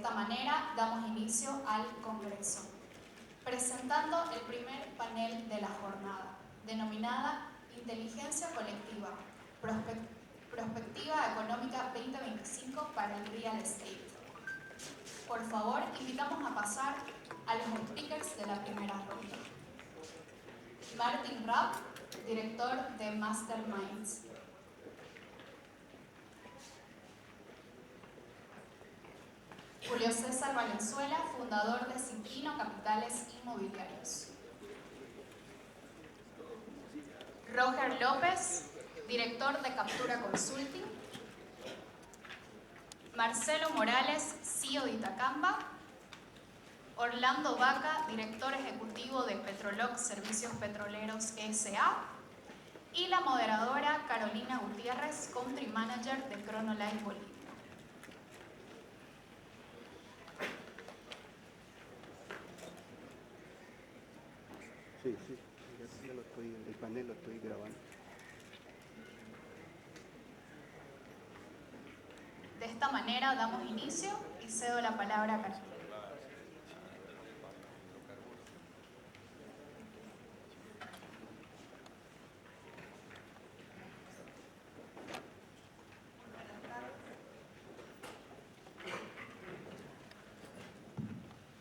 esta manera damos inicio al Congreso, presentando el primer panel de la jornada, denominada Inteligencia Colectiva, Perspectiva Económica 2025 para el Real Estate. Por favor, invitamos a pasar a los speakers de la primera ronda. Martin Rapp, director de Masterminds. Julio César Valenzuela, fundador de Cinquino Capitales Inmobiliarios. Roger López, director de Captura Consulting. Marcelo Morales, CEO de Itacamba. Orlando Vaca, director ejecutivo de Petroloc Servicios Petroleros S.A. Y la moderadora Carolina Gutiérrez, Country Manager de Chronolife Bolivia. Sí, ya el panel lo estoy grabando. De esta manera damos inicio y cedo la palabra a Carolina.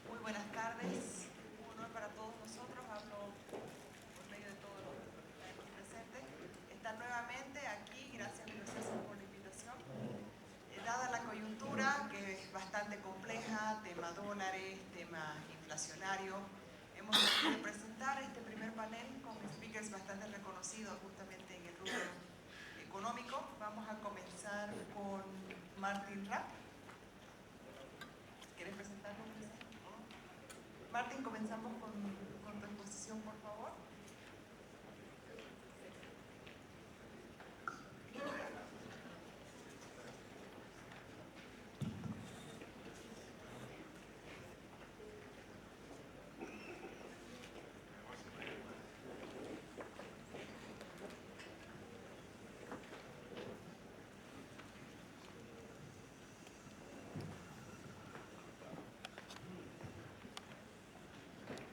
Muy buenas tardes, un honor para todos nosotros, hablo por medio de todos los aquí presentes. Están nuevamente aquí, gracias Julio César por la invitación. Dada la coyuntura, que es bastante compleja, tema dólares, tema inflacionario, hemos decidido presentar este primer panel con speakers bastante reconocidos justamente en el rubro económico. Vamos a comenzar con Martin Rapp. ¿Quieres presentarlo? Martin, comenzamos con tu exposición, por favor.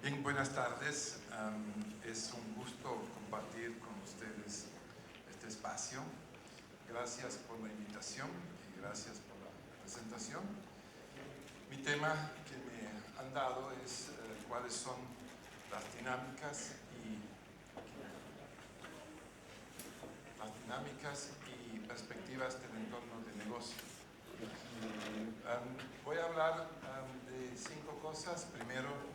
Bien, buenas tardes. Es un gusto compartir con ustedes este espacio. Gracias por la invitación y gracias por la presentación. Mi tema que me han dado es cuáles son las dinámicas y perspectivas del entorno de negocio. Voy a hablar de 5 cosas. Primero,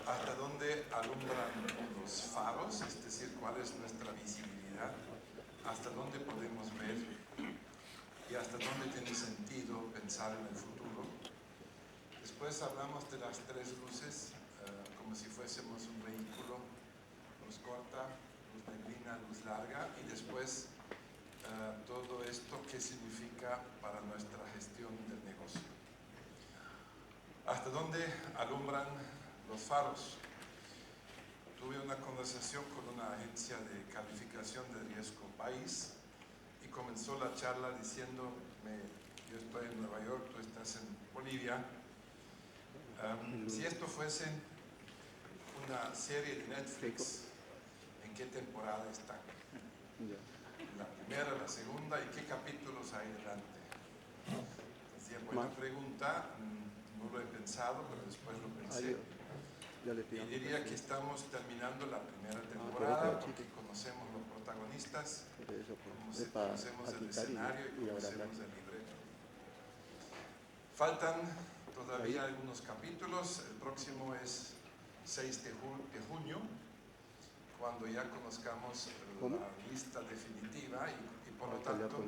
hasta dónde alumbran los faros, es decir, cuál es nuestra visibilidad, hasta dónde podemos ver y hasta dónde tiene sentido pensar en el futuro. Después hablamos de las 3 luces, como si fuésemos un vehículo: luz corta, luz neblina, luz larga, y después todo esto qué significa para nuestra gestión del negocio. ¿Hasta dónde alumbran los faros? Tuve una conversación con una agencia de calificación de riesgo país y comenzó la charla diciéndome: yo estoy en Nueva York, tú estás en Bolivia. Si esto fuese una serie de Netflix, ¿en qué temporada están? ¿La primera, la segunda? ¿Y qué capítulos hay delante? Decía, buena pregunta, no lo he pensado, pero después lo pensé. Y diría que estamos terminando la primera temporada porque conocemos los protagonistas, conocemos el escenario y conocemos el libreto. Faltan todavía algunos capítulos. El próximo es 6 de junio, cuando ya conozcamos la lista definitiva y por lo tanto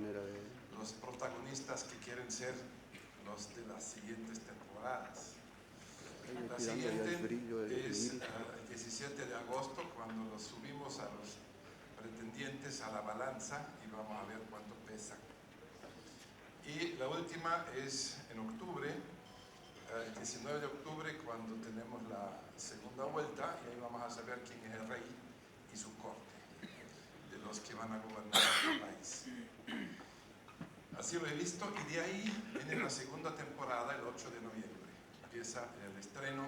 los protagonistas que quieren ser los de las siguientes temporadas. La siguiente es el 17 de agosto, cuando los subimos a los pretendientes a la balanza y vamos a ver cuánto pesan. Y la última es en octubre, el 19 de octubre, cuando tenemos la segunda vuelta, y ahí vamos a saber quién es el rey y su corte, de los que van a gobernar el país. Así lo he visto, y de ahí viene la segunda temporada el 8 de noviembre. empieza el estreno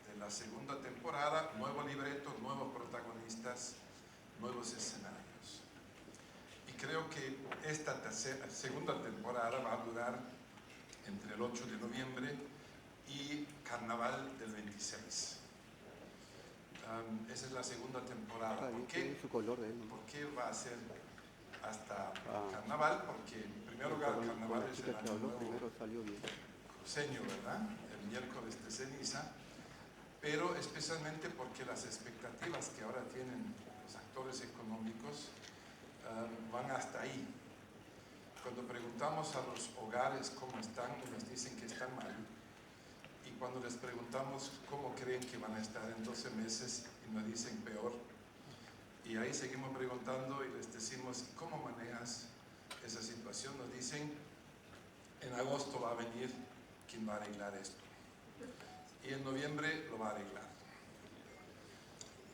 de la segunda temporada, nuevo libreto, nuevos protagonistas, nuevos escenarios. Y creo que esta segunda temporada va a durar entre el 8 de noviembre y Carnaval del 26. Esa es la segunda temporada. ¿Por qué? Su color de él. ¿Por qué va a ser hasta Carnaval? Porque en primer lugar Carnaval es el año nuevo primero salió bien. cruceño, ¿verdad? El miércoles de ceniza, pero especialmente porque las expectativas que ahora tienen los actores económicos van hasta ahí. Cuando preguntamos a los hogares cómo están, nos dicen que están mal. Y cuando les preguntamos cómo creen que van a estar en 12 meses, y nos dicen peor. Y ahí seguimos preguntando y les decimos, ¿cómo manejas esa situación? Nos dicen, en agosto va a venir quien va a arreglar esto. Y en noviembre lo va a arreglar.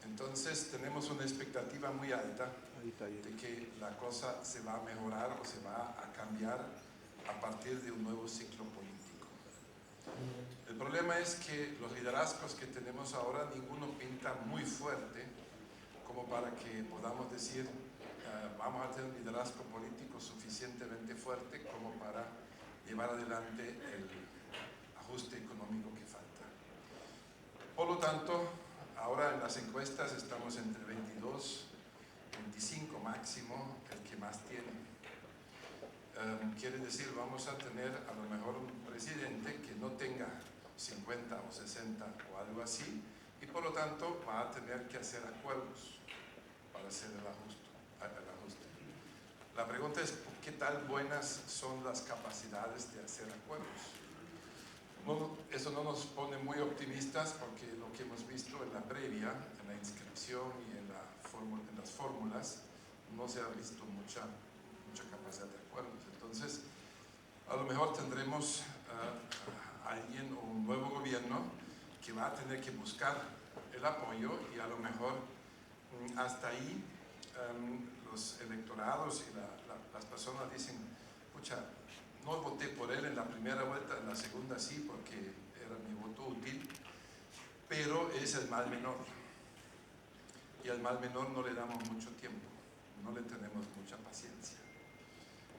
Entonces tenemos una expectativa muy alta de que la cosa se va a mejorar o se va a cambiar a partir de un nuevo ciclo político. El problema es que los liderazgos que tenemos ahora, ninguno pinta muy fuerte como para que podamos decir vamos a tener un liderazgo político suficientemente fuerte como para llevar adelante el ajuste económico que falta. Por lo tanto, ahora en las encuestas estamos entre 22, 25 máximo, el que más tiene. Quiere decir, vamos a tener a lo mejor un presidente que no tenga 50 o 60 o algo así, y por lo tanto va a tener que hacer acuerdos para hacer el ajuste. La pregunta es, ¿qué tal buenas son las capacidades de hacer acuerdos? Eso no nos pone muy optimistas porque lo que hemos visto en la previa, en la inscripción y en las fórmulas, no se ha visto mucha capacidad de acuerdos. Entonces, a lo mejor tendremos alguien o un nuevo gobierno que va a tener que buscar el apoyo y a lo mejor hasta ahí los electorados y las personas dicen, pucha, no voté por él en la primera vuelta, en la segunda sí, porque era mi voto útil, pero es el mal menor. Y al mal menor no le damos mucho tiempo, no le tenemos mucha paciencia.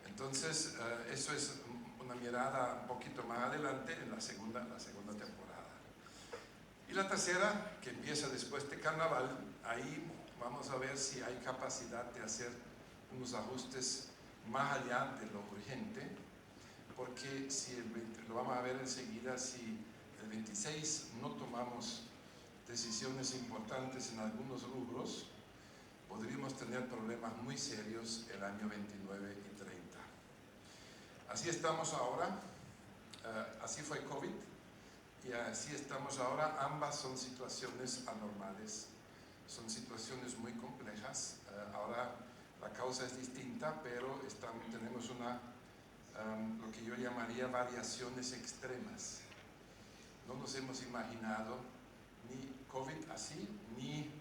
Entonces, eso es una mirada un poquito más adelante en la segunda temporada. Y la tercera, que empieza después de Carnaval, ahí vamos a ver si hay capacidad de hacer unos ajustes más allá de lo urgente, porque si lo vamos a ver enseguida, si el 26 no tomamos decisiones importantes en algunos rubros, podríamos tener problemas muy serios el año 29 y 30. Así estamos ahora, así fue COVID, y así estamos ahora. Ambas son situaciones anormales, son situaciones muy complejas. Ahora la causa es distinta, pero tenemos lo que yo llamaría variaciones extremas. No nos hemos imaginado ni COVID así, ni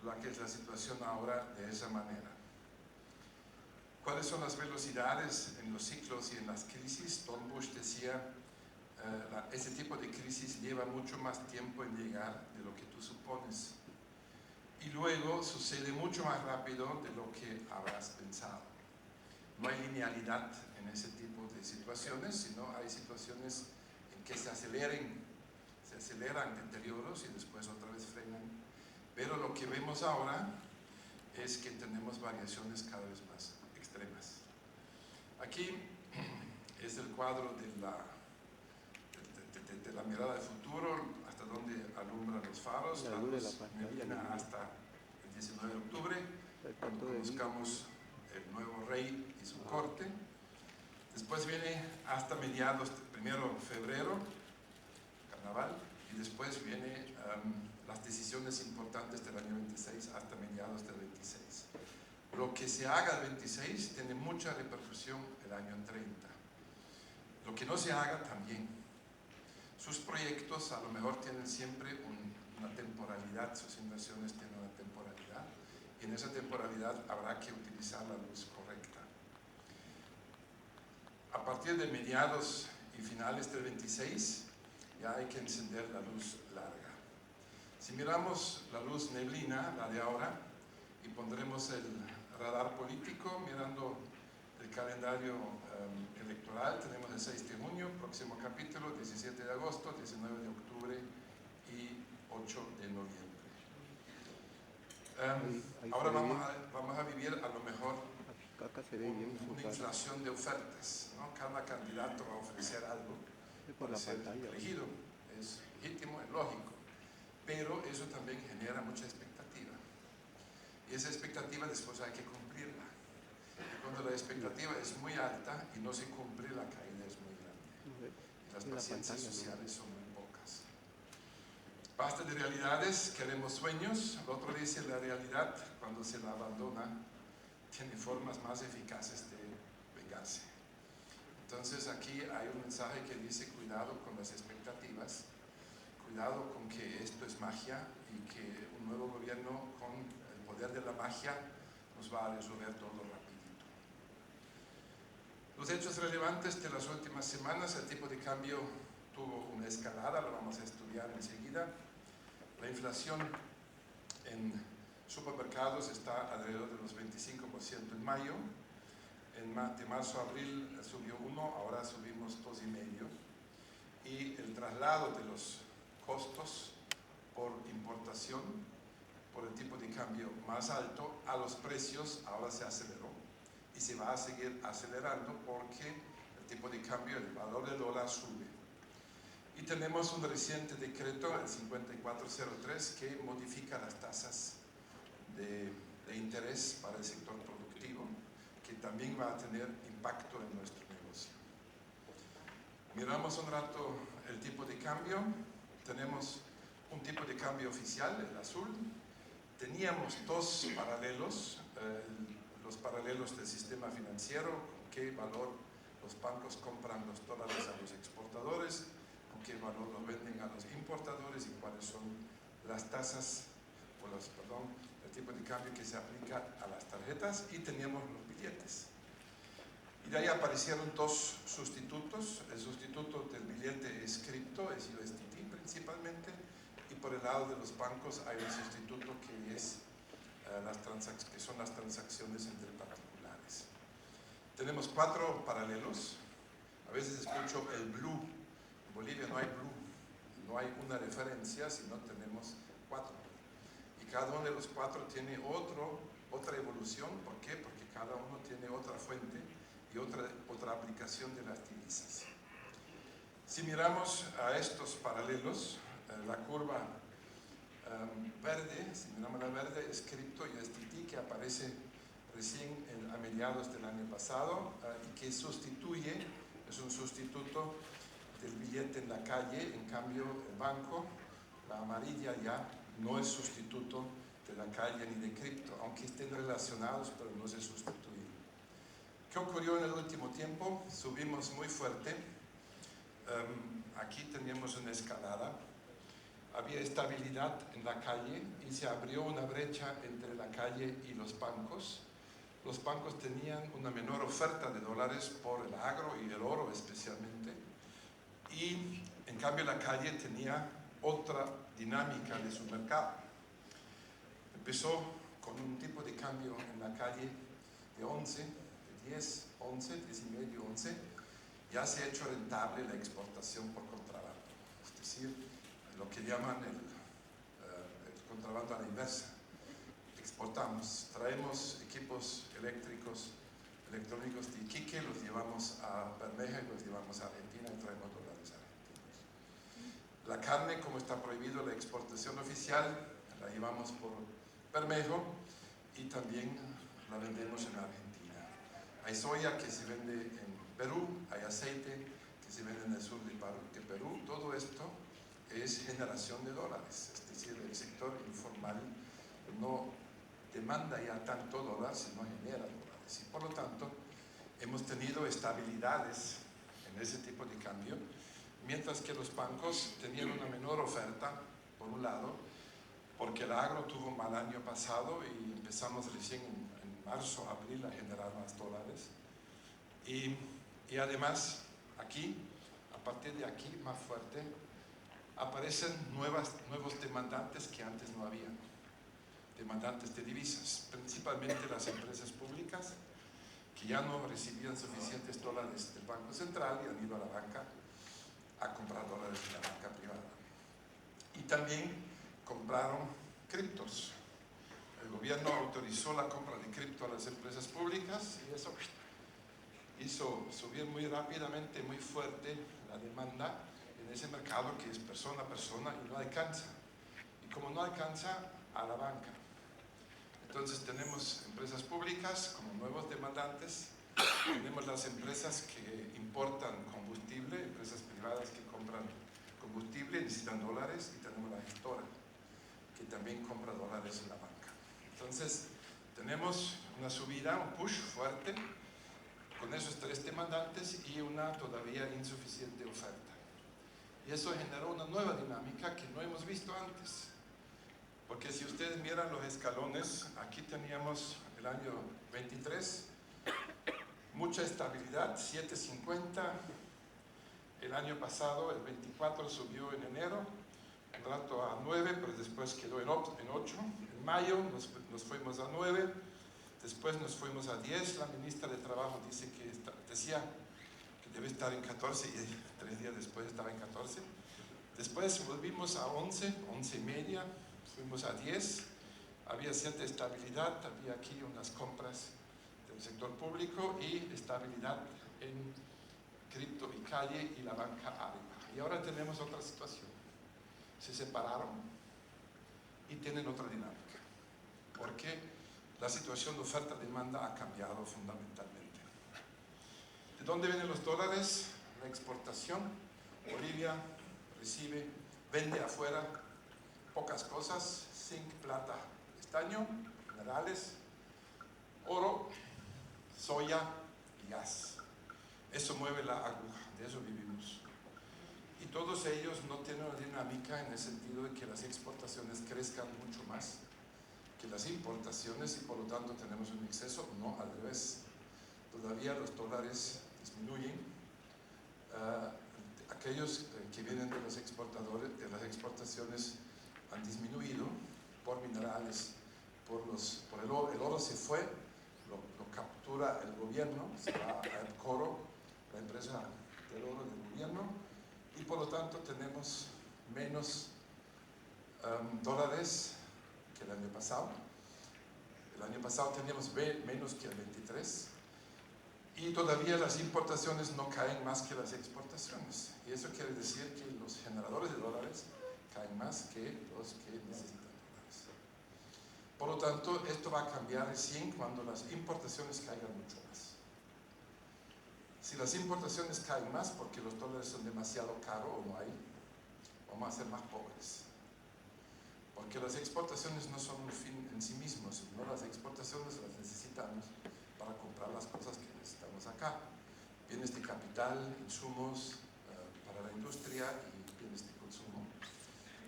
la que es la situación ahora de esa manera. ¿Cuáles son las velocidades en los ciclos y en las crisis? Dornbusch decía, ese tipo de crisis lleva mucho más tiempo en llegar de lo que tú supones. Y luego sucede mucho más rápido de lo que habrás pensado. No hay linealidad en ese tipo de situaciones, sino hay situaciones en que se aceleran deterioros y después otra vez frenan. Pero lo que vemos ahora es que tenemos variaciones cada vez más extremas. Aquí es el cuadro de la mirada de futuro, hasta donde alumbran los faros. La luz medina hasta el 19 de octubre, cuando conozcamos el nuevo rey y su corte. Después viene hasta mediados, primero febrero, Carnaval, y después viene las decisiones importantes del año 26 hasta mediados del 26. Lo que se haga el 26 tiene mucha repercusión el año 30. Lo que no se haga también. Sus proyectos a lo mejor tienen siempre una temporalidad, sus inversiones tienen una temporalidad, y en esa temporalidad habrá que utilizar la luz correcta. A partir de mediados y finales del 26 ya hay que encender la luz larga. Si miramos la luz neblina, la de ahora, y pondremos el radar político mirando el calendario electoral, tenemos el 6 de junio, próximo capítulo, 17 de agosto, 19 de octubre y 8 de noviembre. Ahí Ahora se ve vamos a vivir a lo mejor acá se ve bien su una cara. inflación de ofertas, ¿no? Cada candidato va a ofrecer algo Por para la ser pantalla. elegido. Es legítimo, es lógico, pero eso también genera mucha expectativa. Y esa expectativa después hay que cumplirla. Y cuando la expectativa es muy alta y no se cumple, la caída es muy grande. Y las En la paciencias pantalla, ¿no? sociales son muy pocas. Basta de realidades, queremos sueños. El otro dice, la realidad, cuando se la abandona, tiene formas más eficaces de vengarse. Entonces aquí hay un mensaje que dice, cuidado con las expectativas, cuidado con que esto es magia y que un nuevo gobierno con el poder de la magia nos va a resolver todo rapidito. Los hechos relevantes de las últimas semanas: el tipo de cambio tuvo una escalada, lo vamos a estudiar enseguida. La inflación en supermercados está alrededor de los 25% en mayo. De marzo a abril subió 1, ahora subimos 2,5. Y el traslado de los costos por importación, por el tipo de cambio más alto, a los precios ahora se aceleró. Y se va a seguir acelerando porque el tipo de cambio, el valor del dólar sube. Y tenemos un reciente decreto, el 5403, que modifica las tasas de interés para el sector productivo, que también va a tener impacto en nuestro negocio. Miramos un rato el tipo de cambio. Tenemos un tipo de cambio oficial, el azul. Teníamos dos paralelos, los paralelos del sistema financiero, con qué valor los bancos compran los dólares a los exportadores, con qué valor los venden a los importadores y cuáles son las tasas, el tipo de cambio que se aplica a las tarjetas, y teníamos los billetes. Y de ahí aparecieron dos sustitutos. El sustituto del billete es cripto, es USDT principalmente, y por el lado de los bancos hay un sustituto que es que son las transacciones entre particulares. Tenemos 4 paralelos. A veces escucho el blue. En Bolivia no hay blue, no hay una referencia, sino tenemos 4. Y cada uno de los 4 tiene otra evolución. ¿Por qué? Porque cada uno tiene otra fuente y otra aplicación de las divisas. Si miramos a estos paralelos, la curva verde, si miramos la verde, es cripto USDT, que aparece recién a mediados del año pasado y que sustituye, es un sustituto del billete en la calle. En cambio, el banco, la amarilla, ya no es sustituto de la calle ni de cripto, aunque estén relacionados, pero no se sustituyen. ¿Qué ocurrió en el último tiempo? Subimos muy fuerte. Aquí teníamos una escalada. Había estabilidad en la calle y se abrió una brecha entre la calle y los bancos. Los bancos tenían una menor oferta de dólares por el agro y el oro especialmente. Y en cambio la calle tenía otra dinámica de su mercado. Empezó con un tipo de cambio en la calle de 11, de 10, 11, 10,5, 11. Ya se ha hecho rentable la exportación por contrabando. Es decir, lo que llaman el contrabando a la inversa. Exportamos, traemos equipos eléctricos, electrónicos de Iquique, los llevamos a Bermeja y los llevamos a Argentina y traemos dólares argentinos. La carne, como está prohibido la exportación oficial, la llevamos por Bermejo y también la vendemos en Argentina. Hay soya que se vende en Perú, hay aceite que se vende en el sur de Perú. Todo esto es generación de dólares, es decir, el sector informal no demanda ya tanto dólar, sino genera dólares. Y por lo tanto, hemos tenido estabilidades en ese tipo de cambio, mientras que los bancos tenían una menor oferta, por un lado, porque el agro tuvo un mal año pasado y empezamos recién en marzo, abril a generar más dólares. Y además, aquí, a partir de aquí, más fuerte, aparecen nuevos demandantes que antes no había. Demandantes de divisas, principalmente las empresas públicas, que ya no recibían suficientes dólares del Banco Central y han ido a la banca a comprar dólares en la banca privada. Y también compraron criptos. El gobierno autorizó la compra de cripto a las empresas públicas y eso hizo subir muy rápidamente, muy fuerte la demanda en ese mercado que es persona a persona y no alcanza. Y como no alcanza, a la banca. Entonces tenemos empresas públicas como nuevos demandantes, tenemos las empresas que importan combustible, empresas privadas que compran combustible, necesitan dólares, y tenemos la gestora que también compra dólares en la banca. Entonces tenemos una subida, un push fuerte con esos tres demandantes y una todavía insuficiente oferta. Y eso generó una nueva dinámica que no hemos visto antes. Porque si ustedes miran los escalones, aquí teníamos el año 23, mucha estabilidad, 7.50. El año pasado, el 24, subió en enero, un rato a 9, pero después quedó en 8. En mayo nos fuimos a 9, después nos fuimos a 10. La ministra de Trabajo decía que debe estar en 14 y 3 días después estaba en 14. Después volvimos a 11, 11.5. Fuimos a 10, había cierta estabilidad, había aquí unas compras del sector público y estabilidad en cripto y calle y la banca arriba. Y ahora tenemos otra situación. Se separaron y tienen otra dinámica, porque la situación de oferta-demanda ha cambiado fundamentalmente. ¿De dónde vienen los dólares? La exportación. Bolivia vende afuera pocas cosas: zinc, plata, estaño, minerales, oro, soya y gas. Eso mueve la aguja, de eso vivimos. Y todos ellos no tienen una dinámica en el sentido de que las exportaciones crezcan mucho más que las importaciones y por lo tanto tenemos un exceso, no al revés. Todavía los dólares disminuyen. Aquellos que vienen de los exportadores, de las exportaciones, han disminuido por minerales, por el oro. El oro se fue, lo captura el gobierno, se va a Coro, la empresa del oro del gobierno, y por lo tanto tenemos menos dólares que el año pasado. El año pasado teníamos menos que el 23, y todavía las importaciones no caen más que las exportaciones. Y eso quiere decir que los generadores de dólares caen más que los que necesitan dólares. Por lo tanto, esto va a cambiar recién cuando las importaciones caigan mucho más. Si las importaciones caen más porque los dólares son demasiado caros o no hay, vamos a ser más pobres. Porque las exportaciones no son un fin en sí mismos, sino las exportaciones las necesitamos para comprar las cosas que necesitamos acá. Bienes de capital, insumos para la industria y bienes de consumo.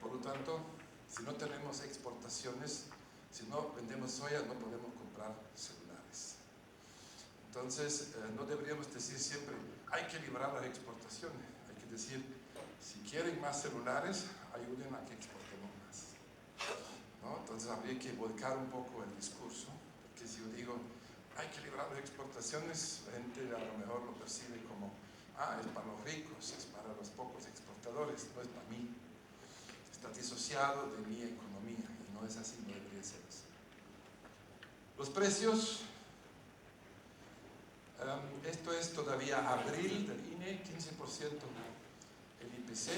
Por lo tanto, si no tenemos exportaciones, si no vendemos soya, no podemos comprar celulares. Entonces, no deberíamos decir siempre, hay que liberar las exportaciones. Hay que decir, si quieren más celulares, ayuden a que exportemos más, ¿no? Entonces, habría que volcar un poco el discurso, porque si yo digo, hay que liberar las exportaciones, la gente a lo mejor lo percibe como, es para los ricos, es para los pocos exportadores, no es para mí. Está disociado de mi economía, y no es así, no debería ser así. Los precios, esto es todavía abril del INE, 15% el IPC,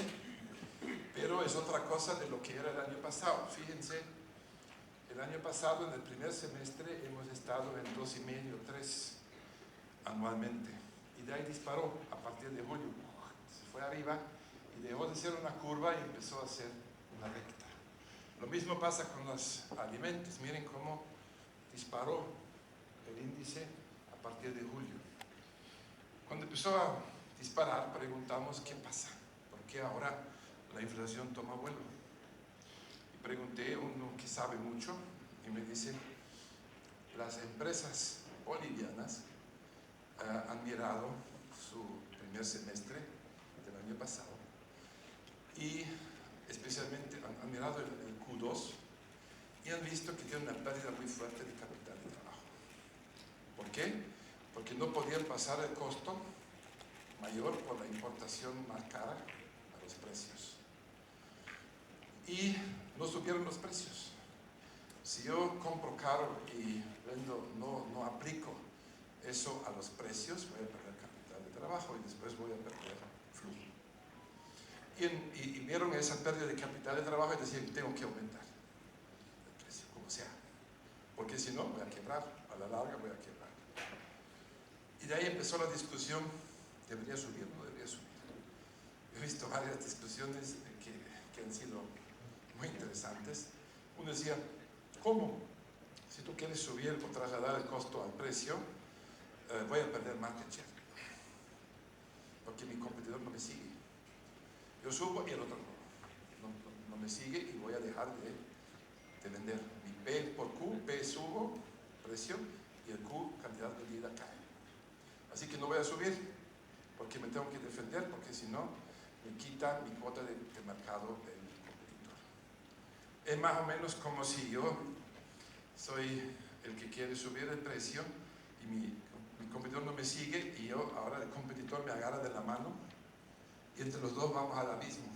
pero es otra cosa de lo que era el año pasado. Fíjense, el año pasado en el primer semestre hemos estado en 2,5, 3 anualmente, y de ahí disparó a partir de julio, se fue arriba y dejó de ser una curva y empezó a ser una recta. Lo mismo pasa con los alimentos. Miren cómo disparó el índice a partir de julio. Cuando empezó a disparar, preguntamos qué pasa, por qué ahora la inflación toma vuelo. Y pregunté a uno que sabe mucho y me dice, las empresas bolivianas han mirado su primer semestre del año pasado y especialmente han mirado el Q2 y han visto que tiene una pérdida muy fuerte de capital de trabajo. ¿Por qué? Porque no podían pasar el costo mayor por la importación más cara a los precios. Y no subieron los precios. Si yo compro caro y vendo, no aplico eso a los precios, voy a perder capital de trabajo y después voy a perder flujo. Y vieron esa pérdida de capital de trabajo y decían, tengo que aumentar el precio, como sea. Porque si no, voy a quebrar, a la larga voy a quebrar. Y de ahí empezó la discusión, ¿debería subir o no debería subir? He visto varias discusiones que han sido muy interesantes. Uno decía, ¿cómo? Si tú quieres subir o trasladar el costo al precio, voy a perder market share. Porque mi competidor no me sigue. Yo subo y el otro no me sigue y voy a dejar de vender. Mi P por Q, P subo, precio, y el Q, cantidad vendida, cae. Así que no voy a subir, porque me tengo que defender, porque si no, me quita mi cuota de mercado el competidor. Es más o menos como si yo soy el que quiere subir el precio y mi competidor no me sigue y yo ahora el competidor me agarra de la mano y entre los dos vamos al abismo.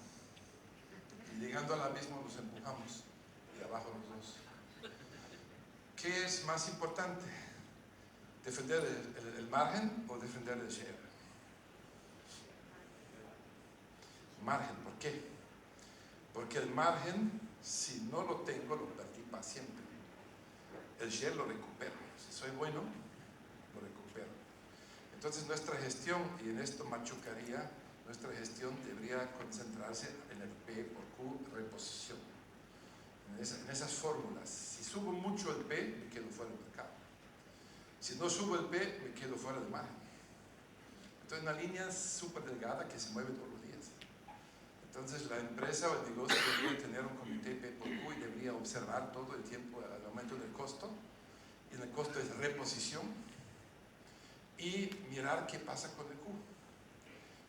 Y llegando al abismo nos empujamos y abajo los dos. ¿Qué es más importante? ¿Defender el margen o defender el share? Margen, ¿por qué? Porque el margen, si no lo tengo, lo perdí para siempre. El share lo recupero. Si soy bueno, lo recupero. Entonces nuestra gestión, y en esto machucaría, nuestra gestión debería concentrarse en el P por Q reposición. En esas fórmulas. Si subo mucho el P, me quedo fuera del mercado. Si no subo el P, me quedo fuera del margen. Entonces una línea súper delgada que se mueve todos los días. Entonces la empresa o el negocio debería tener un comité P por Q y debería observar todo el tiempo el aumento del costo. Y el costo es reposición. Y mirar qué pasa con el Q.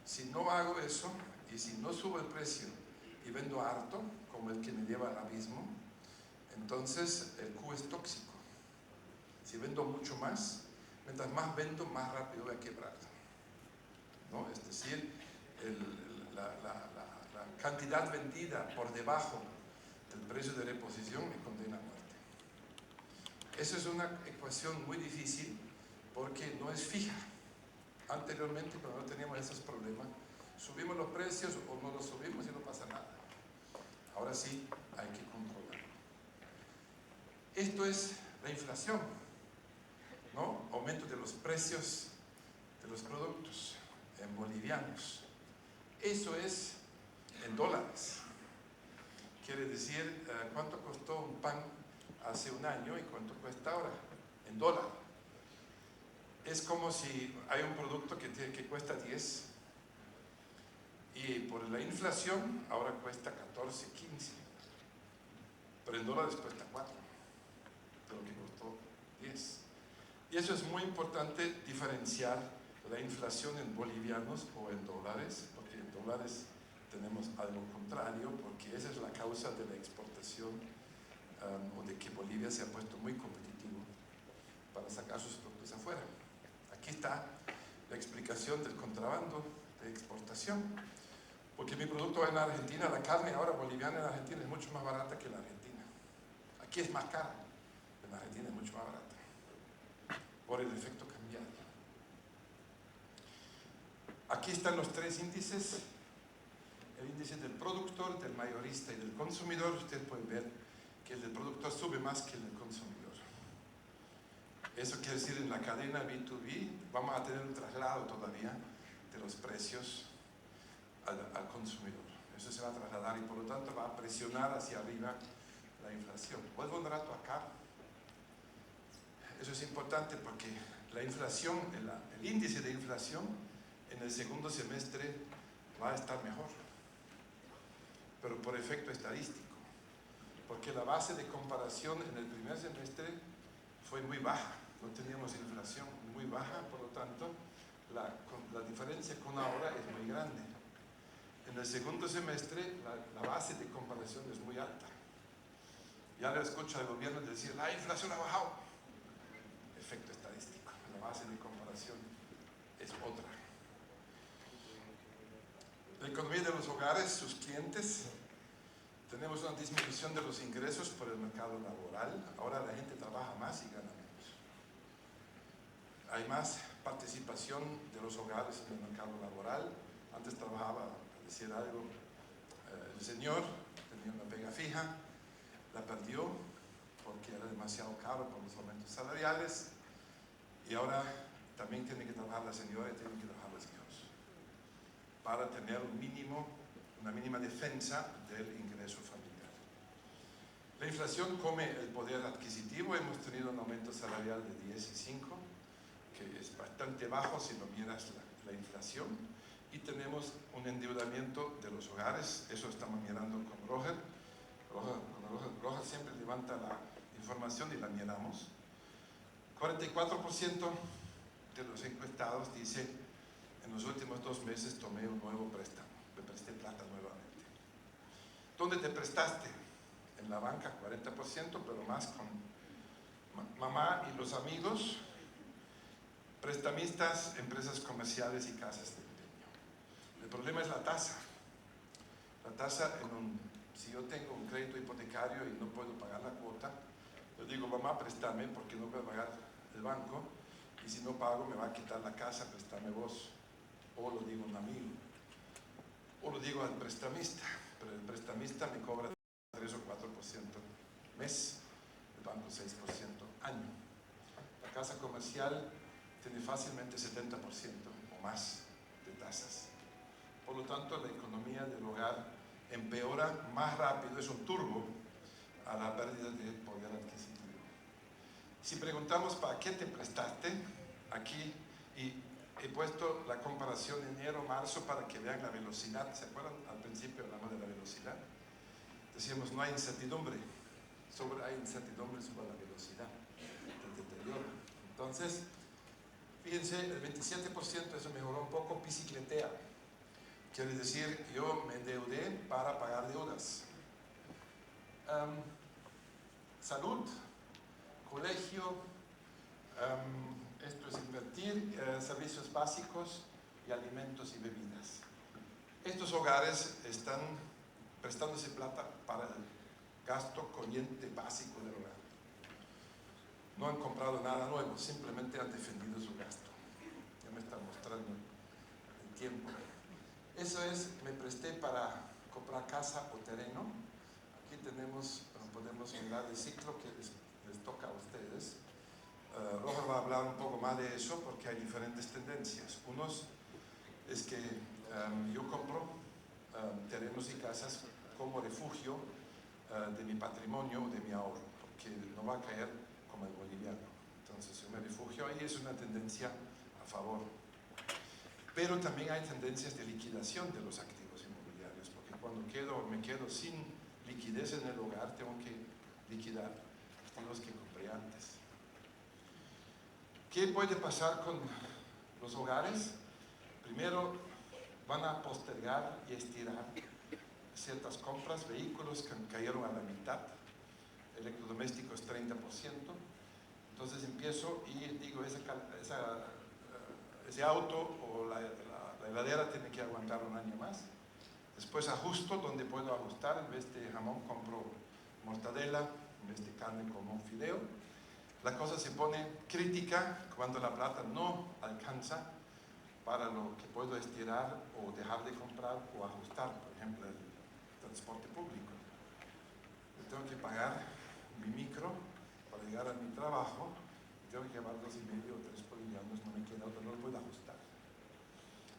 Si no hago eso, y si no subo el precio y vendo harto, como el que me lleva al abismo, entonces el Q es tóxico. Si vendo mucho más, mientras más vendo, más rápido voy a quebrar, ¿no? Es decir, la cantidad vendida por debajo del precio de reposición me condena a muerte. Esa es una ecuación muy difícil porque no es fija. Anteriormente, cuando no teníamos esos problemas, subimos los precios o no los subimos y no pasa nada. Ahora sí hay que controlar. Esto es la inflación, ¿no? Aumento de los precios de los productos en bolivianos. Eso es en dólares. Quiere decir cuánto costó un pan hace un año y cuánto cuesta ahora en dólar. Es como si hay un producto que cuesta 10 y por la inflación ahora cuesta 14, 15, pero en dólares cuesta 4 de lo que costó 10. Y eso es muy importante diferenciar la inflación en bolivianos o en dólares, porque en dólares tenemos algo contrario, porque esa es la causa de la exportación o de que Bolivia se ha puesto muy competitivo para sacar sus productos afuera. Aquí está la explicación del contrabando de exportación, porque mi producto va en Argentina, la carne ahora boliviana en Argentina es mucho más barata que en Argentina. Aquí es más cara, en Argentina es mucho más barata, por el efecto cambiario. Aquí están los tres índices, el índice del productor, del mayorista y del consumidor. Ustedes pueden ver que el del productor sube más que el del consumidor. Eso quiere decir en la cadena B2B vamos a tener un traslado todavía de los precios al consumidor. Eso se va a trasladar y por lo tanto va a presionar hacia arriba la inflación. Vuelvo un rato acá. Eso es importante porque la inflación, el índice de inflación en el segundo semestre va a estar mejor, pero por efecto estadístico, porque la base de comparación en el primer semestre fue muy baja. No teníamos inflación muy baja, por lo tanto, la diferencia con ahora es muy grande. En el segundo semestre la base de comparación es muy alta. Ya le escucho al gobierno decir, la inflación ha bajado. Efecto estadístico, la base de comparación es otra. La economía de los hogares, sus clientes, tenemos una disminución de los ingresos por el mercado laboral. Ahora la gente trabaja más y gana menos. Hay más participación de los hogares en el mercado laboral. Antes trabajaba, para decir algo, el señor tenía una pega fija, la perdió porque era demasiado caro por los aumentos salariales, y ahora también tiene que trabajar la señora y tienen que trabajar los hijos para tener una mínima defensa del ingreso familiar. La inflación come el poder adquisitivo. Hemos tenido un aumento salarial de 10 y 5, que es bastante bajo si no miras la inflación, y tenemos un endeudamiento de los hogares. Eso estamos mirando con Roger. Roger siempre levanta la información y la miramos. 44% de los encuestados dice, en los últimos 2 meses tomé un nuevo préstamo, me presté plata nuevamente. ¿Dónde te prestaste? En la banca, 40%, pero más con mamá y los amigos, prestamistas, empresas comerciales y casas de empeño. El problema es la tasa. La tasa, si yo tengo un crédito hipotecario y no puedo pagar la cuota, yo digo, mamá, préstame porque no puedo pagar el banco, y si no pago me va a quitar la casa, préstame vos. O lo digo a un amigo, o lo digo al prestamista, pero el prestamista me cobra 3 o 4% mes, el banco 6% año. La casa comercial tiene fácilmente 70% o más de tasas. Por lo tanto, la economía del hogar empeora más rápido, es un turbo a la pérdida de poder adquisitivo. Si preguntamos para qué te prestaste, aquí, y he puesto la comparación enero-marzo para que vean la velocidad. ¿Se acuerdan? Al principio hablamos de la velocidad. Decíamos, no hay incertidumbre. Hay incertidumbre sobre la velocidad del deterioro. Entonces, fíjense, el 27%, eso mejoró un poco, bicicletea. Quiere decir, yo me endeudé para pagar deudas. Salud, colegio, esto es invertir, servicios básicos y alimentos y bebidas. Estos hogares están prestándose plata para el gasto corriente básico del hogar. No han comprado nada nuevo, simplemente han defendido su gasto. Ya me está mostrando el tiempo. Eso es, me presté para comprar casa o terreno. Aquí podemos mirar el ciclo que les toca a ustedes. Roger va a hablar un poco más de eso porque hay diferentes tendencias. Unos es que yo compro terrenos y casas como refugio de mi patrimonio, de mi ahorro, porque no va a caer como el boliviano. Entonces yo me refugio ahí, es una tendencia a favor. Pero también hay tendencias de liquidación de los activos inmobiliarios, porque cuando me quedo sin liquidez en el hogar, tengo que liquidar activos que compré antes. ¿Qué puede pasar con los hogares? Primero, van a postergar y estirar ciertas compras, vehículos que cayeron a la mitad, electrodomésticos 30%. Entonces empiezo y digo, ese auto o la heladera tiene que aguantar un año más. Después ajusto donde puedo ajustar, en vez de jamón compro mortadela, en vez de carne como un fideo. La cosa se pone crítica cuando la plata no alcanza para lo que puedo estirar o dejar de comprar o ajustar, por ejemplo, el transporte público. Yo tengo que pagar mi micro para llegar a mi trabajo, tengo que llevar 2,5 o 3 bolivianos, no me queda otro, no lo puedo ajustar.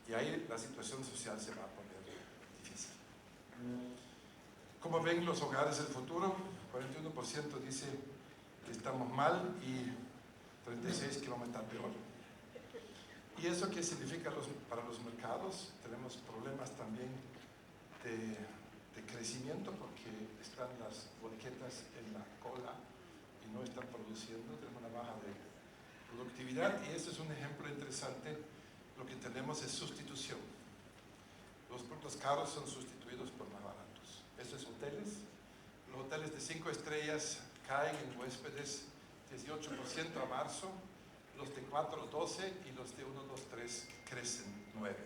Y ahí la situación social se va a poner difícil. Como ven los hogares del futuro, 41% dice que estamos mal y 36% que vamos a estar peor. ¿Y eso qué significa para los mercados? Tenemos problemas también de crecimiento porque están las volquetas en la cola y no están produciendo, tenemos una baja de productividad, y este es un ejemplo interesante. Lo que tenemos es sustitución. Los productos caros son sustituidos por más baratos. Eso es hoteles. Los hoteles de 5 estrellas caen en huéspedes 18% a marzo, los de 4, 12 y los de 1, 2, 3 crecen 9.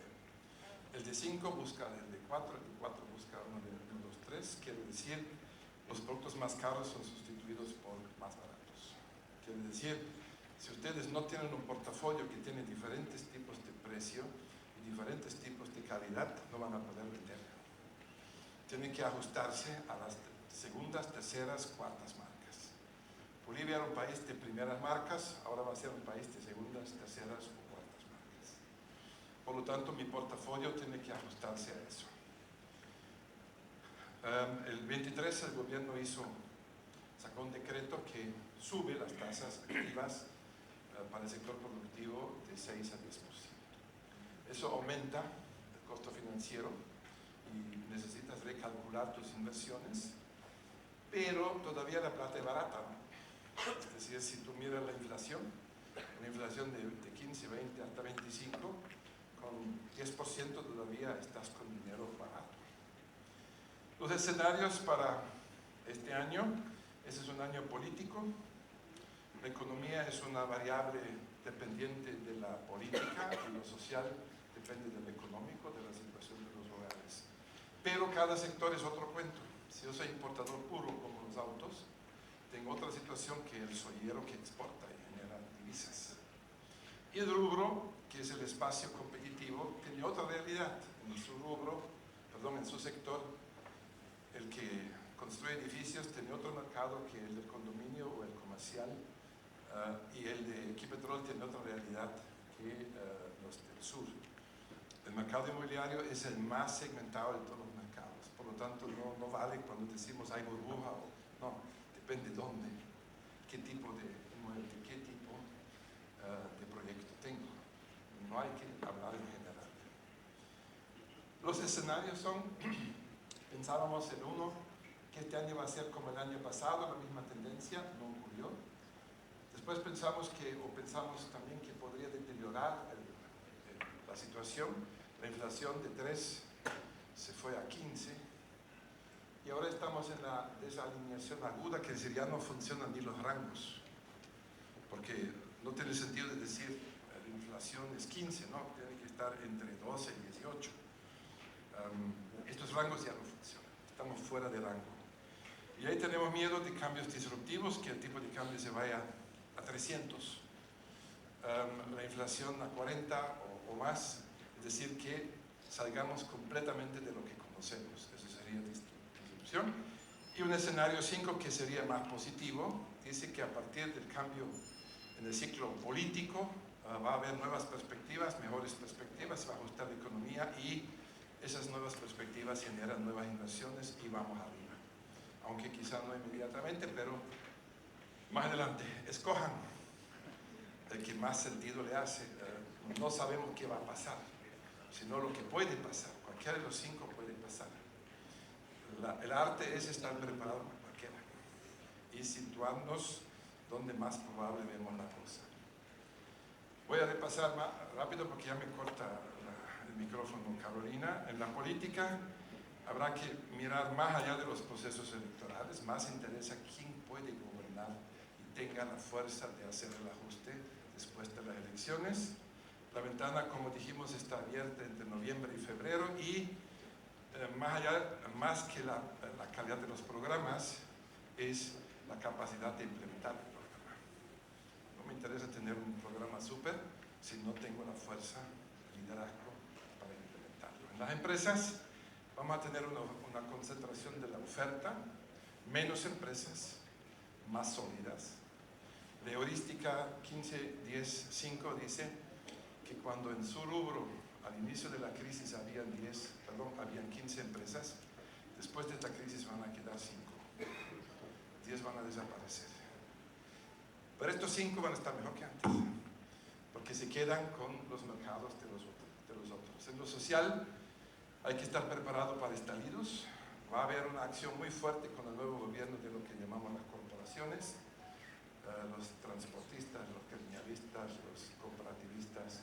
El de 5 busca el de 4, el de 4 busca uno de 1, 2, 3. Quiere decir, los productos más caros son sustituidos por más baratos. Quiere decir, si ustedes no tienen un portafolio que tiene diferentes tipos de precio y diferentes tipos de calidad, no van a poder vender. Tienen que ajustarse a las segundas, terceras, cuartas marcas. Bolivia era un país de primeras marcas, ahora va a ser un país de segundas, terceras o cuartas marcas. Por lo tanto, mi portafolio tiene que ajustarse a eso. El 23 el gobierno sacó un decreto que sube las tasas activas para el sector productivo de 6 a 10%. Eso aumenta el costo financiero y necesitas recalcular tus inversiones, pero todavía la plata es barata, ¿no? Es decir, si tú miras la inflación, una inflación de 15, 20 hasta 25, con 10% todavía estás con dinero barato. Los escenarios para este año, ese es un año político. La economía es una variable dependiente de la política y lo social depende de lo económico, de la situación de los hogares. Pero cada sector es otro cuento. Si yo soy importador puro como los autos, tengo otra situación que el soyero que exporta y genera divisas. Y el rubro, que es el espacio competitivo, tiene otra realidad. En su sector, el que construye edificios tiene otro mercado que el del condominio o el comercial, y el de Equipetrol tiene otra realidad que los del sur. El mercado inmobiliario es el más segmentado de todos los mercados, por lo tanto no vale cuando decimos hay burbuja o no, depende de dónde, qué tipo de inmueble, qué tipo de proyecto tengo. No hay que hablar en general. Los escenarios son, pensábamos el uno, que este año va a ser como el año pasado, la misma tendencia, no ocurrió. Después pensamos también que podría deteriorar la situación. La inflación de 3 se fue a 15 y ahora estamos en la desalineación aguda, que decir, ya no funcionan ni los rangos, porque no tiene sentido de decir la inflación es 15, ¿no? Tiene que estar entre 12 y 18. Estos rangos ya no funcionan, estamos fuera de rango. Y ahí tenemos miedo de cambios disruptivos, que el tipo de cambio se vaya a 300, la inflación a 40 o más, es decir, que salgamos completamente de lo que conocemos. Eso sería disrupción. Y un escenario 5 que sería más positivo, dice que a partir del cambio en el ciclo político va a haber nuevas perspectivas, mejores perspectivas, se va a ajustar la economía y esas nuevas perspectivas generan nuevas inversiones y vamos arriba. Aunque quizá no inmediatamente, pero más adelante. Escojan el que más sentido le hace. No sabemos qué va a pasar, sino lo que puede pasar. Cualquiera de los 5 puede pasar. El arte es estar preparado para cualquiera y situarnos donde más probable vemos la cosa. Voy a repasar más rápido porque ya me corta el micrófono Carolina. En la política habrá que mirar más allá de los procesos electorales, más interesa quién puede gobernar y tenga la fuerza de hacer el ajuste después de las elecciones. La ventana, como dijimos, está abierta entre noviembre y febrero y más que la calidad de los programas, es la capacidad de implementar el programa. No me interesa tener un programa súper si no tengo la fuerza, el liderazgo para implementarlo. En las empresas vamos a tener una concentración de la oferta, menos empresas, más sólidas. La heurística 15-10-5 dice que cuando en su rubro al inicio de la crisis habían 15 empresas, después de esta crisis van a quedar 5. 10 van a desaparecer. Pero estos 5 van a estar mejor que antes, porque se quedan con los mercados de los otros. En lo social hay que estar preparado para estallidos. Va a haber una acción muy fuerte con el nuevo gobierno de lo que llamamos las corporaciones, los transportistas, los gremialistas, los cooperativistas,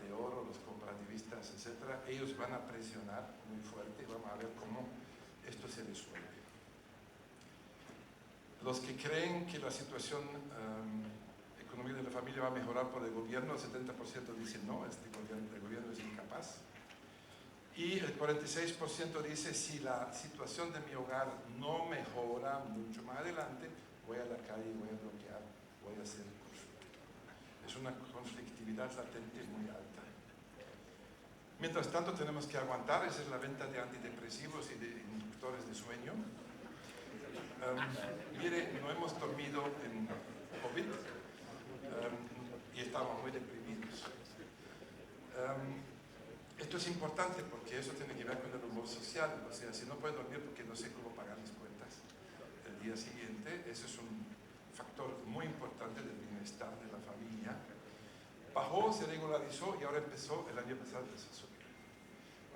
de oro, los cooperativistas, etc., ellos van a presionar muy fuerte y vamos a ver cómo esto se resuelve. Los que creen que la situación económica de la familia va a mejorar por el gobierno, el 70% dice no, el gobierno es incapaz. Y el 46% dice, si la situación de mi hogar no mejora mucho más adelante, voy a la calle, voy a bloquear, voy a hacer consulta. Es una conflictividad latente muy alta. Mientras tanto tenemos que aguantar, esa es la venta de antidepresivos y de inductores de sueño. Mire, no hemos dormido en COVID y estamos muy deprimidos. Esto es importante porque eso tiene que ver con el humor social, o sea, si no puedo dormir porque no sé cómo pagar mis cuentas el día siguiente, eso es un factor muy importante del bienestar de la familia. Bajó, se regularizó y ahora empezó, el año pasado empezó a subir.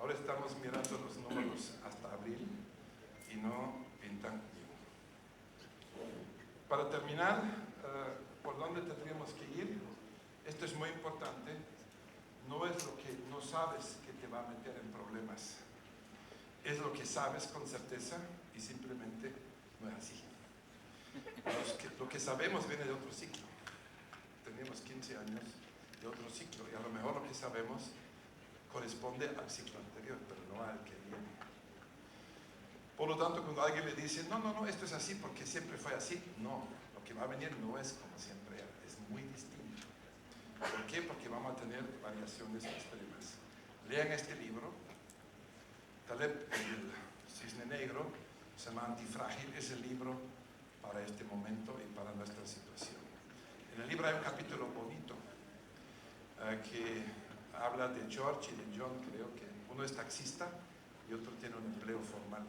Ahora estamos mirando los números hasta abril y no pintan bien. Para terminar, ¿por dónde tendríamos que ir? Esto es muy importante. No es lo que no sabes que te va a meter en problemas. Es lo que sabes con certeza y simplemente no es así. Lo que sabemos viene de otro ciclo. Tenemos 15 años de otro ciclo y a lo mejor lo que sabemos corresponde al ciclo anterior, pero no al que viene. Por lo tanto, cuando alguien le dice, no, esto es así porque siempre fue así, no, lo que va a venir no es como siempre era, es muy distinto. ¿Por qué? Porque vamos a tener variaciones extremas. Lean este libro, Taleb, el cisne negro, se llama Antifrágil, es el libro para este momento y para nuestra situación. En el libro hay un capítulo bonito que habla de George y de John, creo que uno es taxista y otro tiene un empleo formal.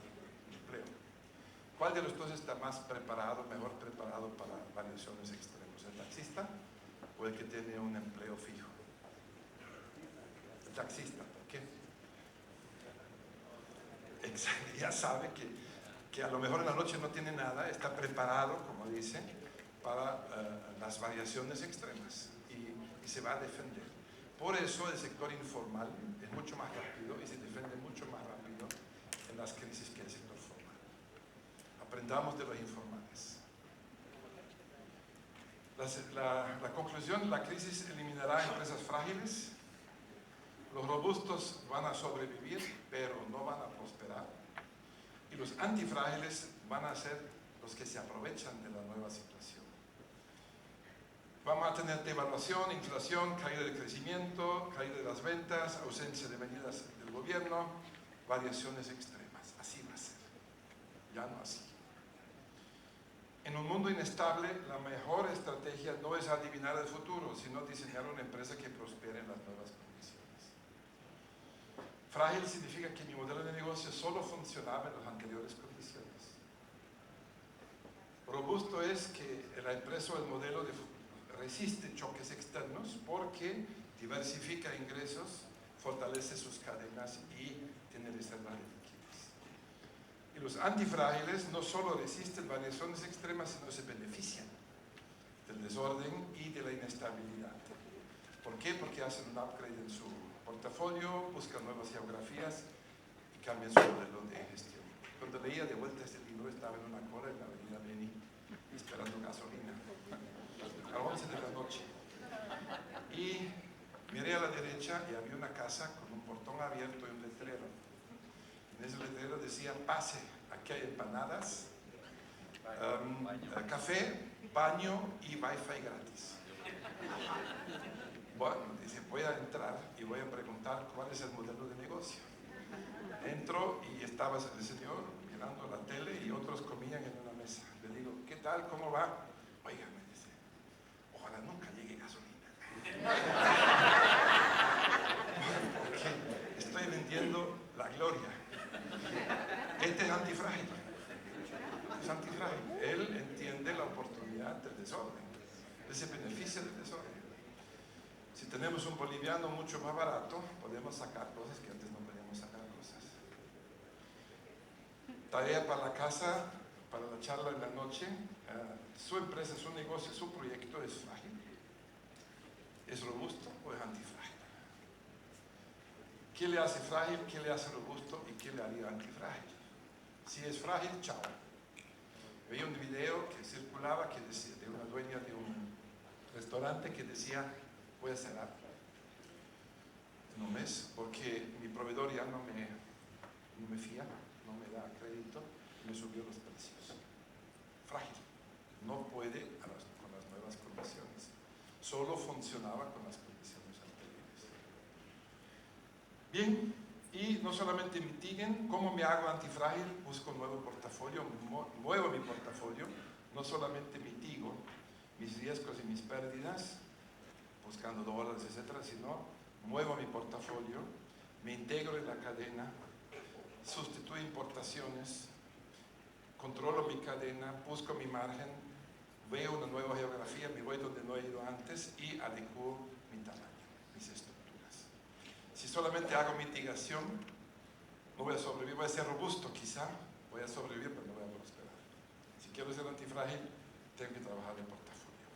¿Cuál de los dos está más preparado, mejor preparado para variaciones extremas? ¿El taxista o el que tiene un empleo fijo? El taxista, ¿por qué? Exacto, ya sabe que a lo mejor en la noche no tiene nada, está preparado, como dice, para las variaciones extremas y se va a defender. Por eso el sector informal es mucho más rápido y se defiende mucho más rápido en las crisis que el sector formal. Aprendamos de los informales. La conclusión, la crisis eliminará empresas frágiles, los robustos van a sobrevivir, pero no van a prosperar, y los antifrágiles van a ser los que se aprovechan de la nueva situación. Vamos a tener devaluación, inflación, caída del crecimiento, caída de las ventas, ausencia de medidas del gobierno, variaciones extremas. Así va a ser, ya no así. En un mundo inestable, la mejor estrategia no es adivinar el futuro, sino diseñar una empresa que prospere en las nuevas condiciones. Frágil significa que mi modelo de negocio solo funcionaba en las anteriores condiciones. Robusto es que la empresa o el modelo resiste choques externos porque diversifica ingresos, fortalece sus cadenas y tiene reservas de liquidez. Y los antifrágiles no solo resisten variaciones extremas, sino se benefician del desorden y de la inestabilidad. ¿Por qué? Porque hacen un upgrade en su portafolio, buscan nuevas geografías y cambian su modelo de gestión. Cuando leía de vuelta este libro, estaba en una cola en la avenida Beni, esperando gasolina, a las 11 de la noche. Y miré a la derecha y había una casa con un portón abierto y un letrero. En ese letrero decía, pase, aquí hay empanadas, café, baño y wifi gratis. Bueno, dice, voy a entrar y voy a preguntar cuál es el modelo de negocio. Entro y estaba el señor mirando la tele y otros comían en una mesa. Le digo, ¿qué tal? ¿Cómo va? Oiga, me dice, ojalá nunca llegue gasolina. Porque estoy vendiendo la gloria. Este es antifrágil. Es antifrágil. Él entiende la oportunidad del desorden. Él se beneficia del desorden. Si tenemos un boliviano mucho más barato, podemos sacar cosas que antes no podíamos sacar cosas. Tarea para la casa, para la charla en la noche. Su empresa, su negocio, su proyecto es frágil, es robusto o es antifrágil. ¿Qué le hace frágil? ¿Qué le hace robusto? ¿Y qué le haría antifrágil? Si es frágil, chao. Veía un video que circulaba que decía, de una dueña de un restaurante que decía: voy a cerrar en un mes porque mi proveedor ya no me fía, no me da crédito, me subió los precios. Frágil, no puede con las nuevas condiciones, solo funcionaba con las condiciones anteriores. Bien, y no solamente mitiguen, ¿cómo me hago antifrágil? Busco un nuevo portafolio, muevo mi portafolio, no solamente mitigo mis riesgos y mis pérdidas, buscando dólares, etcétera, sino muevo mi portafolio, me integro en la cadena, sustituyo importaciones, controlo mi cadena, busco mi margen, veo una nueva geografía, me voy donde no he ido antes y adecuo mi tamaño, mis estructuras. Si solamente hago mitigación, no voy a sobrevivir, voy a ser robusto quizá, voy a sobrevivir pero no voy a prosperar. Si quiero ser antifrágil, tengo que trabajar en portafolio.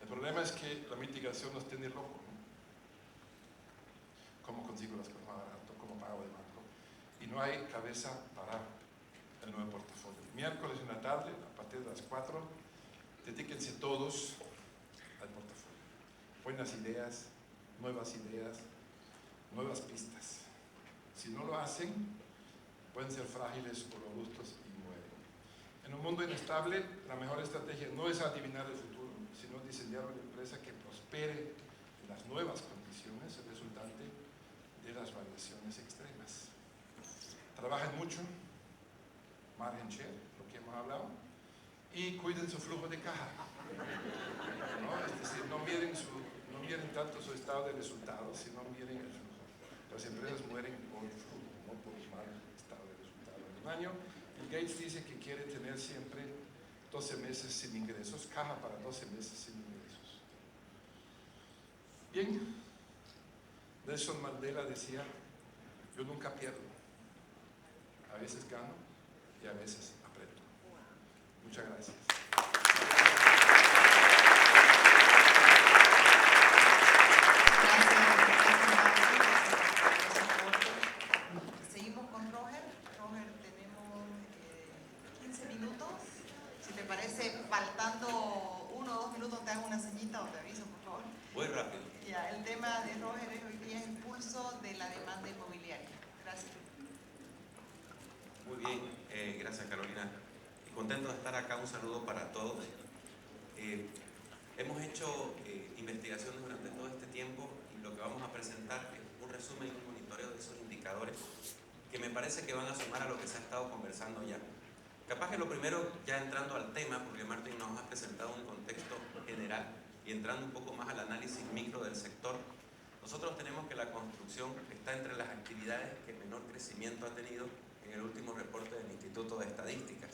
El problema es que la mitigación nos tiene loco, ¿no? ¿Cómo consigo las cosas más barato? ¿Cómo pago de banco? Y no hay cabeza para el nuevo portafolio. Miércoles en la tarde, a partir de las 4, dedíquense todos al portafolio. Buenas ideas, nuevas pistas. Si no lo hacen, pueden ser frágiles o robustos y mueren. En un mundo inestable, la mejor estrategia no es adivinar el futuro, sino diseñar una empresa que prospere en las nuevas condiciones resultante de las variaciones extremas. Trabajen mucho, margin share, lo que hemos hablado, y cuiden su flujo de caja, ¿no? Es decir, no miren tanto su estado de resultados, sino miren el flujo. Las empresas mueren por flujo, no por mal estado de resultados. En un año, Bill Gates dice que quiere tener siempre 12 meses sin ingresos, caja para 12 meses sin ingresos. Bien, Nelson Mandela decía: yo nunca pierdo, a veces gano y a veces aprendo. Muchas gracias. Seguimos con Roger. Roger, tenemos 15 minutos. Si te parece, faltando 1 o 2 minutos, te hago una señita o te aviso, por favor. Muy rápido. Ya, el tema de Roger es hoy día impulso de la demanda inmobiliaria. Gracias. Muy bien, gracias Carolina. Contento de estar acá, un saludo para todos. Hemos hecho investigaciones durante todo este tiempo y lo que vamos a presentar es un resumen y un monitoreo de esos indicadores que me parece que van a sumar a lo que se ha estado conversando ya. Capaz que lo primero, ya entrando al tema, porque Martín nos ha presentado un contexto general y entrando un poco más al análisis micro del sector, nosotros tenemos que la construcción está entre las actividades que menor crecimiento ha tenido en el último reporte del Instituto de Estadísticas.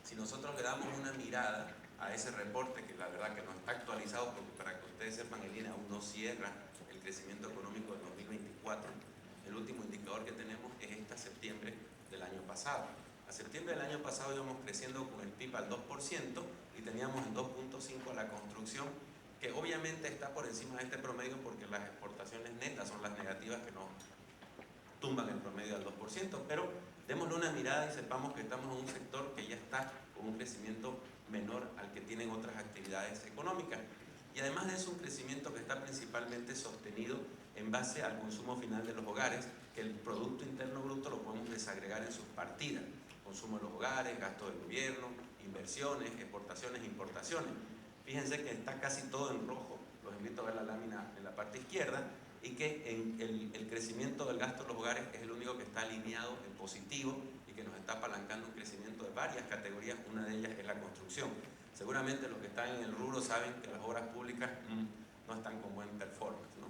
Si nosotros le damos una mirada a ese reporte, que la verdad que no está actualizado, porque para que ustedes sepan, el INE aún no cierra el crecimiento económico del 2024, el último indicador que tenemos es hasta septiembre del año pasado. A septiembre del año pasado íbamos creciendo con el PIB al 2% y teníamos en 2.5 la construcción, que obviamente está por encima de este promedio porque las exportaciones netas son las negativas que nos tumban el promedio al 2%, pero démosle una mirada y sepamos que estamos en un sector que ya está con un crecimiento menor al que tienen otras actividades económicas. Y además de eso, un crecimiento que está principalmente sostenido en base al consumo final de los hogares, que el Producto Interno Bruto lo podemos desagregar en sus partidas: consumo de los hogares, gasto del gobierno, inversiones, exportaciones, importaciones. Fíjense que está casi todo en rojo, los invito a ver la lámina en la parte izquierda, y que el crecimiento del gasto de los hogares es el único que está alineado en positivo y que nos está apalancando un crecimiento de varias categorías, una de ellas es la construcción. Seguramente los que están en el rubro saben que las obras públicas no están con buen performance, ¿no?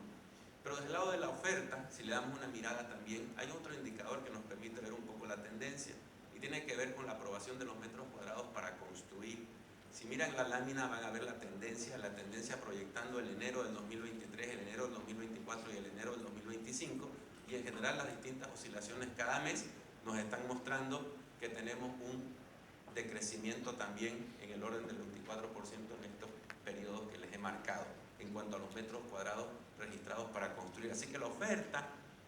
Pero desde el lado de la oferta, si le damos una mirada también, hay otro indicador que nos permite ver un poco la tendencia y tiene que ver con la aprobación de los metros cuadrados para construir. Si miran la lámina van a ver la tendencia proyectando el enero del 2023, el enero del 2024 y el enero del 2025, y en general las distintas oscilaciones cada mes nos están mostrando que tenemos un decrecimiento también en el orden del 24% en estos periodos que les he marcado en cuanto a los metros cuadrados registrados para construir. Así que la oferta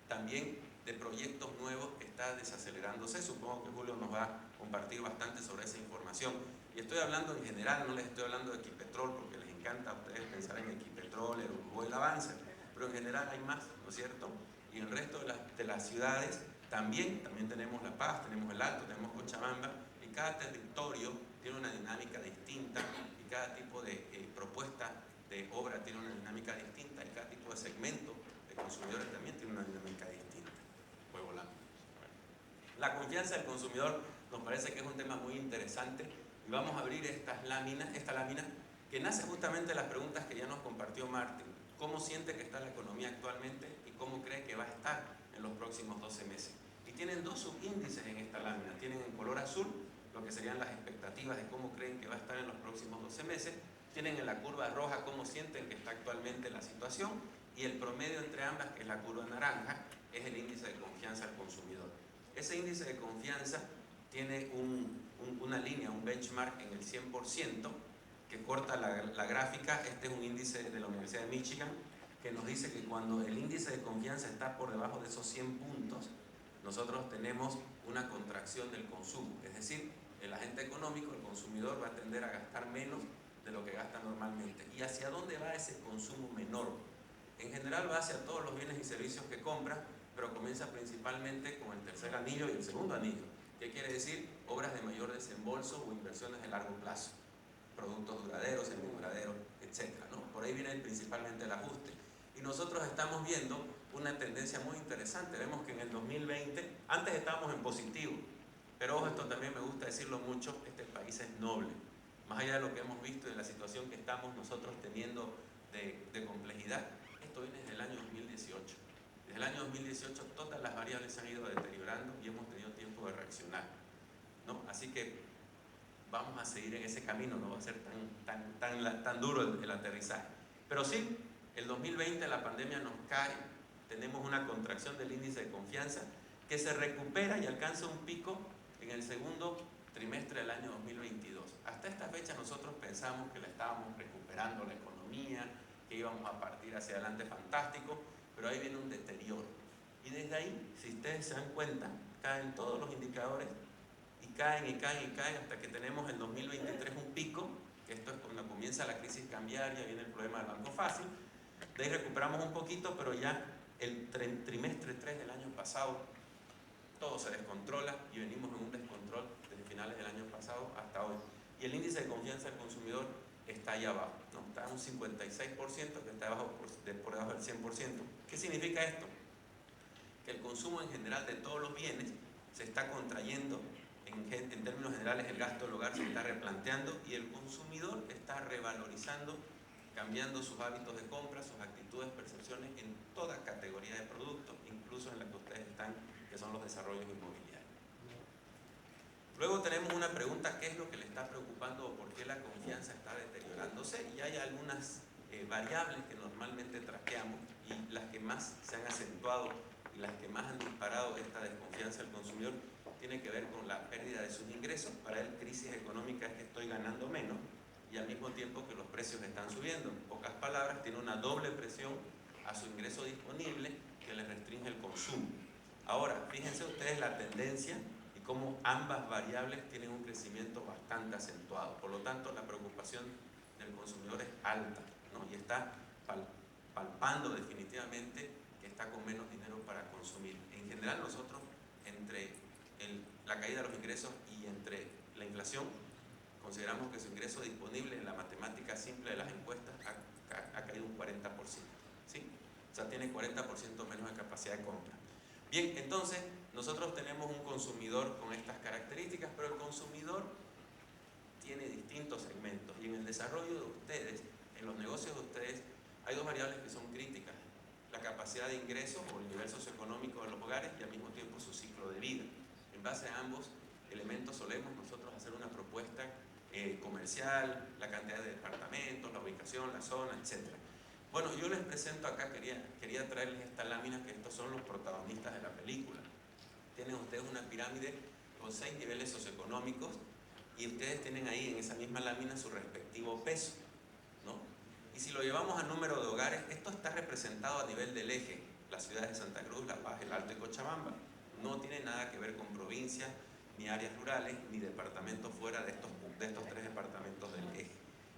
también de proyectos nuevos que está desacelerándose. Supongo que Julio nos va a compartir bastante sobre esa información. Y estoy hablando en general, no les estoy hablando de Equipetrol, porque les encanta a ustedes pensar en Equipetrol, el Uruguay, el Avance, pero en general hay más, ¿no es cierto? Y en el resto de las ciudades también tenemos La Paz, tenemos El Alto, tenemos Cochabamba, y cada territorio tiene una dinámica distinta, y cada tipo de propuesta de obra tiene una dinámica distinta, y cada tipo de segmento de consumidores también tiene una dinámica distinta. Voy volando. La confianza del consumidor nos parece que es un tema muy interesante, y vamos a abrir esta lámina que nace justamente de las preguntas que ya nos compartió Martín. ¿Cómo siente que está la economía actualmente y cómo cree que va a estar en los próximos 12 meses? Y tienen dos subíndices en esta lámina. Tienen en color azul lo que serían las expectativas de cómo creen que va a estar en los próximos 12 meses. Tienen en la curva roja cómo sienten que está actualmente la situación, y el promedio entre ambas, que es la curva naranja, es el índice de confianza al consumidor. Ese índice de confianza tiene una línea, un benchmark en el 100%, que corta la gráfica. Este es un índice de la Universidad de Michigan que nos dice que cuando el índice de confianza está por debajo de esos 100 puntos, nosotros tenemos una contracción del consumo. Es decir, el agente económico, el consumidor, va a tender a gastar menos de lo que gasta normalmente. ¿Y hacia dónde va ese consumo menor? En general va hacia todos los bienes y servicios que compra, pero comienza principalmente con el tercer anillo y el segundo anillo. ¿Qué quiere decir? Obras de mayor desembolso o inversiones de largo plazo. Productos duraderos, semiduraderos, etc., ¿no? Por ahí viene principalmente el ajuste. Y nosotros estamos viendo una tendencia muy interesante. Vemos que en el 2020, antes estábamos en positivo, pero ojo, esto también me gusta decirlo mucho, este país es noble. Más allá de lo que hemos visto y de la situación que estamos nosotros teniendo de complejidad, esto viene desde el año 2018. Desde el año 2018 todas las variables se han ido deteriorando y hemos tenido tiempo de reaccionar, ¿no? Así que vamos a seguir en ese camino, no va a ser tan duro el aterrizaje. Pero sí, el 2020 la pandemia nos cae, tenemos una contracción del índice de confianza que se recupera y alcanza un pico en el segundo trimestre del año 2022. Hasta esta fecha nosotros pensamos que la estábamos recuperando la economía, que íbamos a partir hacia adelante fantástico, pero ahí viene un deterioro. Y desde ahí, si ustedes se dan cuenta, caen todos los indicadores, y caen hasta que tenemos en 2023 un pico, que esto es cuando comienza la crisis cambiaria, viene el problema del Banco Fácil. De ahí recuperamos un poquito, pero ya el trimestre 3 del año pasado todo se descontrola, y venimos en un descontrol desde finales del año pasado hasta hoy. Y el índice de confianza del consumidor está ahí abajo, ¿no? Está en un 56%, que está por debajo del 100%. ¿Qué significa esto? Que el consumo en general de todos los bienes se está contrayendo. En términos generales, el gasto del hogar se está replanteando, y el consumidor está revalorizando, cambiando sus hábitos de compra, sus actitudes, percepciones en toda categoría de productos, incluso en la que ustedes están, que son los desarrollos inmobiliarios. Luego tenemos una pregunta: ¿qué es lo que le está preocupando o por qué la confianza está deteriorándose? Y hay algunas variables que normalmente traqueamos, y las que más se han acentuado y las que más han disparado esta desconfianza del consumidor tiene que ver con la pérdida de sus ingresos. Para él, crisis económica es que estoy ganando menos y al mismo tiempo que los precios están subiendo. En pocas palabras, tiene una doble presión a su ingreso disponible que le restringe el consumo. Ahora, fíjense ustedes la tendencia y cómo ambas variables tienen un crecimiento bastante acentuado. Por lo tanto, la preocupación del consumidor es alta, ¿no? Y está palpando definitivamente que está con menos dinero para consumir. En general, nosotros, entre la caída de los ingresos y entre la inflación, consideramos que su ingreso disponible en la matemática simple de las encuestas ha caído un 40%, ¿sí? O sea, tiene 40% menos de capacidad de compra. Bien, entonces nosotros tenemos un consumidor con estas características, pero el consumidor tiene distintos segmentos, y en el desarrollo de ustedes, en los negocios de ustedes, hay dos variables que son críticas: la capacidad de ingreso o el nivel socioeconómico de los hogares, y al mismo tiempo su ciclo de vida. En base a ambos elementos solemos nosotros hacer una propuesta comercial, la cantidad de departamentos, la ubicación, la zona, etc. Bueno, yo les presento acá, quería traerles esta lámina, que estos son los protagonistas de la película. Tienen ustedes una pirámide con 6 niveles socioeconómicos, y ustedes tienen ahí en esa misma lámina su respectivo peso, ¿no? Y si lo llevamos a número de hogares, esto está representado a nivel del eje. las ciudades de Santa Cruz, La Paz, El Alto y Cochabamba. No tiene nada que ver con provincias, ni áreas rurales, ni departamentos fuera de estos 3 departamentos del eje.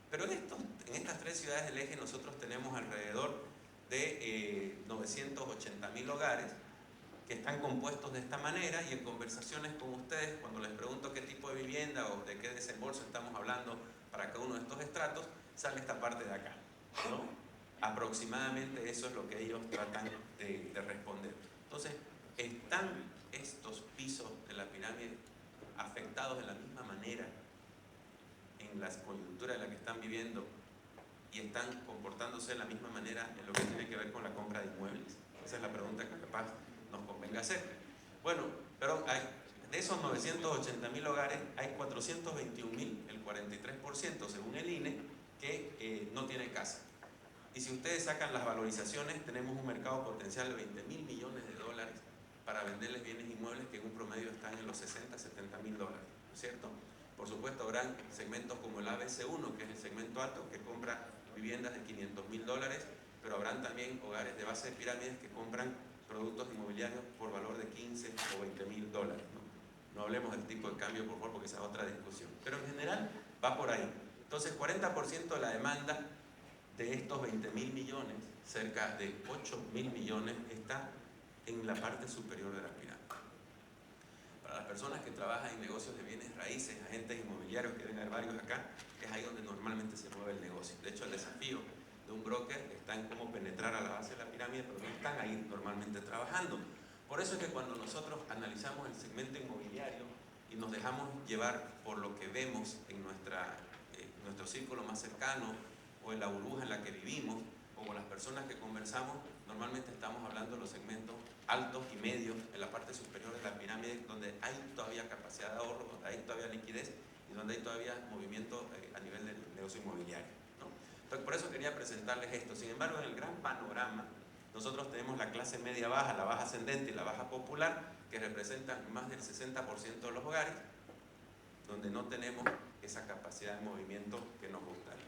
Pero en estas 3 ciudades del eje nosotros tenemos alrededor de 980.000 hogares que están compuestos de esta manera, y en conversaciones con ustedes, cuando les pregunto qué tipo de vivienda o de qué desembolso estamos hablando para cada uno de estos estratos, sale esta parte de acá, ¿no? Aproximadamente eso es lo que ellos tratan de responder. Entonces, ¿están estos pisos de la pirámide afectados de la misma manera en la coyuntura en la que están viviendo y están comportándose de la misma manera en lo que tiene que ver con la compra de inmuebles? Esa es la pregunta que capaz nos convenga hacer. Bueno, pero de esos 980.000 hogares, hay 421.000, el 43%, según el INE, que no tiene casa. Y si ustedes sacan las valorizaciones, tenemos un mercado potencial de 20.000 millones de dólares para venderles bienes inmuebles que en un promedio están en los 60, 70.000 dólares, ¿no es cierto? Por supuesto, habrán segmentos como el ABC1, que es el segmento alto, que compra viviendas de 500.000 dólares, pero habrán también hogares de base de pirámides que compran productos inmobiliarios por valor de 15 o 20.000 dólares, ¿no? No hablemos del tipo de cambio, por favor, porque esa es otra discusión. Pero en general va por ahí. Entonces, 40% de la demanda de estos 20.000 millones, cerca de 8.000 millones, está en la parte superior de la pirámide. Para las personas que trabajan en negocios de bienes raíces, agentes inmobiliarios, que deben haber varios acá, es ahí donde normalmente se mueve el negocio. De hecho, el desafío de un broker está en cómo penetrar a la base de la pirámide, pero no están ahí normalmente trabajando. Por eso es que cuando nosotros analizamos el segmento inmobiliario y nos dejamos llevar por lo que vemos en nuestro círculo más cercano, o en la burbuja en la que vivimos, o con las personas que conversamos, normalmente estamos hablando de los segmentos altos y medios en la parte superior de la pirámide, donde hay todavía capacidad de ahorro, donde hay todavía liquidez y donde hay todavía movimiento a nivel del negocio inmobiliario, ¿no? Entonces, por eso quería presentarles esto. Sin embargo, en el gran panorama, nosotros tenemos la clase media baja, la baja ascendente y la baja popular, que representan más del 60% de los hogares, donde no tenemos esa capacidad de movimiento que nos gustaría.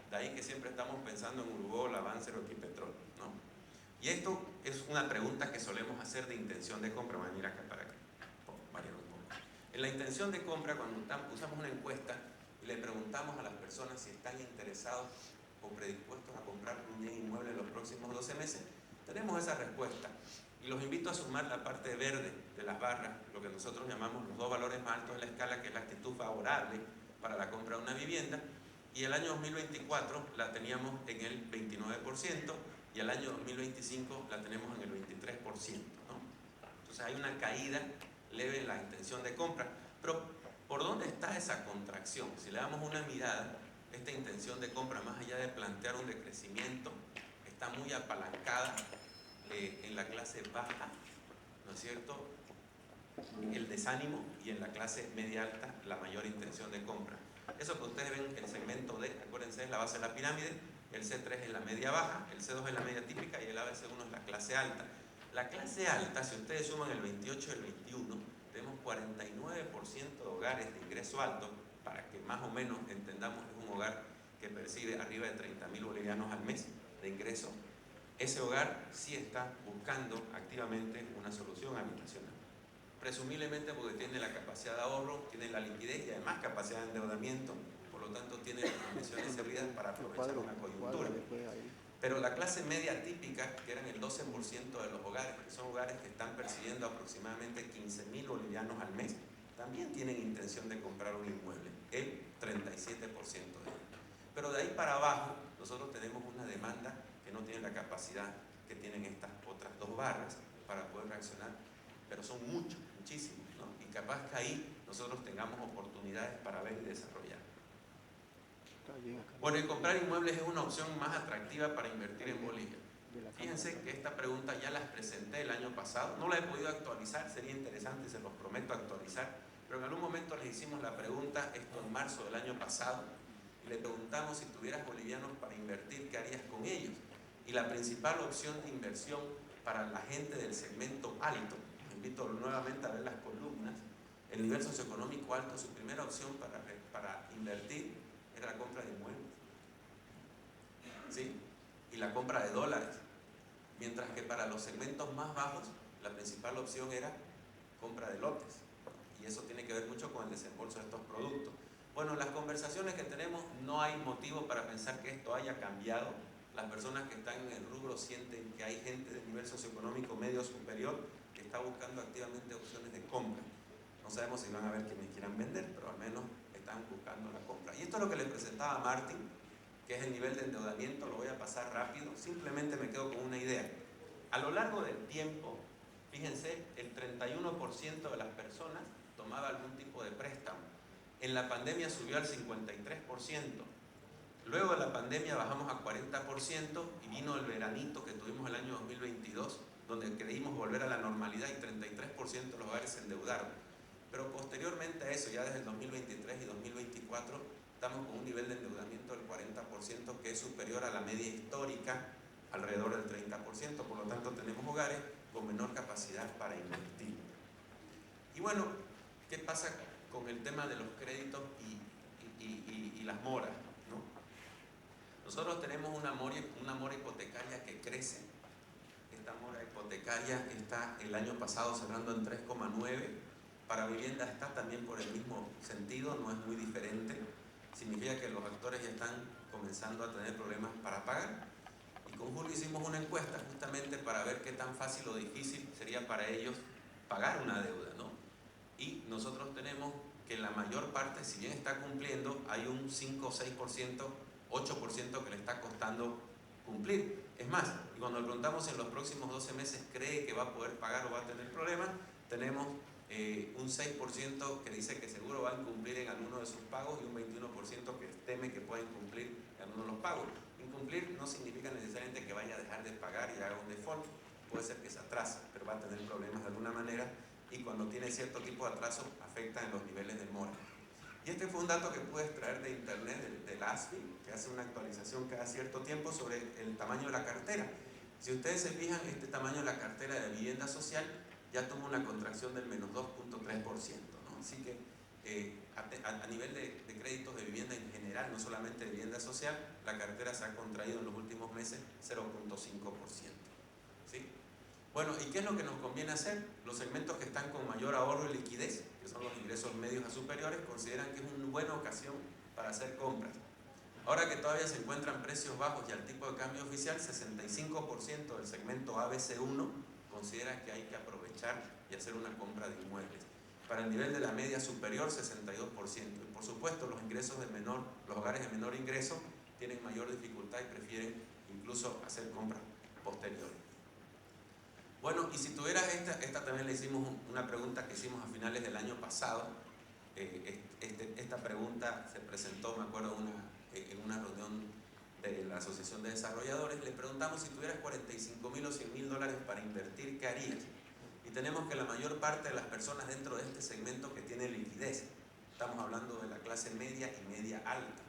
De ahí que siempre estamos pensando en Urubó, Lavance o Equipetrol, ¿no? Y esto es una pregunta que solemos hacer de intención de compra. Voy a venir acá para que variar un poco. En la intención de compra, cuando usamos una encuesta y le preguntamos a las personas si están interesados o predispuestos a comprar un bien inmueble en los próximos 12 meses, tenemos esa respuesta. Y los invito a sumar la parte verde de las barras, lo que nosotros llamamos los 2 valores más altos de la escala, que es la actitud favorable para la compra de una vivienda. Y el año 2024 la teníamos en el 29%, y el año 2025 la tenemos en el 23%, ¿no? Entonces hay una caída leve en la intención de compra. Pero ¿por dónde está esa contracción? Si le damos una mirada, esta intención de compra, más allá de plantear un decrecimiento, está muy apalancada en la clase baja, ¿no es cierto?, el desánimo, y en la clase media alta la mayor intención de compra. Eso que ustedes ven, el segmento D, acuérdense, es la base de la pirámide, el C3 es la media baja, el C2 es la media típica y el ABC1 es la clase alta. La clase alta, si ustedes suman el 28 y el 21, tenemos 49% de hogares de ingreso alto, para que más o menos entendamos que es un hogar que percibe arriba de 30.000 bolivianos al mes de ingreso. Ese hogar sí está buscando activamente una solución habitacional. Presumiblemente porque tiene la capacidad de ahorro, tiene la liquidez y además capacidad de endeudamiento, por lo tanto tiene las condiciones servidas para aprovechar una coyuntura. Pero la clase media típica, que eran el 12% de los hogares, que son hogares que están percibiendo aproximadamente 15.000 bolivianos al mes, también tienen intención de comprar un inmueble, el 37% de ellos. Pero de ahí para abajo, nosotros tenemos una demanda que no tiene la capacidad que tienen estas otras 2 barras para poder reaccionar, pero son muchísimos, ¿no? Y capaz que ahí nosotros tengamos oportunidades para ver y desarrollar. Bueno, y comprar inmuebles es una opción más atractiva para invertir en Bolivia. Fíjense que esta pregunta ya las presenté el año pasado, no la he podido actualizar, sería interesante, se los prometo actualizar, pero en algún momento les hicimos la pregunta, esto en marzo del año pasado, y le preguntamos si tuvieras bolivianos para invertir, ¿qué harías con ellos? Y la principal opción de inversión para la gente del segmento alto, invito nuevamente a ver las columnas, el nivel socioeconómico alto, su primera opción para invertir era la compra de inmuebles, ¿sí? Y la compra de dólares. mientras que para los segmentos más bajos la principal opción era compra de lotes, y eso tiene que ver mucho con el desembolso de estos productos. Bueno, las conversaciones que tenemos, no hay motivo para pensar que esto haya cambiado. Las personas que están en el rubro sienten que hay gente de nivel socioeconómico medio superior que está buscando activamente opciones de compra. No sabemos si van a haber quienes quieran vender, pero al menos están buscando la compra. Y esto es lo que le presentaba a Martin, que es el nivel de endeudamiento. Lo voy a pasar rápido, simplemente me quedo con una idea. A lo largo del tiempo, fíjense, el 31% de las personas tomaba algún tipo de préstamo. En la pandemia subió al 53%. Luego de la pandemia bajamos a 40% y vino el veranito que tuvimos el año 2022, donde creímos volver a la normalidad y 33% de los hogares se endeudaron. Pero posteriormente a eso, ya desde el 2023 y 2024, estamos con un nivel de endeudamiento del 40%, que es superior a la media histórica, alrededor del 30%. Por lo tanto, tenemos hogares con menor capacidad para invertir. Y bueno, ¿qué pasa con el tema de los créditos y las moras, ¿no? Nosotros tenemos una mora hipotecaria que crece. Esta mora hipotecaria está el año pasado cerrando en 3,9. Para vivienda está también por el mismo sentido, no es muy diferente. Significa que los actores ya están comenzando a tener problemas para pagar. Y con Julio hicimos una encuesta justamente para ver qué tan fácil o difícil sería para ellos pagar una deuda, ¿no? Y nosotros tenemos que la mayor parte, si bien está cumpliendo, hay un 5 o 6%, 8% que le está costando cumplir. Es más, y cuando le preguntamos si en los próximos 12 meses cree que va a poder pagar o va a tener problemas, tenemos un 6% que dice que seguro va a incumplir en alguno de sus pagos y un 21% que teme que pueda incumplir en alguno de los pagos. Incumplir no significa necesariamente que vaya a dejar de pagar y haga un default. Puede ser que se atrase, pero va a tener problemas de alguna manera, y cuando tiene cierto tipo de atraso afecta en los niveles de mora. Y este fue un dato que pude extraer de internet, del ASFI, que hace una actualización cada cierto tiempo sobre el tamaño de la cartera. Si ustedes se fijan, este tamaño de la cartera de vivienda social ya tuvo una contracción del menos 2,3%, ¿no? Así que a nivel de créditos de vivienda en general, no solamente de vivienda social, la cartera se ha contraído en los últimos meses 0,5%. ¿Sí? Bueno, ¿y qué es lo que nos conviene hacer? Los segmentos que están con mayor ahorro y liquidez, que son los ingresos medios a superiores, consideran que es una buena ocasión para hacer compras. Ahora que todavía se encuentran precios bajos y al tipo de cambio oficial, 65% del segmento ABC1 considera que hay que aprovechar y hacer una compra de inmuebles. Para el nivel de la media superior, 62%. Y por supuesto, los hogares de menor ingreso tienen mayor dificultad y prefieren incluso hacer compras posteriores. Bueno, y si tuvieras esta también le hicimos una pregunta que hicimos a finales del año pasado. Esta pregunta se presentó, me acuerdo, en una reunión de la Asociación de Desarrolladores. Le preguntamos: si tuvieras 45,000 o 100,000 dólares para invertir, ¿qué harías? Y tenemos que la mayor parte de las personas dentro de este segmento que tiene liquidez, estamos hablando de la clase media y media alta.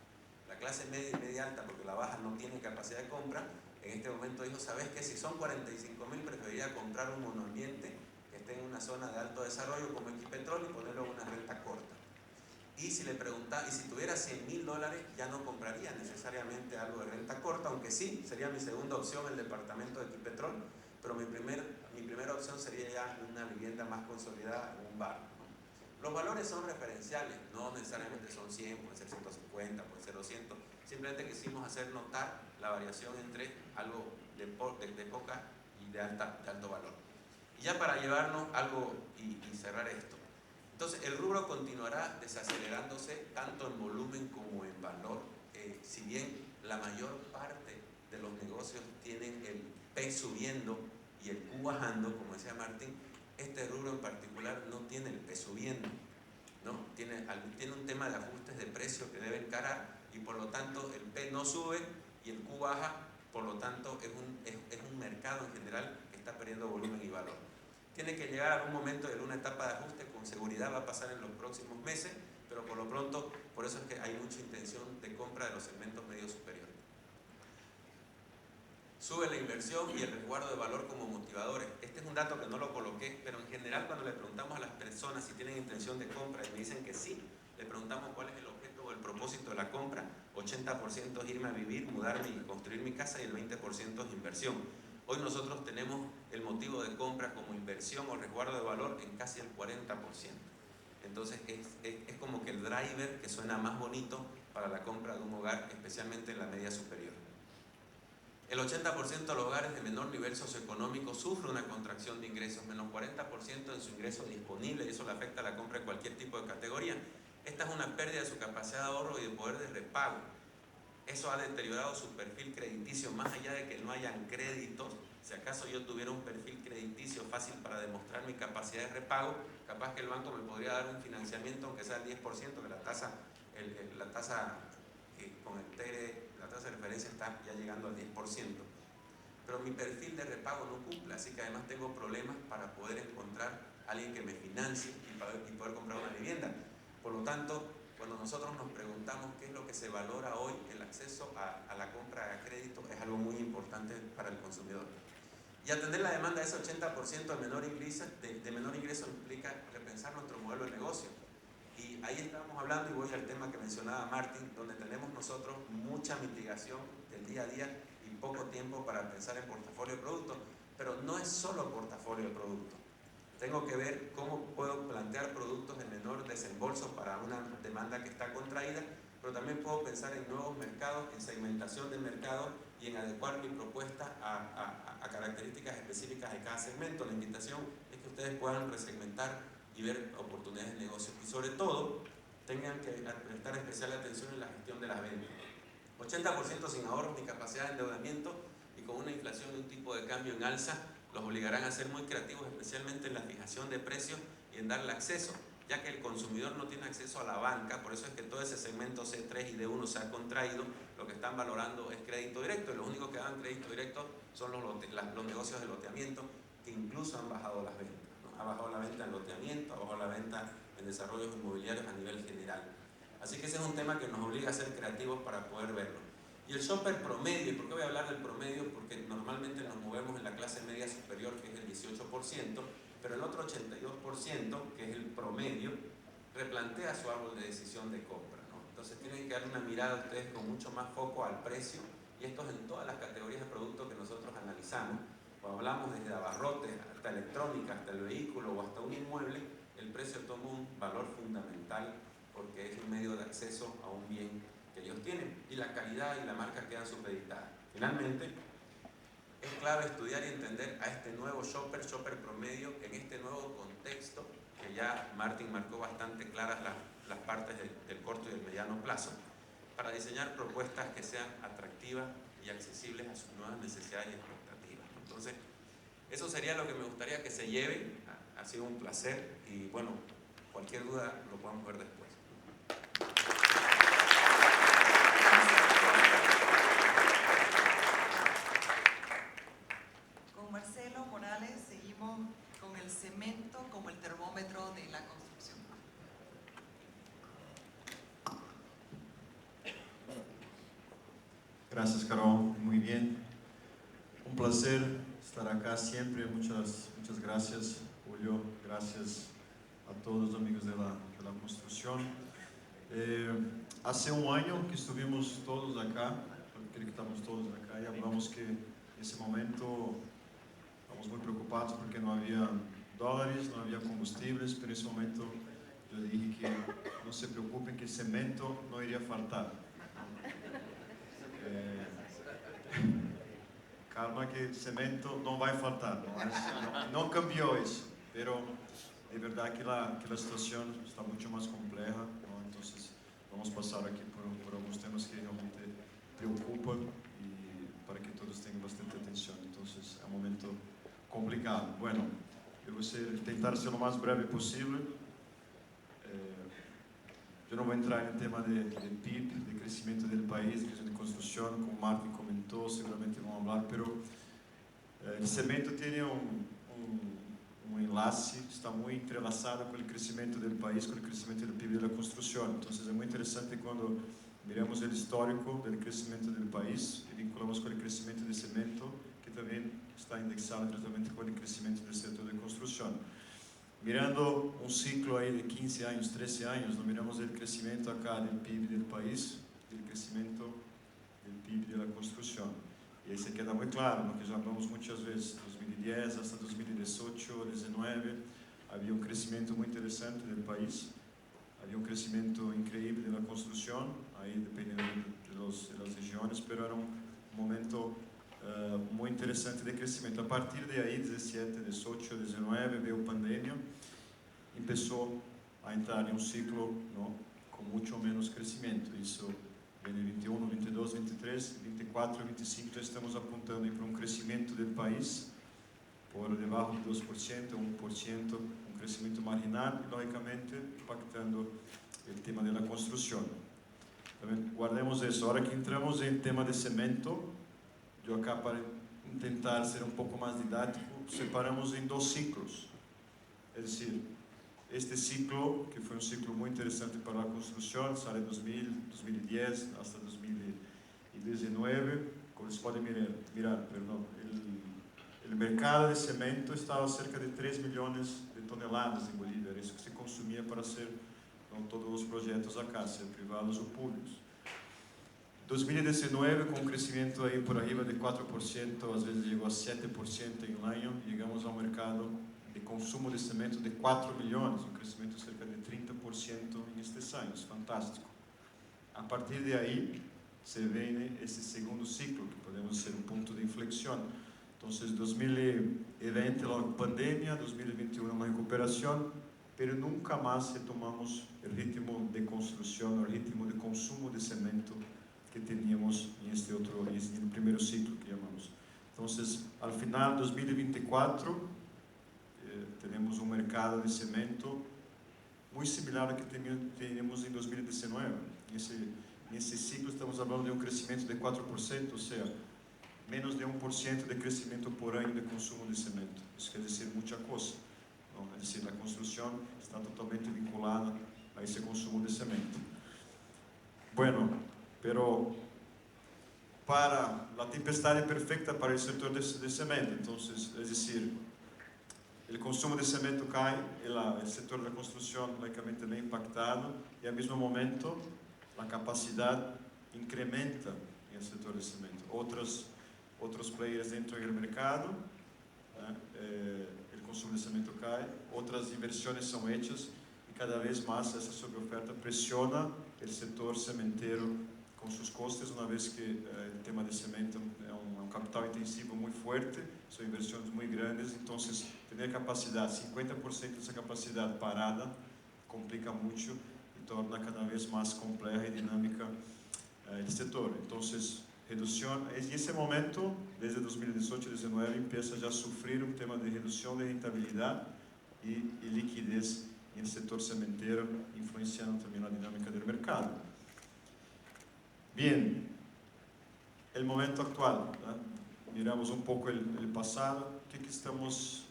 La clase media y media alta, porque la baja no tiene capacidad de compra, en este momento dijo: ¿sabes qué? Si son 45,000, preferiría comprar un monoambiente que esté en una zona de alto desarrollo como Equipetrol y ponerlo en una renta corta. Y si tuviera 100,000 dólares, ya no compraría necesariamente algo de renta corta, aunque sí, sería mi segunda opción el departamento de Equipetrol, pero mi primera opción sería ya una vivienda más consolidada en un barrio, ¿no? Los valores son referenciales, no necesariamente son 100, pueden ser 150, pueden ser 200. Simplemente quisimos hacer notar la variación entre algo de poca y de alto valor. Y ya para llevarnos algo y cerrar esto. Entonces, el rubro continuará desacelerándose tanto en volumen como en valor. Si bien la mayor parte de los negocios tienen el P subiendo y el Q bajando, como decía Martín, este rubro en particular no tiene el P subiendo, ¿no? Tiene un tema de ajustes de precio que debe encarar, y por lo tanto el P no sube y el Q baja. Por lo tanto es un mercado en general que está perdiendo volumen y valor. Tiene que llegar a algún momento de una etapa de ajuste, con seguridad va a pasar en los próximos meses, pero por lo pronto, por eso es que hay mucha intención de compra de los segmentos medios superiores. Sube la inversión y el resguardo de valor como motivadores. Este es un dato que no lo coloqué, pero en general cuando le preguntamos a las personas si tienen intención de compra y me dicen que sí, le preguntamos cuál es el objeto o el propósito de la compra. 80% es irme a vivir, mudarme y construir mi casa, y el 20% es inversión. Hoy nosotros tenemos el motivo de compra como inversión o resguardo de valor en casi el 40%. Entonces es como que el driver que suena más bonito para la compra de un hogar, especialmente en la media superior. El 80% de los hogares de menor nivel socioeconómico sufre una contracción de ingresos, menos 40% en su ingreso disponible, y eso le afecta a la compra de cualquier tipo de categoría. Esta es una pérdida de su capacidad de ahorro y de poder de repago. Eso ha deteriorado su perfil crediticio, más allá de que no hayan créditos. Si acaso yo tuviera un perfil crediticio fácil para demostrar mi capacidad de repago, capaz que el banco me podría dar un financiamiento, aunque sea el 10%, que la tasa con el TERE, la tasa de referencia está ya llegando al 10%. Pero mi perfil de repago no cumple, así que además tengo problemas para poder encontrar a alguien que me financie y poder comprar una vivienda. Por lo tanto, cuando nosotros nos preguntamos qué es lo que se valora hoy, el acceso a la compra a crédito es algo muy importante para el consumidor. Y atender la demanda de ese 80% de menor ingreso implica repensar nuestro modelo de negocio. Y ahí estábamos hablando, y voy al tema que mencionaba Martín, donde tenemos nosotros mucha mitigación del día a día y poco tiempo para pensar en portafolio de productos. Pero no es solo portafolio de productos. Tengo que ver cómo puedo plantear productos de menor desembolso para una demanda que está contraída, pero también puedo pensar en nuevos mercados, en segmentación de mercado y en adecuar mi propuesta a características específicas de cada segmento. La invitación es que ustedes puedan resegmentar y ver oportunidades de negocio, y sobre todo tengan que prestar especial atención en la gestión de las ventas. 80% sin ahorros ni capacidad de endeudamiento, y con una inflación y un tipo de cambio en alza, los obligarán a ser muy creativos, especialmente en la fijación de precios y en darle acceso, ya que el consumidor no tiene acceso a la banca. Por eso es que todo ese segmento C3 y D1 se ha contraído. Lo que están valorando es crédito directo, y los únicos que dan crédito directo son los negocios de loteamiento, que incluso han bajado las ventas, ¿no? Ha bajado la venta en loteamiento, ha bajado la venta en desarrollos inmobiliarios a nivel general. Así que ese es un tema que nos obliga a ser creativos para poder verlo. Y el shopper promedio, ¿y por qué voy a hablar del promedio? Porque normalmente nos movemos en la clase media superior, que es el 18%, pero el otro 82%, que es el promedio, replantea su árbol de decisión de compra, ¿no? Entonces tienen que dar una mirada a ustedes con mucho más foco al precio, y esto es en todas las categorías de productos que nosotros analizamos. Cuando hablamos desde abarrotes hasta electrónica, hasta el vehículo o hasta un inmueble, el precio toma un valor fundamental, porque es un medio de acceso a un bien que ellos tienen, y la calidad y la marca quedan supeditadas. Finalmente, es clave estudiar y entender a este nuevo shopper promedio en este nuevo contexto, que ya Martín marcó bastante claras las partes del corto y del mediano plazo, para diseñar propuestas que sean atractivas y accesibles a sus nuevas necesidades y expectativas. Entonces, eso sería lo que me gustaría que se lleve. Ha sido un placer, y bueno, cualquier duda lo podemos ver después. Con Marcelo Morales seguimos con el cemento como el termómetro de la construcción. Gracias, Carol. Muy bien. Un placer estar acá siempre. Muchas gracias, Julio. Gracias a todos los amigos de la construcción. Hace un año que estuvimos todos acá, creo que estamos todos acá, y hablamos que en ese momento estamos muy preocupados porque no había dólares, no había combustibles, pero en ese momento yo dije que no se preocupen, que cemento no iría a faltar. Calma, que cemento no va a faltar, no cambió eso, pero de verdad que la situación está mucho más compleja, ¿no? Entonces vamos a pasar aquí por algunos temas que realmente preocupan, y para que todos tengan bastante atención. Entonces es un momento complicado. Bueno, yo voy a intentar ser lo más breve posible. Yo no voy a entrar en el tema de PIB, de crecimiento del país, de construcción, como Martín comentó, seguramente vamos a hablar, pero el cemento tiene un enlace, está muy entrelazado con el crecimiento del país, con el crecimiento del PIB de la construcción. Entonces es muy interesante cuando miramos el histórico del crecimiento del país y vinculamos con el crecimiento del cemento, que también está indexado directamente con el crecimiento del sector de construcción. Mirando un ciclo ahí de 15 años, 13 años, no miramos el crecimiento acá del PIB del país, el crecimiento del PIB de la construcción. Y ahí se queda muy claro, ¿no?, que ya hablamos muchas veces, 2010 hasta 2018, 2019, había un crecimiento muy interesante del país, había un crecimiento increíble de la construcción, ahí dependiendo de las regiones, pero era un momento muy interesante de crecimiento. A partir de ahí, 17, 18, 19, veio pandemia, empezó a entrar en un ciclo, ¿no?, con mucho menos crecimiento. Isso en el 21, 22, 23, 24, 25, ya estamos apuntando para un crecimiento del país por debajo de 2%, 1%, un crecimiento marginal y, lógicamente, impactando el tema de la construcción. También guardemos eso. Ahora que entramos en el tema de cemento, yo acá, para intentar ser un poco más didáctico, separamos en dos ciclos. Es decir, este ciclo, que fue un ciclo muy interesante para la construcción, sale 2000, 2010 hasta 2019, como se puede mirar, el mercado de cemento estaba cerca de 3 millones de toneladas en Bolivia, era eso que se consumía para hacer, ¿no?, todos los proyectos acá, sean privados o públicos. 2019, con un crecimiento ahí por arriba de 4%, a veces llegó a 7% en un año, llegamos a un mercado de consumo de cemento de 4 millones, un crecimiento de cerca de 30% en estos años, fantástico. A partir de ahí se viene ese segundo ciclo, que podemos ser un punto de inflexión. Entonces, 2020 la pandemia, 2021 una recuperación, pero nunca más retomamos el ritmo de construcción, el ritmo de consumo de cemento que teníamos en este otro, en el primer ciclo que llamamos. Entonces, al final, 2024, tenemos un mercado de cemento muy similar al que teníamos en 2019. En ese ciclo estamos hablando de un crecimiento de 4%, o sea, menos de 1% de crecimiento por año de consumo de cemento. Eso quiere decir mucha cosa, ¿no? Es decir, la construcción está totalmente vinculada a ese consumo de cemento. Bueno, pero para la tempestad perfecta para el sector de cemento, entonces, es decir, el consumo de cemento cae, el sector de la construcción lógicamente también impactado, y al mismo momento la capacidad incrementa en el sector de cemento. Otros players dentro del mercado, el consumo de cemento cae, otras inversiones son hechas y cada vez más esa sobreoferta presiona el sector cementero con sus costes, una vez que el tema de cemento es un capital intensivo muy fuerte, son inversiones muy grandes, entonces tener capacidad, 50% de esa capacidad parada, complica mucho y torna cada vez más compleja y dinámica el sector. Entonces, reducción, en ese momento, desde 2018-19, empieza ya a sufrir un tema de reducción de rentabilidad y liquidez en el sector cementero, influenciando también la dinámica del mercado. Bien, el momento actual, ¿no? Miramos un poco el pasado, ¿qué estamos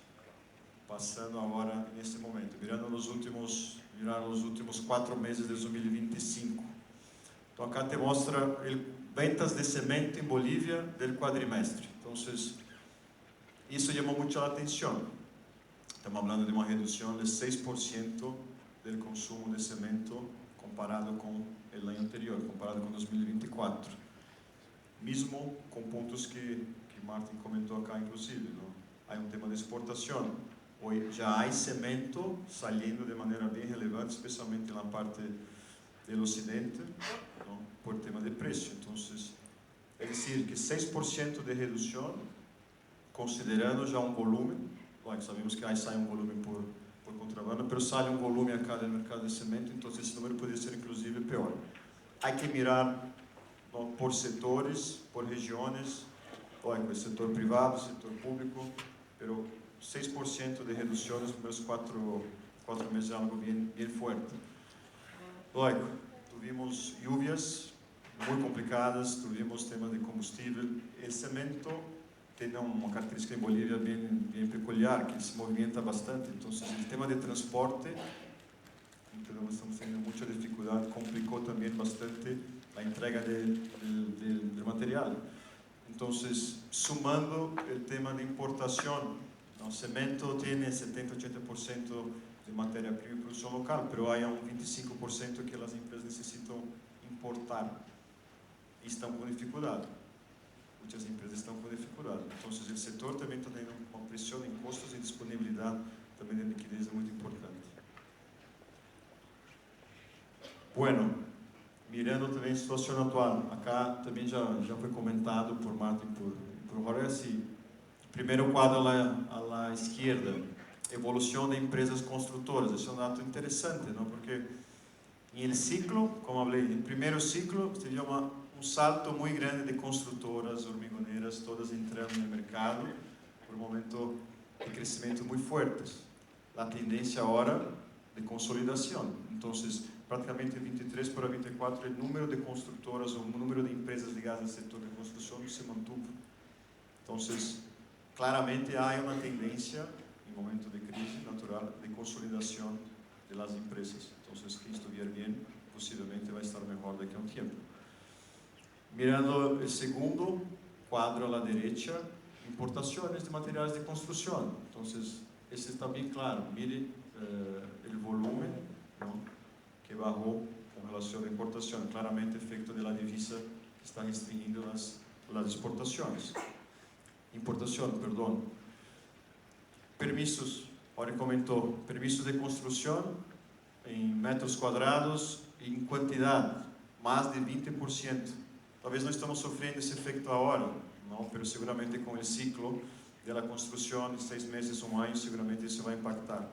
pasando ahora en este momento? Mirar los últimos 4 meses de 2025. Entonces acá te muestra ventas de cemento en Bolivia del cuadrimestre. Entonces, eso llamó mucho la atención. Estamos hablando de una reducción de 6% del consumo de cemento comparado con el año anterior, comparado con 2024. Mismo con puntos que Martín comentó acá inclusive, ¿no? Hay un tema de exportación. Hoy ya hay cemento saliendo de manera bien relevante, especialmente en la parte del occidente, ¿no?, por tema de precio. Entonces, es decir, que 6% de reducción, considerando ya un volumen, claro, sabemos que ahí sale un volumen por contrabando, pero sale un volumen acá del mercado de cemento, entonces ese número podría ser inclusive peor. Hay que mirar, ¿no?, por sectores, por regiones, el sector privado, el sector público, pero 6% de reducción en los primeros 4 meses es algo bien fuerte. Lógico, tuvimos lluvias muy complicadas, tuvimos temas de combustible. El cemento tiene una característica en Bolivia bien peculiar, que se movimenta bastante. Entonces, el tema de transporte, estamos teniendo mucha dificultad, complicó también bastante la entrega del material. Entonces, sumando el tema de importación, el cemento tiene 70-80% de materia prima y producción local, pero hay un 25% que las empresas necesitan importar y están con dificultad. muchas empresas están con dificultad. Entonces el sector también está teniendo una presión en costos y disponibilidad también de liquidez muy importante. Bueno, mirando também a situação atual, acá também já foi comentado por Marta e por Horace. Primeiro quadro à la esquerda, evolução de empresas construtoras. Esse é um dato interessante, não? Porque em el ciclo, como falei, no primeiro ciclo, seria um salto muito grande de construtoras, hormigoneiras, todas entrando no mercado, por um momento de crescimento muito fortes. A tendência agora de consolidação. Então, praticamente 23 para 24, o número de construtoras, o número de empresas ligadas ao setor de construção se mantuvo. Então, claramente há uma tendência, em momento de crise natural, de consolidação das empresas. Então, quem estiver bem, possivelmente vai estar melhor daqui a um tempo. Mirando o segundo quadro à direita, importações de materiais de construção. Então, esse está bem claro. Mire o volume, não? Que bajou com relação à importação, claramente efeito da divisa que está restringindo as exportações. Importação, perdão. Permissos, Ori comentou, permissos de construção em metros quadrados e em quantidade, mais de 20%. Talvez não estamos sofrendo esse efeito agora, não, mas seguramente com o ciclo da construção de 6 meses ou mais, seguramente isso vai impactar.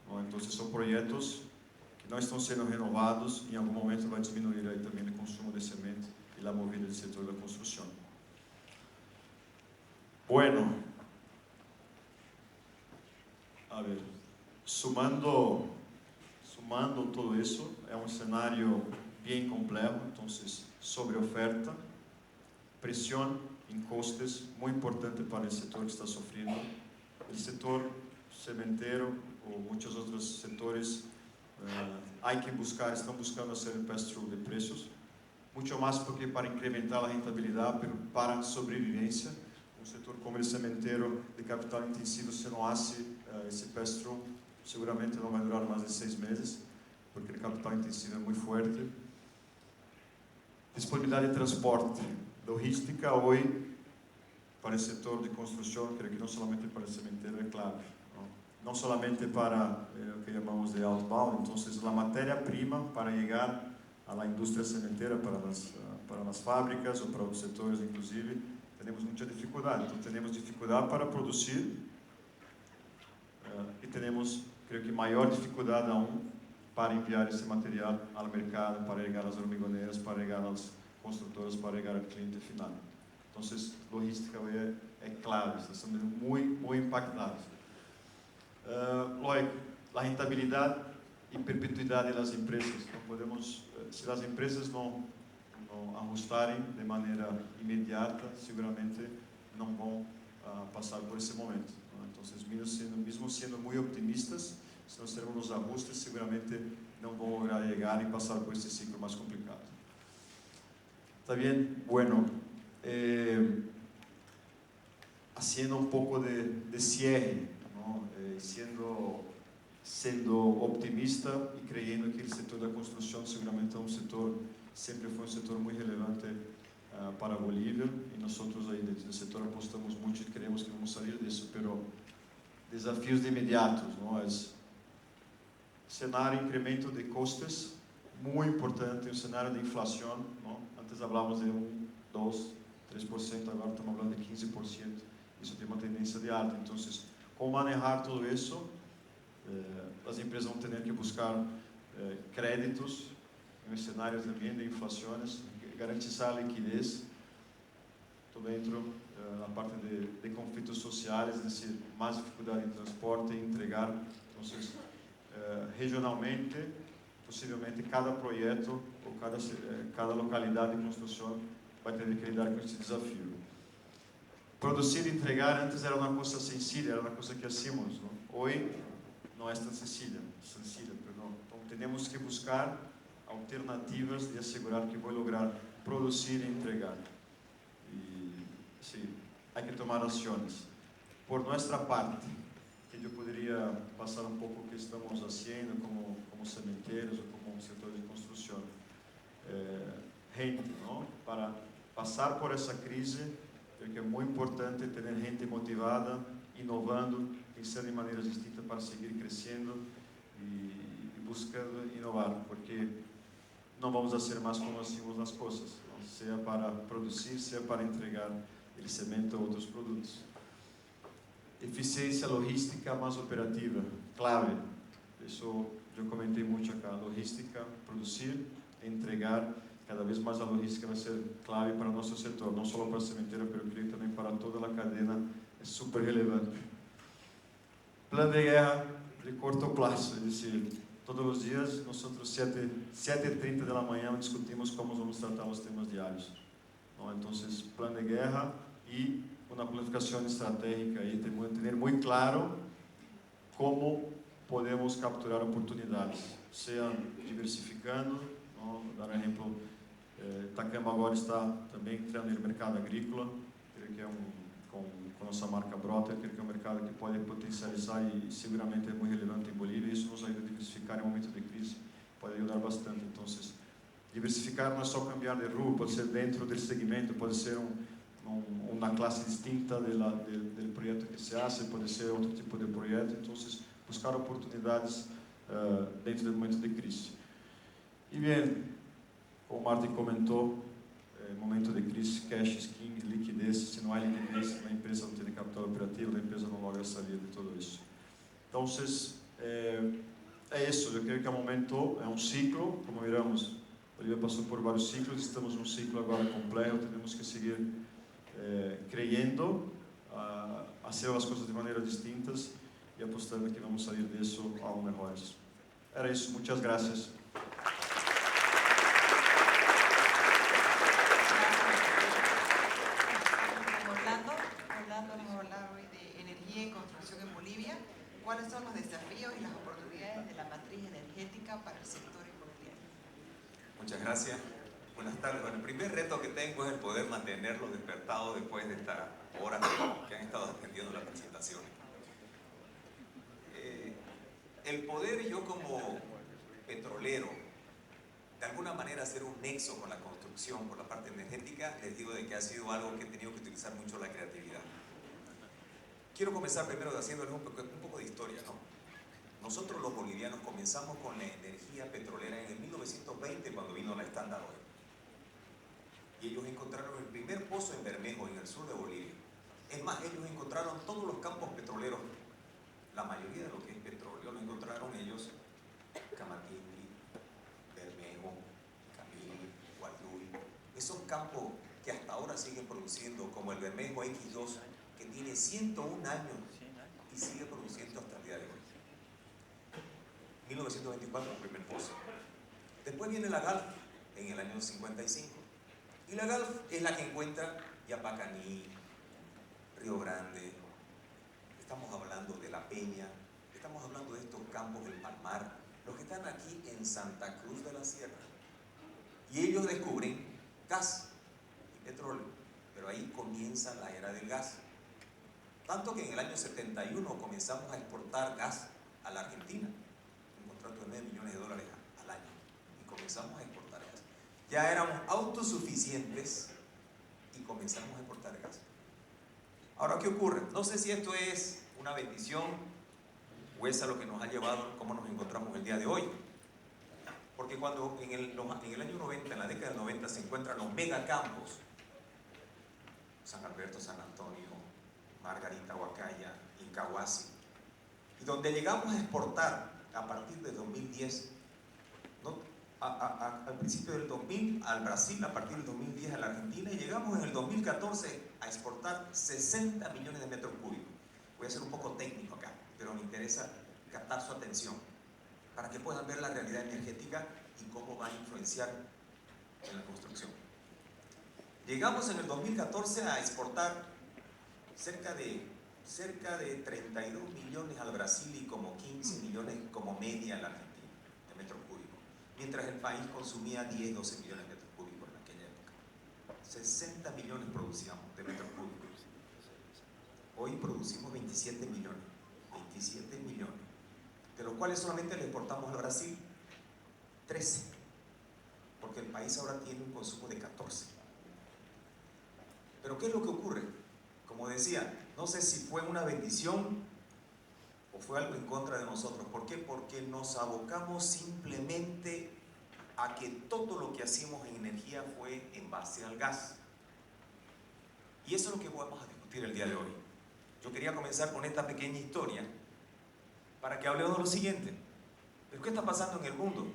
Não? Então, são projetos não estão sendo renovados, em algum momento vai diminuir aí também o consumo de semente e a movida do setor da construção. Bueno, a ver, sumando todo isso, é um cenário bem complexo, então, sobre oferta, pressão em custos, muito importante para o setor que está sofrendo. O setor cementeiro, ou muitos outros setores, estão buscando fazer o pass-through de preços, muito mais porque para incrementar a rentabilidade, para a sobrevivência. Um setor como o cementeiro de capital intensivo, se não hace esse pass-through, seguramente não vai durar mais de 6 meses, porque o capital intensivo é muito forte. Disponibilidade de transporte, logística hoje, para o setor de construção, creio que não somente para o cementeiro, é claro. Não somente para o que chamamos de outbound, então a matéria-prima para chegar à indústria cementeira, para as fábricas ou para os setores, inclusive, temos muita dificuldade. Então, temos dificuldade para produzir e temos, creio que, maior dificuldade para enviar esse material ao mercado, para chegar às hormigoneiras, para chegar às construtoras, para chegar ao cliente final. Então, logística é claro, estamos sendo muito impactados. Lógico, a rentabilidade e perpetuidade das empresas. Não podemos, se as empresas não ajustarem de maneira imediata, seguramente não vão passar por esse momento. Então, mesmo sendo muito optimistas, se nós termos os ajustes, seguramente não vão lograr chegar e passar por esse ciclo mais complicado. Está bem? Bueno, haciendo un poco de cierre, ¿no? Sendo optimista e creyendo que o setor da construção seguramente é um setor, sempre foi um setor muito relevante para a Bolívia, e nós aí dentro do setor apostamos muito e queremos que vamos sair disso, pero desafios de imediatos, não? Cenário de incremento de custos, muito importante, um cenário de inflação, não? Antes falávamos de 1, 2, 3%, agora estamos falando de 15%, isso tem uma tendência de alta, então, como manejar tudo isso? As empresas vão ter que buscar créditos em cenários também de inflações, garantizar a liquidez, tudo dentro da parte de conflitos sociais, é decir, mais dificuldade em transporte e entregar. Então, regionalmente, possivelmente cada projeto ou cada localidade de construção vai ter que lidar com esse desafio. Produzir e entregar antes era uma coisa sencilla, era uma coisa que hacíamos, não? Hoje não é tão sencilla, perdão. Então temos que buscar alternativas de assegurar que vou lograr produzir e entregar. E sim, há que tomar ações. Por nossa parte, que eu poderia passar um pouco o que estamos fazendo como cementeiros ou como setor de construção, gente, não? Para pasar por essa crise, porque é muito importante ter gente motivada, inovando, pensando em maneiras distintas para seguir crescendo e buscando inovar, porque não vamos a ser mais como hacíamos as coisas, seja para produzir, seja para entregar el cemento ou outros produtos. Eficiência logística mais operativa, clave. Isso eu comentei muito acá. Logística, produzir, entregar. Cada vez mais a logística vai ser clave para o nosso setor, não só para a sementeira, mas eu creio também para toda a cadeia, é super relevante. Plano de guerra de curto prazo, é decir, todos os dias, nós 7h30 da manhã discutimos como vamos tratar os temas diários. Então, plano de guerra e uma planificação estratégica e ter muito claro como podemos capturar oportunidades, seja diversificando, vou dar um exemplo, Itacamba agora está também entrando no mercado agrícola, que é com nossa marca Brotter, que é um mercado que pode potencializar e seguramente é muito relevante em Bolívia, e isso nos ajuda a diversificar em momentos de crise, pode ajudar bastante. Então, diversificar não é só cambiar de rua, pode ser dentro do segmento, pode ser uma classe distinta do projeto que se hace, pode ser outro tipo de projeto. Então, buscar oportunidades dentro do momento de crise. E bem, como o Martin comentou, momento de crise, cash is king, liquidez. Se não há liquidez, a empresa não tem capital operativo, a empresa não logra sair de tudo isso. Então, é isso. Eu creio que é um momento, é um ciclo, como viramos. Bolívia passou por vários ciclos, estamos num ciclo agora complexo, temos que seguir creyendo, fazer as coisas de maneiras distintas e apostando que vamos sair disso aún melhores. Era isso, muitas graças. Orlando nos va a hablar hoy de energía y construcción en Bolivia. ¿Cuáles son los desafíos y las oportunidades de la matriz energética para el sector inmobiliario? Muchas gracias. Buenas tardes. Bueno, el primer reto que tengo es el poder mantenerlos despertados después de esta hora que han estado atendiendo la presentación. El poder, yo como petrolero, de alguna manera hacer un nexo con la construcción, por la parte energética, les digo de que ha sido algo que he tenido que utilizar mucho la creatividad. Quiero comenzar primero haciéndoles un poco de historia, ¿no? Nosotros los bolivianos comenzamos con la energía petrolera en el 1920 cuando vino la Standard Oil. Y ellos encontraron el primer pozo en Bermejo, en el sur de Bolivia. Es más, ellos encontraron todos los campos petroleros, la mayoría de lo que es petróleo, lo encontraron ellos, Camaquingui, Bermejo, Camil, Guayuy. Esos campos que hasta ahora siguen produciendo, como el Bermejo X2, que tiene 101 años y sigue produciendo hasta el día de hoy. 1924, el primer pozo. Después viene la Galf, en el año 55. Y la Galf es la que encuentra Yapacaní, Río Grande. Estamos hablando de La Peña, estamos hablando de estos campos del Palmar, los que están aquí en Santa Cruz de la Sierra. Y ellos descubren gas y petróleo, pero ahí comienza la era del gas. Tanto que en el año 71 comenzamos a exportar gas a la Argentina, un contrato de $9 millones al año, y comenzamos a exportar gas. Ya éramos autosuficientes y comenzamos a exportar gas. Ahora, ¿qué ocurre? No sé si esto es una bendición o es a lo que nos ha llevado, cómo nos encontramos el día de hoy. Porque cuando en el año 90, en la década del 90, se encuentran los megacampos, San Alberto, San Antonio, Margarita, Huacaya, Incahuasi, y donde llegamos a exportar a partir de 2010, ¿no? Al principio del 2000 al Brasil, a partir del 2010 a la Argentina, y llegamos en el 2014 a exportar 60 millones de metros cúbicos. Voy a ser un poco técnico acá, pero me interesa captar su atención para que puedan ver la realidad energética y cómo va a influenciar en la construcción. Llegamos en el 2014 a exportar cerca de 32 millones al Brasil y como 15 millones como media en la Argentina de metros cúbicos, mientras el país consumía 10, 12 millones de metros cúbicos en aquella época. 60 millones producíamos de metros cúbicos. Hoy producimos 27 millones, de los cuales solamente le exportamos al Brasil 13, porque el país ahora tiene un consumo de 14. Pero ¿qué es lo que ocurre? Como decía, no sé si fue una bendición o fue algo en contra de nosotros. ¿Por qué? Porque nos abocamos simplemente a que todo lo que hacíamos en energía fue en base al gas. Y eso es lo que vamos a discutir el día de hoy. Yo quería comenzar con esta pequeña historia para que hablemos de lo siguiente. ¿Pero qué está pasando en el mundo?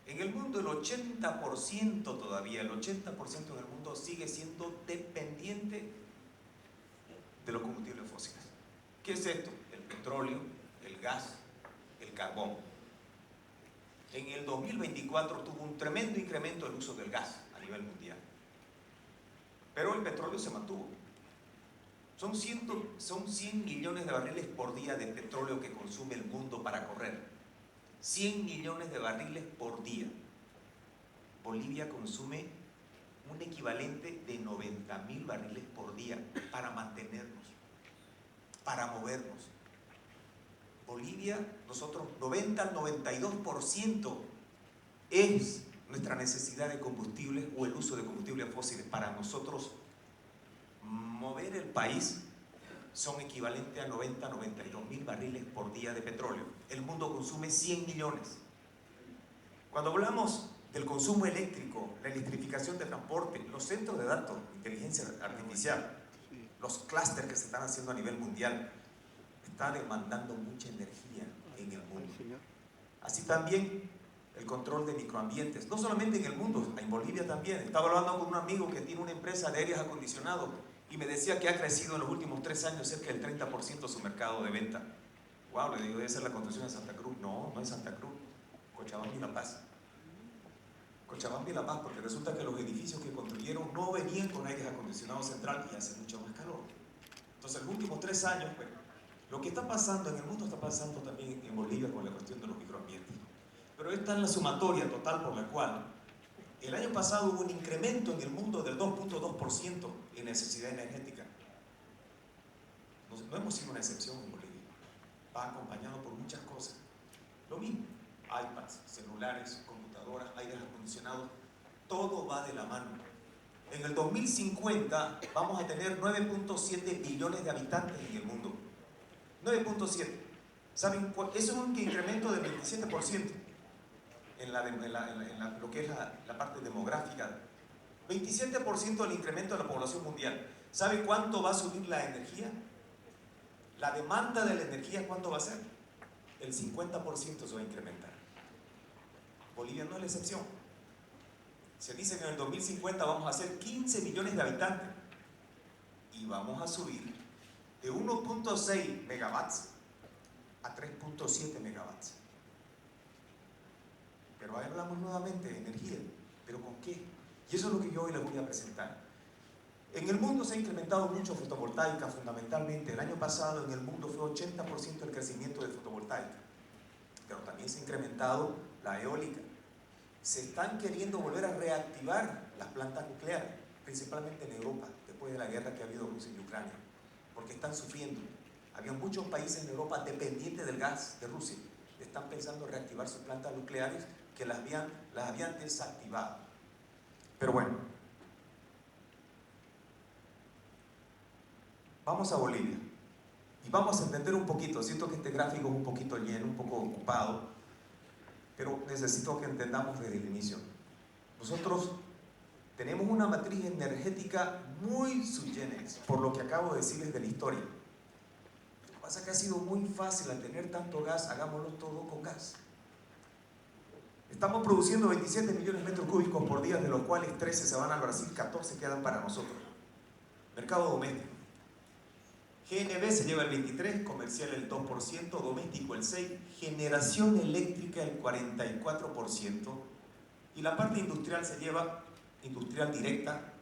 En el mundo el 80% todavía, el 80% en el mundo sigue siendo dependiente de los combustibles fósiles. ¿Qué es esto? El petróleo, el gas, el carbón. En el 2024 tuvo un tremendo incremento el uso del gas a nivel mundial. Pero el petróleo se mantuvo. Son 100 millones de barriles por día de petróleo que consume el mundo para correr. 100 millones de barriles por día. Bolivia consume un equivalente de 90.000 barriles por día para mantenernos, para movernos. Bolivia, nosotros 90 al 92% es nuestra necesidad de combustibles o el uso de combustibles fósiles. Para nosotros mover el país son equivalentes a 90 a 92.000 barriles por día de petróleo. El mundo consume 100 millones. Cuando hablamos del consumo eléctrico, la electrificación de transporte, los centros de datos, inteligencia artificial, los clústeres que se están haciendo a nivel mundial, está demandando mucha energía en el mundo. Así también el control de microambientes, no solamente en el mundo, en Bolivia también. Estaba hablando con un amigo que tiene una empresa de aires acondicionados y me decía que ha crecido en los últimos 3 años cerca del 30% su mercado de venta. Wow, le digo, debe ser la construcción de Santa Cruz. No, no es Santa Cruz, Cochabamba y La Paz. Cochabamba y La Paz, porque resulta que los edificios que construyeron no venían con aires acondicionados central y hace mucho más calor. Entonces, en los últimos 3 años, pues, lo que está pasando en el mundo está pasando también en Bolivia con la cuestión de los microambientes. Pero esta es la sumatoria total por la cual el año pasado hubo un incremento en el mundo del 2.2% en necesidad energética. No hemos sido una excepción en Bolivia. Va acompañado por muchas cosas. Lo mismo, iPads, celulares, computadoras, aires acondicionados, todo va de la mano. En el 2050 vamos a tener 9.7 billones de habitantes en el mundo. 9.7. ¿Saben cuál? Eso es un incremento del 27% en lo que es la parte demográfica. 27% del incremento de la población mundial. ¿Saben cuánto va a subir la energía? La demanda de la energía, ¿cuánto va a ser? El 50% se va a incrementar. Bolivia no es la excepción. Se dice que en el 2050 vamos a ser 15 millones de habitantes y vamos a subir de 1.6 megawatts a 3.7 megawatts. Pero ahí hablamos nuevamente de energía. ¿Pero con qué? Y eso es lo que yo hoy les voy a presentar. En el mundo se ha incrementado mucho fotovoltaica, fundamentalmente. El año pasado en el mundo fue 80% el crecimiento de fotovoltaica. Pero también se ha incrementado la eólica. Se están queriendo volver a reactivar las plantas nucleares, principalmente en Europa, después de la guerra que ha habido Rusia y Ucrania, porque están sufriendo. Había muchos países en Europa dependientes del gas de Rusia. Están pensando en reactivar sus plantas nucleares que las habían desactivado. Pero bueno, vamos a Bolivia y vamos a entender un poquito. Siento que este gráfico es un poquito lleno, un poco ocupado, pero necesito que entendamos desde el inicio. Nosotros tenemos una matriz energética muy sui generis, por lo que acabo de decirles de la historia. Lo que pasa es que ha sido muy fácil al tener tanto gas, hagámoslo todo con gas. Estamos produciendo 27 millones de metros cúbicos por día, de los cuales 13 se van al Brasil, 14 quedan para nosotros. Mercado doméstico. GNB se lleva el 23%, comercial el 2%, doméstico el 6%, generación eléctrica el 44%, y la parte industrial se lleva industrial directa,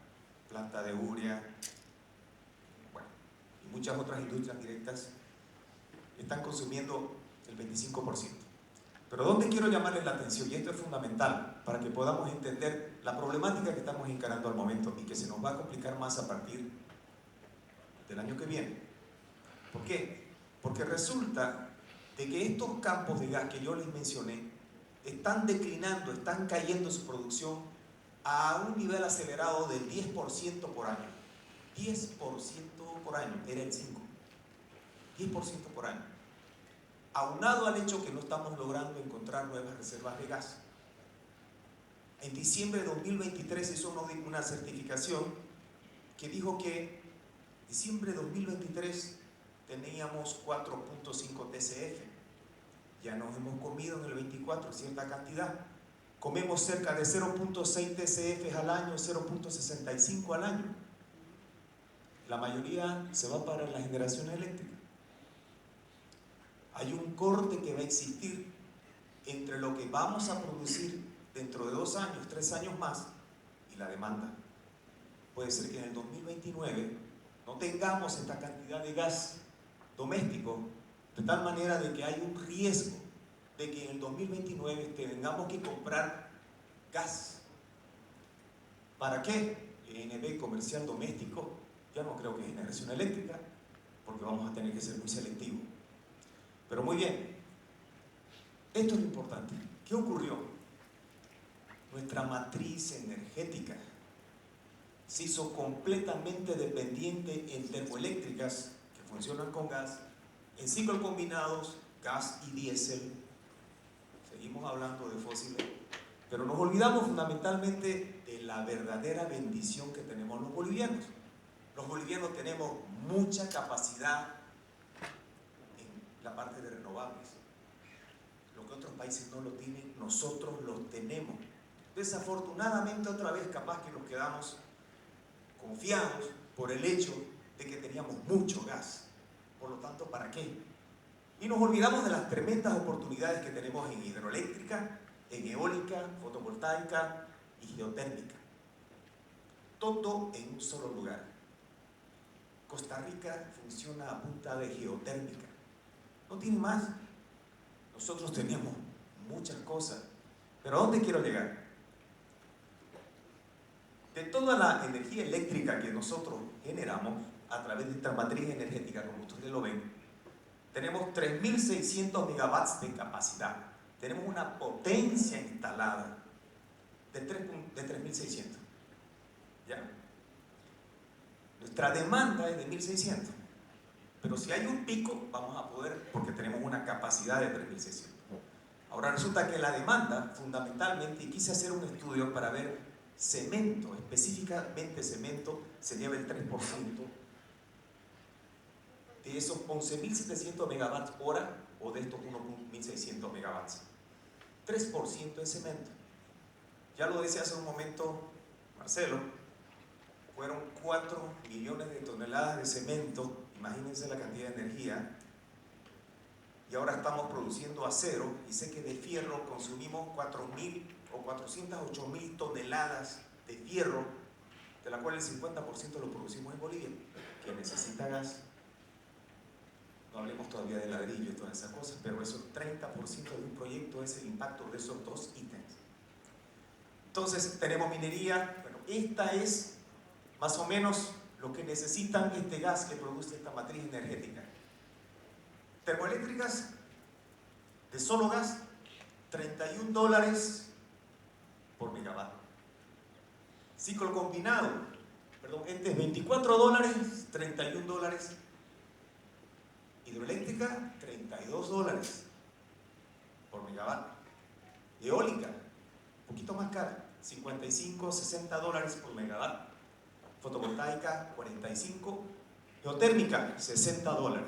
planta de urea, bueno, y muchas otras industrias directas están consumiendo el 25%. Pero ¿dónde quiero llamarles la atención? Y esto es fundamental para que podamos entender la problemática que estamos encarando al momento y que se nos va a complicar más a partir del año que viene. ¿Por qué? Porque resulta de que estos campos de gas que yo les mencioné están declinando, están cayendo su producción a un nivel acelerado del 10% por año. 10% por año, era el 5%. 10% por año. Aunado al hecho que no estamos logrando encontrar nuevas reservas de gas. En diciembre de 2023 hizo una certificación que dijo que en diciembre de 2023 teníamos 4.5 TCF. Ya nos hemos comido en el 24 cierta cantidad. Comemos cerca de 0.6 TCF al año, 0.65 al año. La mayoría se va para la generación eléctrica. Hay un corte que va a existir entre lo que vamos a producir dentro de 2 años, 3 años más y la demanda. Puede ser que en el 2029 no tengamos esta cantidad de gas doméstico, de tal manera de que hay un riesgo de que en el 2029 tengamos que comprar gas. ¿Para qué? ENB comercial doméstico, ya no creo que es generación eléctrica, porque vamos a tener que ser muy selectivos. Pero muy bien, esto es lo importante. ¿Qué ocurrió? Nuestra matriz energética se hizo completamente dependiente en termoeléctricas que funcionan con gas, en ciclos combinados, gas y diésel. Seguimos hablando de fósiles, pero nos olvidamos fundamentalmente de la verdadera bendición que tenemos los bolivianos. Los bolivianos tenemos mucha capacidad en la parte de renovables. Lo que otros países no lo tienen, nosotros lo tenemos. Desafortunadamente, otra vez capaz que nos quedamos confiados por el hecho de que teníamos mucho gas. Por lo tanto, ¿para qué? Y nos olvidamos de las tremendas oportunidades que tenemos en hidroeléctrica, en eólica, fotovoltaica y geotérmica. Todo en un solo lugar. Costa Rica funciona a punta de geotérmica. No tiene más. Nosotros tenemos muchas cosas. Pero ¿a dónde quiero llegar? De toda la energía eléctrica que nosotros generamos a través de esta matriz energética, como ustedes lo ven, tenemos 3.600 megawatts de capacidad. Tenemos una potencia instalada de 3.600. ¿Ya? Nuestra demanda es de 1.600. Pero si hay un pico, vamos a poder, porque tenemos una capacidad de 3.600. Ahora resulta que la demanda, fundamentalmente, y quise hacer un estudio para ver cemento, específicamente cemento, se lleva el 3% de esos 11.700 megawatts hora o de estos 1.600 megawatts. 3% de cemento. Ya lo decía hace un momento Marcelo, fueron 4 millones de toneladas de cemento, imagínense la cantidad de energía, y ahora estamos produciendo acero, y sé que de fierro consumimos 4.000 o 408.000 toneladas de fierro, de la cual el 50% lo producimos en Bolivia, que necesita gas. No hablemos todavía de ladrillo y todas esas cosas, pero eso 30% de un proyecto es el impacto de esos 2 ítems. Entonces tenemos minería, bueno, esta es más o menos lo que necesitan este gas que produce esta matriz energética. Termoeléctricas de solo gas, $31 por megavatio. Ciclo combinado, perdón, este es $24, $31. Hidroeléctrica, $32 por megavatio. Eólica, un poquito más cara, $55, $60 por megavatio. Fotovoltaica, $45. Geotérmica, $60.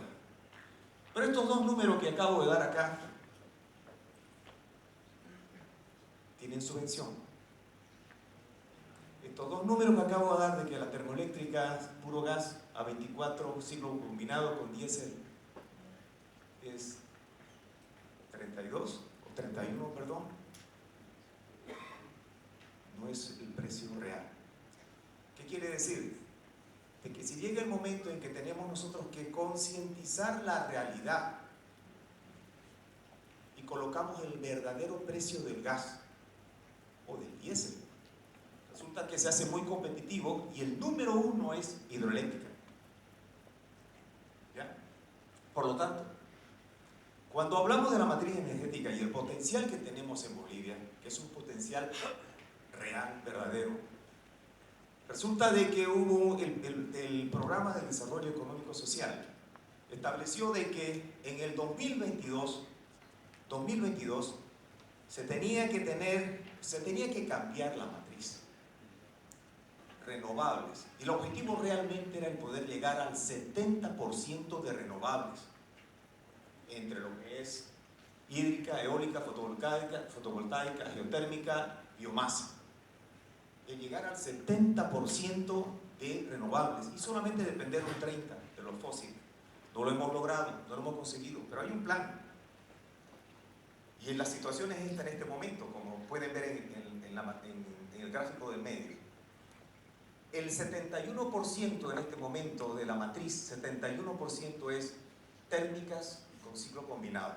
Pero estos dos números que acabo de dar acá tienen subvención. Estos dos números que acabo de dar de que la termoeléctrica, puro gas, a 24, ciclo combinado con diésel, es 32 o 31, perdón, no es el precio real. ¿Qué quiere decir? De que si llega el momento en que tenemos nosotros que concientizar la realidad y colocamos el verdadero precio del gas o del diésel, resulta que se hace muy competitivo y el número 1 es hidroeléctrica. ¿Ya? Por lo tanto, cuando hablamos de la matriz energética y el potencial que tenemos en Bolivia, que es un potencial real, verdadero, Resulta de que hubo el programa de desarrollo económico social estableció de que en el 2022 se tenía que cambiar la matriz. Renovables. Y el objetivo realmente era el poder llegar al 70% de renovables, entre lo que es hídrica, eólica, fotovoltaica, geotérmica, biomasa. El llegar al 70% de renovables y solamente depender un 30% de los fósiles. No lo hemos logrado, no lo hemos conseguido, pero hay un plan. Y la situación es esta en este momento, como pueden ver en el gráfico del medio. El 71% en este momento de la matriz, 71% es térmicas con ciclo combinado.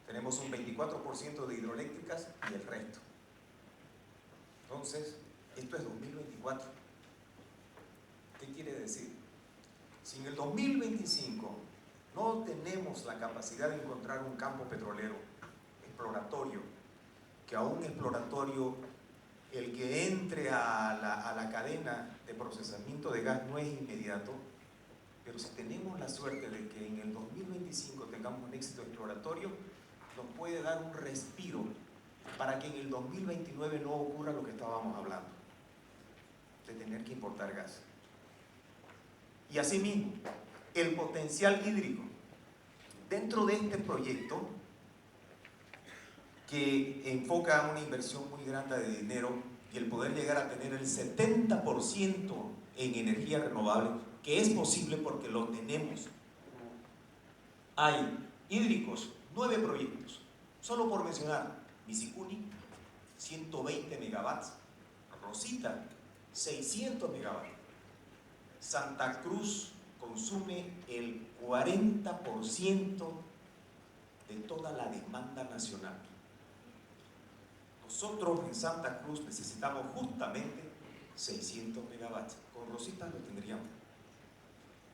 Tenemos un 24% de hidroeléctricas y el resto. Entonces, esto es 2024. ¿Qué quiere decir? Si en el 2025 no tenemos la capacidad de encontrar un campo petrolero exploratorio, que aún exploratorio, el que entre a la cadena de procesamiento de gas no es inmediato, pero si tenemos la suerte de que en el 2025 tengamos un éxito exploratorio, nos puede dar un respiro para que en el 2029 no ocurra lo que estábamos hablando, de tener que importar gas. Y asimismo, el potencial hídrico. Dentro de este proyecto, que enfoca una inversión muy grande de dinero y el poder llegar a tener el 70% en energía renovable, que es posible porque lo tenemos. Hay hídricos, 9 proyectos, solo por mencionar, Misicuni, 120 megawatts, Rosita, 600 megawatts, Santa Cruz consume el 40% de toda la demanda nacional. Nosotros en Santa Cruz necesitamos justamente 600 megawatts. Con Rosita lo tendríamos.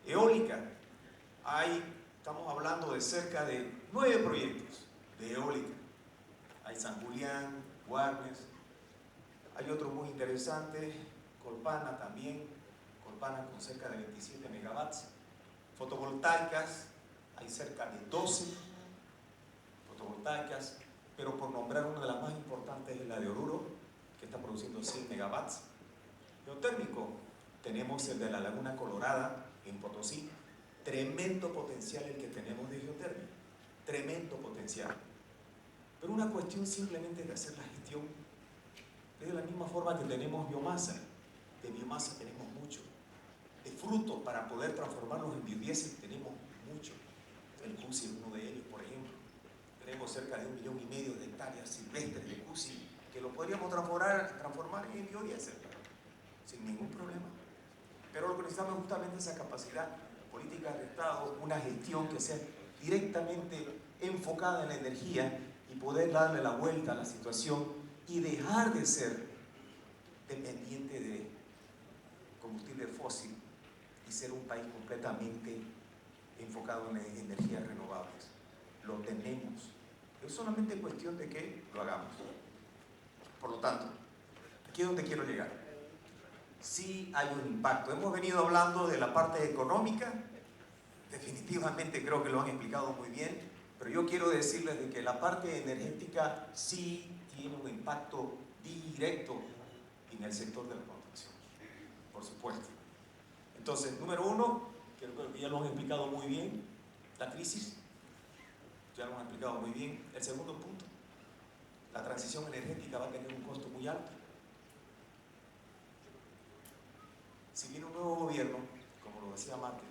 Eólica, estamos hablando de cerca de 9 proyectos de eólica. Hay San Julián, Guarnes, hay otro muy interesante, Colpana también, Colpana con cerca de 27 megawatts. Fotovoltaicas, hay cerca de 12 fotovoltaicas, pero por nombrar una de las más importantes es la de Oruro, que está produciendo 100 megawatts. Geotérmico, tenemos el de la Laguna Colorada en Potosí, tremendo potencial el que tenemos de geotérmica, tremendo potencial. Pero una cuestión simplemente de hacer la gestión, es de la misma forma que tenemos biomasa. De biomasa tenemos mucho, de frutos para poder transformarlos en biodiesel tenemos mucho. El CUSI es uno de ellos, por ejemplo. Tenemos cerca de 1,5 millones de hectáreas silvestres de CUSI que lo podríamos transformar en biodiesel sin ningún problema. Pero lo que necesitamos es justamente esa capacidad política de Estado, una gestión que sea directamente enfocada en la energía y poder darle la vuelta a la situación y dejar de ser dependiente de combustible fósil y ser un país completamente enfocado en energías renovables. Lo tenemos. Es solamente cuestión de que lo hagamos. Por lo tanto, aquí es donde quiero llegar. Sí hay un impacto. Hemos venido hablando de la parte económica. Definitivamente creo que lo han explicado muy bien. Pero yo quiero decirles de que la parte energética sí tiene un impacto directo en el sector de la construcción. Por supuesto. Entonces, número uno, creo que ya lo han explicado muy bien, la crisis. Ya lo han explicado muy bien. El segundo punto, la transición energética va a tener un costo muy alto. Si viene un nuevo gobierno, como lo decía Martín,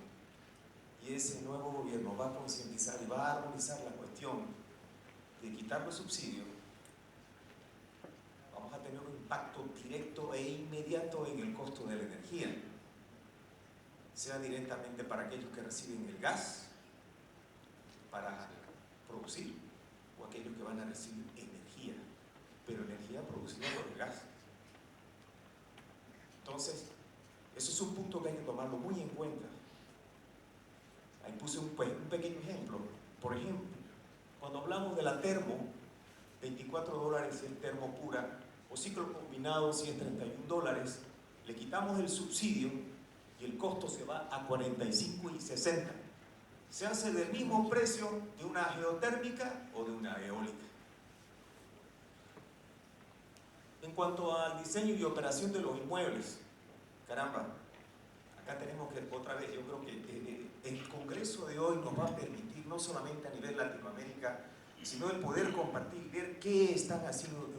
y ese nuevo gobierno va a concientizar y va a armonizar la cuestión de quitar los subsidios, vamos a tener un impacto directo e inmediato en el costo de la energía, sea directamente para aquellos que reciben el gas para producir o aquellos que van a recibir energía, pero energía producida por el gas. Entonces, eso es un punto que hay que tomarlo muy en cuenta. Ahí puse un pequeño ejemplo. Por ejemplo, cuando hablamos de la termo, $24 si es termo pura, o ciclo combinado si es $31, le quitamos el subsidio y el costo se va a 45 y 60. Se hace del mismo precio de una geotérmica o de una eólica. En cuanto al diseño y operación de los inmuebles, caramba, acá tenemos que, otra vez, yo creo que el Congreso de hoy nos va a permitir, no solamente a nivel Latinoamérica, sino el poder compartir y ver qué están haciendo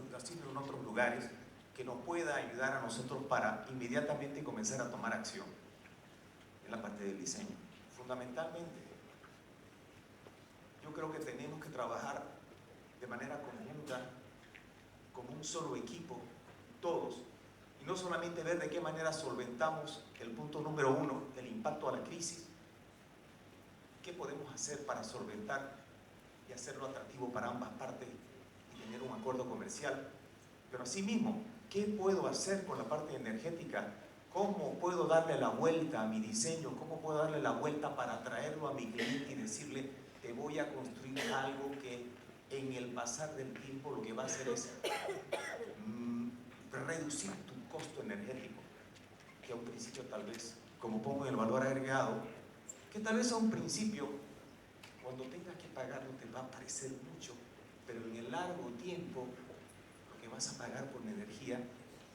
en otros lugares que nos pueda ayudar a nosotros para inmediatamente comenzar a tomar acción en la parte del diseño. Fundamentalmente, yo creo que tenemos que trabajar de manera conjunta, como un solo equipo, todos, y no solamente ver de qué manera solventamos el punto número 1, el impacto a la crisis, qué podemos hacer para solventar y hacerlo atractivo para ambas partes y tener un acuerdo comercial, pero asimismo, ¿qué puedo hacer con la parte energética? ¿Cómo puedo darle la vuelta a mi diseño? ¿Cómo puedo darle la vuelta para traerlo a mi cliente y decirle, te voy a construir algo que en el pasar del tiempo lo que va a hacer es reducir tu costo energético, que a un principio tal vez, como pongo en el valor agregado, que tal vez a un principio, cuando tengas que pagarlo te va a parecer mucho, pero en el largo tiempo lo que vas a pagar por la energía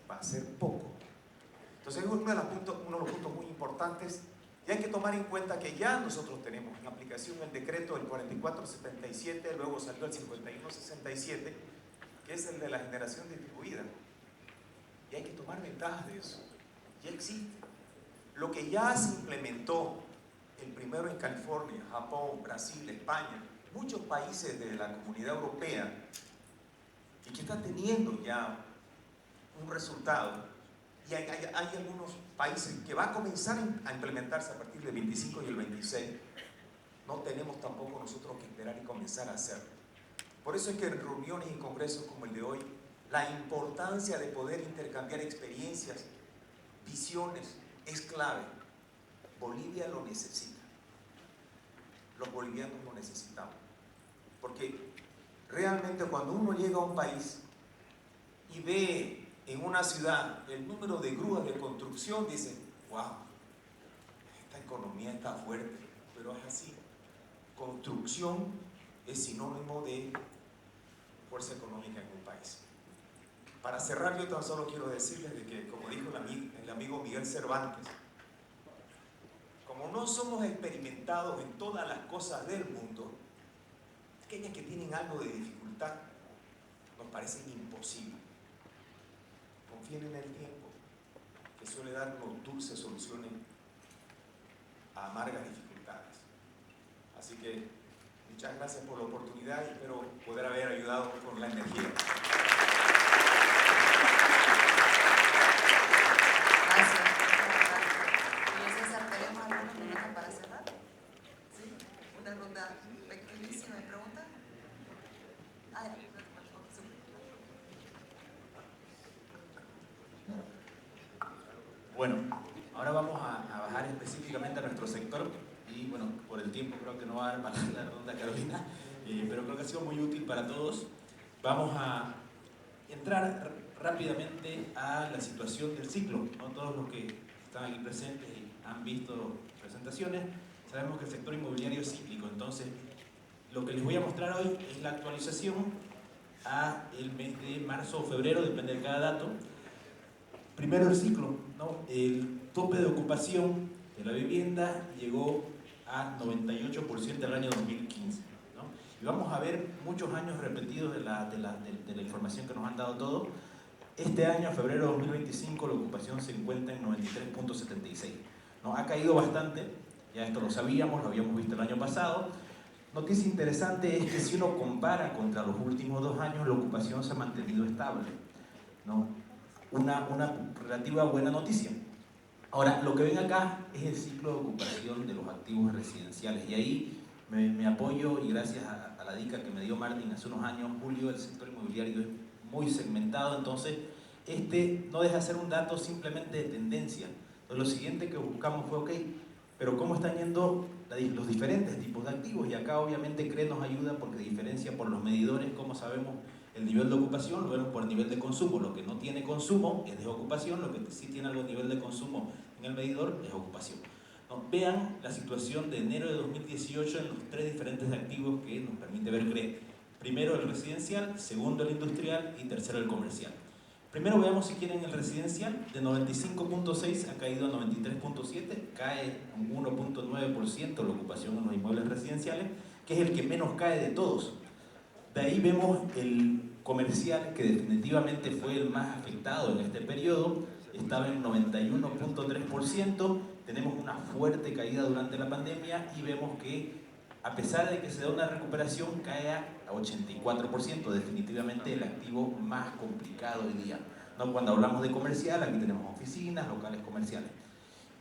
va a ser poco. Entonces es uno de los puntos muy importantes, y hay que tomar en cuenta que ya nosotros tenemos en aplicación el decreto del 4477, luego salió el 5167, que es el de la generación distribuida, y hay que tomar ventaja de eso. Ya existe. Lo que ya se implementó, el primero en California, Japón, Brasil, España, muchos países de la Comunidad Europea, y que está teniendo ya un resultado. Y hay algunos países que va a comenzar a implementarse a partir del 25 y el 26. No tenemos tampoco nosotros que esperar y comenzar a hacerlo. Por eso es que en reuniones y congresos como el de hoy, la importancia de poder intercambiar experiencias, visiones, es clave. Bolivia lo necesita. Los bolivianos lo necesitamos. Porque realmente cuando uno llega a un país y ve en una ciudad el número de grúas de construcción, dicen, wow, esta economía está fuerte, pero es así. Construcción es sinónimo de fuerza económica en un país. Para cerrar, yo tan solo quiero decirles de que, como dijo el amigo Miguel Cervantes, como no somos experimentados en todas las cosas del mundo, aquellas que tienen algo de dificultad nos parecen imposibles. Confíen en el tiempo, que suele darnos dulces soluciones a amargas dificultades. Así que muchas gracias por la oportunidad y espero poder haber ayudado con la energía. Gracias. César, ¿tenemos algunos minutos para cerrar? ¿Sí? Una ronda pequeñísima de preguntas. Bueno, ahora vamos a bajar específicamente a nuestro sector y bueno, por el tiempo creo que no va a dar para la ronda, Carolina, pero creo que ha sido muy útil para todos. Vamos a entrar rápidamente a la situación del ciclo, ¿no? Todos los que están aquí presentes y han visto presentaciones, sabemos que el sector inmobiliario es cíclico, entonces lo que les voy a mostrar hoy es la actualización a el mes de marzo o febrero, depende de cada dato. Primero el ciclo, ¿no? El tope de ocupación de la vivienda llegó a 98% del año 2015, ¿no? Y vamos a ver muchos años repetidos de la información que nos han dado todos. Este año, febrero de 2025, la ocupación se encuentra en 93.76, ¿no? Ha caído bastante, ya esto lo sabíamos, lo habíamos visto el año pasado. Noticia interesante es que si uno compara contra los últimos 2 años, la ocupación se ha mantenido estable, ¿no? Una relativa buena noticia. Ahora, lo que ven acá es el ciclo de ocupación de los activos residenciales y ahí me apoyo y gracias a la dica que me dio Martín hace unos años, Julio, el sector inmobiliario es muy segmentado, entonces este no deja de ser un dato simplemente de tendencia. Entonces, lo siguiente que buscamos fue, ok, pero ¿cómo están yendo los diferentes tipos de activos? Y acá obviamente CRE nos ayuda porque diferencia por los medidores, cómo sabemos el nivel de ocupación lo vemos por nivel de consumo. Lo que no tiene consumo es desocupación, lo que sí tiene algo nivel de consumo en el medidor es ocupación. ¿No? Vean la situación de enero de 2018 en los 3 diferentes activos que nos permite ver CRE. Primero el residencial, segundo el industrial y tercero el comercial. Primero veamos si quieren el residencial, de 95.6 ha caído a 93.7, cae un 1.9% la ocupación en los inmuebles residenciales, que es el que menos cae de todos. De ahí vemos el comercial, que definitivamente fue el más afectado en este periodo, estaba en 91.3%, tenemos una fuerte caída durante la pandemia y vemos que a pesar de que se da una recuperación, cae a 84%, definitivamente el activo más complicado hoy día. ¿No? Cuando hablamos de comercial, aquí tenemos oficinas, locales comerciales.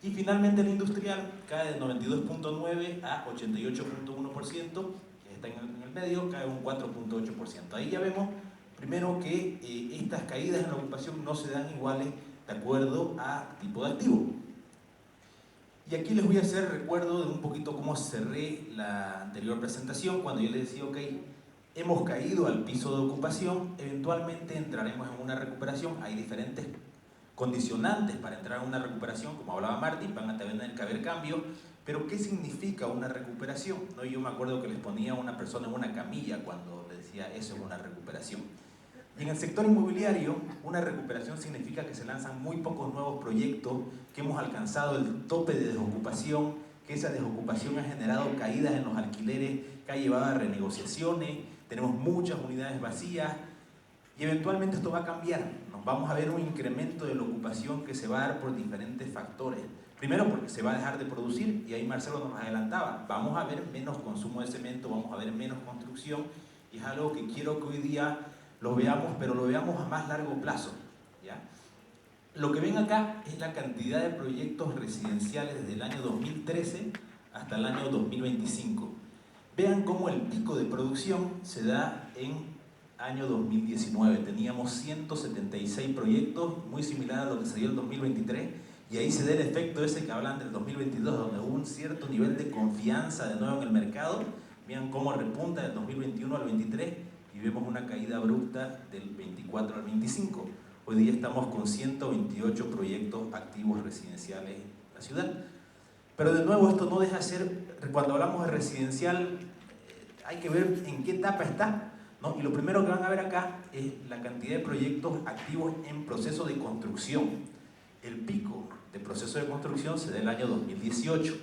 Y finalmente el industrial cae de 92.9 a 88.1%, que está en el medio, cae un 4.8%. Ahí ya vemos, primero, que estas caídas en la ocupación no se dan iguales de acuerdo a tipo de activo. Y aquí les voy a hacer recuerdo de un poquito cómo cerré la anterior presentación, cuando yo les decía, ok, hemos caído al piso de ocupación, eventualmente entraremos en una recuperación, hay diferentes condicionantes para entrar en una recuperación, como hablaba Martín, van a tener que haber cambios, pero ¿qué significa una recuperación? ¿No? Yo me acuerdo que les ponía a una persona en una camilla cuando le decía eso es una recuperación. Y en el sector inmobiliario, una recuperación significa que se lanzan muy pocos nuevos proyectos, que hemos alcanzado el tope de desocupación, que esa desocupación ha generado caídas en los alquileres, que ha llevado a renegociaciones, tenemos muchas unidades vacías y eventualmente esto va a cambiar. Nos vamos a ver un incremento de la ocupación que se va a dar por diferentes factores. Primero porque se va a dejar de producir, y ahí Marcelo nos adelantaba, vamos a ver menos consumo de cemento, vamos a ver menos construcción, y es algo que quiero que hoy día lo veamos, pero lo veamos a más largo plazo, ¿ya? Lo que ven acá es la cantidad de proyectos residenciales desde el año 2013 hasta el año 2025. Vean cómo el pico de producción se da en año 2019. Teníamos 176 proyectos, muy similar a lo que se dio en el 2023, y ahí se da el efecto ese que hablan del 2022, donde hubo un cierto nivel de confianza de nuevo en el mercado. Vean cómo repunta del 2021 al 23 y vemos una caída abrupta del 24 al 25. Hoy día estamos con 128 proyectos activos residenciales en la ciudad. Pero de nuevo esto no deja de ser, cuando hablamos de residencial, hay que ver en qué etapa está, ¿no? Y lo primero que van a ver acá es la cantidad de proyectos activos en proceso de construcción. El pico de proceso de construcción se da el año 2018.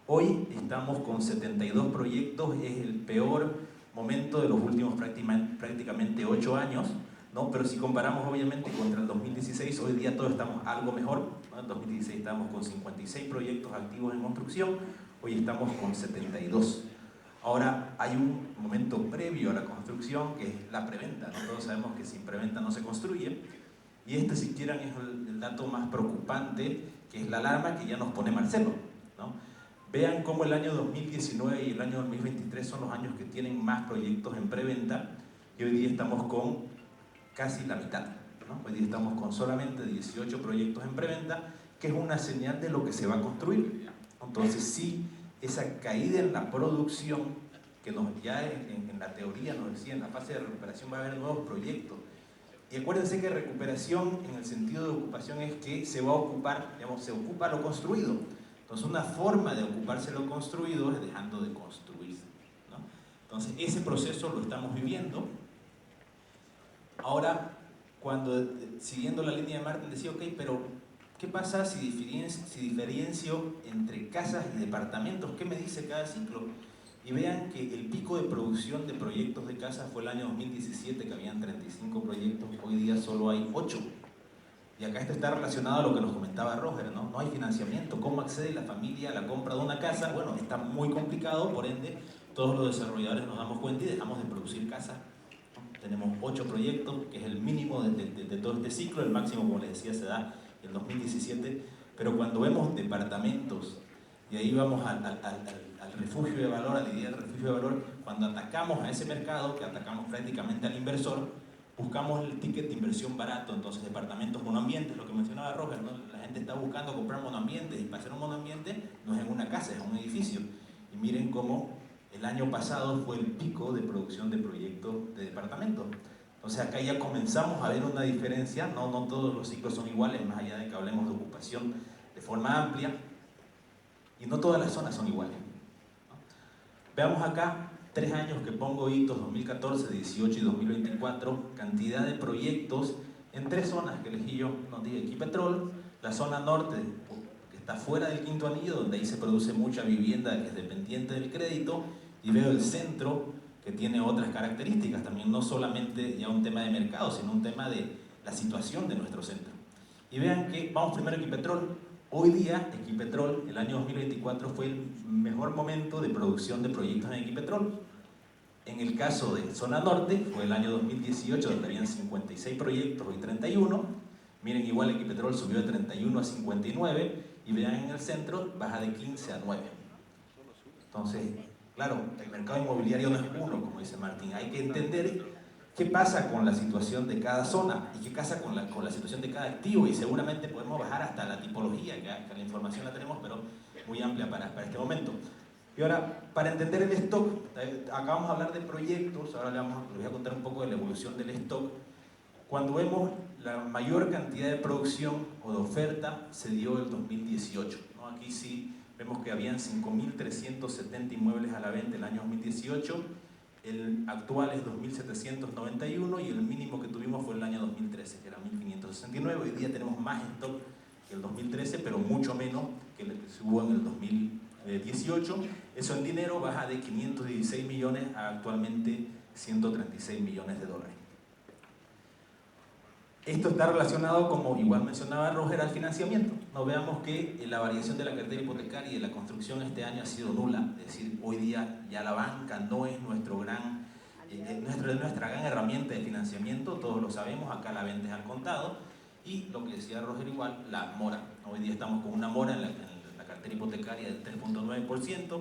Hoy estamos con 72 proyectos, es el peor momento de los últimos prácticamente 8 años, ¿no? Pero si comparamos obviamente contra el 2016, hoy día todos estamos algo mejor, ¿no? En 2016 estábamos con 56 proyectos activos en construcción, hoy estamos con 72. Ahora hay un momento previo a la construcción que es la preventa, ¿no? Todos sabemos que sin preventa no se construye, y este si quieren es el dato más preocupante, que es la alarma que ya nos pone Marcelo, ¿no? Vean cómo el año 2019 y el año 2023 son los años que tienen más proyectos en preventa, y hoy día estamos con casi la mitad, ¿no? Hoy día estamos con solamente 18 proyectos en preventa, que es una señal de lo que se va a construir. Entonces sí, esa caída en la producción, que ya en la teoría nos decía, en la fase de recuperación va a haber nuevos proyectos. Y acuérdense que recuperación en el sentido de ocupación es que se va a ocupar, digamos, se ocupa lo construido. Entonces una forma de ocuparse lo construido es dejando de construirse, ¿no? Entonces ese proceso lo estamos viviendo. Ahora, siguiendo la línea de Martín decía, ok, pero ¿qué pasa si diferencio entre casas y departamentos? ¿Qué me dice cada ciclo? Y vean que el pico de producción de proyectos de casas fue el año 2017, que habían 35 proyectos, hoy día solo hay 8. Y acá esto está relacionado a lo que nos comentaba Roger, ¿no? No hay financiamiento. ¿Cómo accede la familia a la compra de una casa? Bueno, está muy complicado, por ende, todos los desarrolladores nos damos cuenta y dejamos de producir casas. Tenemos 8 proyectos, que es el mínimo de todo este ciclo, el máximo, como les decía, se da en 2017, pero cuando vemos departamentos, y ahí vamos al refugio de valor, a la idea del refugio de valor, cuando atacamos a ese mercado, que atacamos prácticamente al inversor, buscamos el ticket de inversión barato. Entonces departamentos monoambientes, lo que mencionaba Roger, ¿no? La gente está buscando comprar monoambientes, y para hacer un monoambiente no es en una casa, es en un edificio. Y miren cómo el año pasado fue el pico de producción de proyectos de departamentos. Entonces acá ya comenzamos a ver una diferencia, no todos los ciclos son iguales, más allá de que hablemos de ocupación de forma amplia, y no todas las zonas son iguales, ¿no? Veamos acá 3 años que pongo hitos, 2014, 18 y 2024, cantidad de proyectos en 3 zonas que elegí yo, no dije Equipetrol, la zona norte, que está fuera del quinto anillo, donde ahí se produce mucha vivienda que es dependiente del crédito, y veo el centro, que tiene otras características también, no solamente ya un tema de mercado, sino un tema de la situación de nuestro centro. Y vean que, vamos primero a Equipetrol. Hoy día, Equipetrol, el año 2024, fue el mejor momento de producción de proyectos en Equipetrol. En el caso de Zona Norte, fue el año 2018, donde habían 56 proyectos, hoy 31. Miren, igual Equipetrol subió de 31 a 59, y vean en el centro, baja de 15 a 9. Entonces, claro, el mercado inmobiliario no es uno, como dice Martín. Hay que entender qué pasa con la situación de cada zona y qué pasa con la situación de cada activo, y seguramente podemos bajar hasta la tipología, que la información la tenemos, pero muy amplia para este momento. Y ahora, para entender el stock, acá vamos a hablar de proyectos, ahora les voy a contar un poco de la evolución del stock. Cuando vemos la mayor cantidad de producción o de oferta, se dio el 2018, ¿no? Aquí sí vemos que habían 5.370 inmuebles a la venta el año 2018, el actual es 2.791 y el mínimo que tuvimos fue el año 2013, que era 1.569. Hoy día tenemos más stock que el 2013, pero mucho menos que lo que se hubo en el 2018. Eso en dinero baja de 516 millones a actualmente 136 millones de dólares. Esto está relacionado, como igual mencionaba Roger, al financiamiento. No veamos que la variación de la cartera hipotecaria y de la construcción este año ha sido nula. Es decir, hoy día ya la banca no es nuestra gran herramienta de financiamiento, todos lo sabemos, acá la venta es al contado. Y lo que decía Roger igual, la mora. Hoy día estamos con una mora en la cartera hipotecaria del 3.9%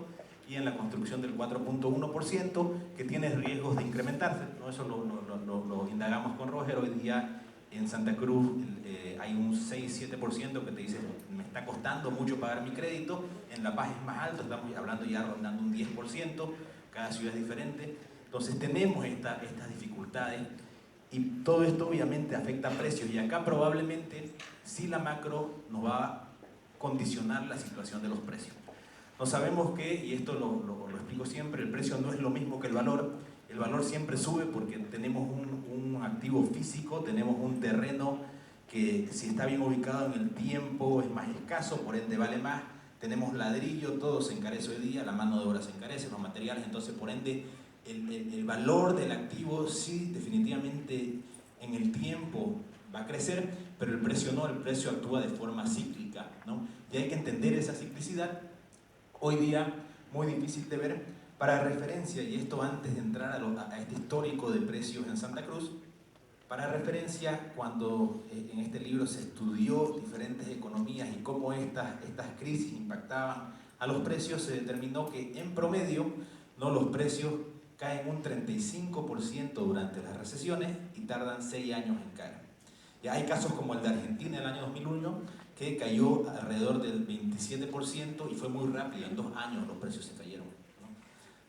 y en la construcción del 4.1%, que tiene riesgos de incrementarse, ¿no? Eso lo indagamos con Roger. Hoy día en Santa Cruz hay un 6-7% que te dice, me está costando mucho pagar mi crédito. En La Paz es más alto, estamos hablando ya rondando un 10%, cada ciudad es diferente. Entonces tenemos estas dificultades, y todo esto obviamente afecta a precios, y acá probablemente sí la macro nos va a condicionar la situación de los precios. No sabemos que, y esto lo explico siempre, el precio no es lo mismo que el valor. El valor siempre sube porque tenemos un activo físico, tenemos un terreno que, si está bien ubicado en el tiempo, es más escaso, por ende vale más. Tenemos ladrillo, todo se encarece hoy día, la mano de obra se encarece, los materiales, entonces por ende el valor del activo sí definitivamente en el tiempo va a crecer, pero el precio no, el precio actúa de forma cíclica, ¿no? Y hay que entender esa ciclicidad. Hoy día muy difícil de ver. Para referencia, y esto antes de entrar a este histórico de precios en Santa Cruz, para referencia, cuando en este libro se estudió diferentes economías y cómo estas crisis impactaban a los precios, se determinó que en promedio, ¿no?, los precios caen un 35% durante las recesiones y tardan 6 años en caer. Ya hay casos como el de Argentina en el año 2001, que cayó alrededor del 27% y fue muy rápido, en 2 años los precios se cayeron.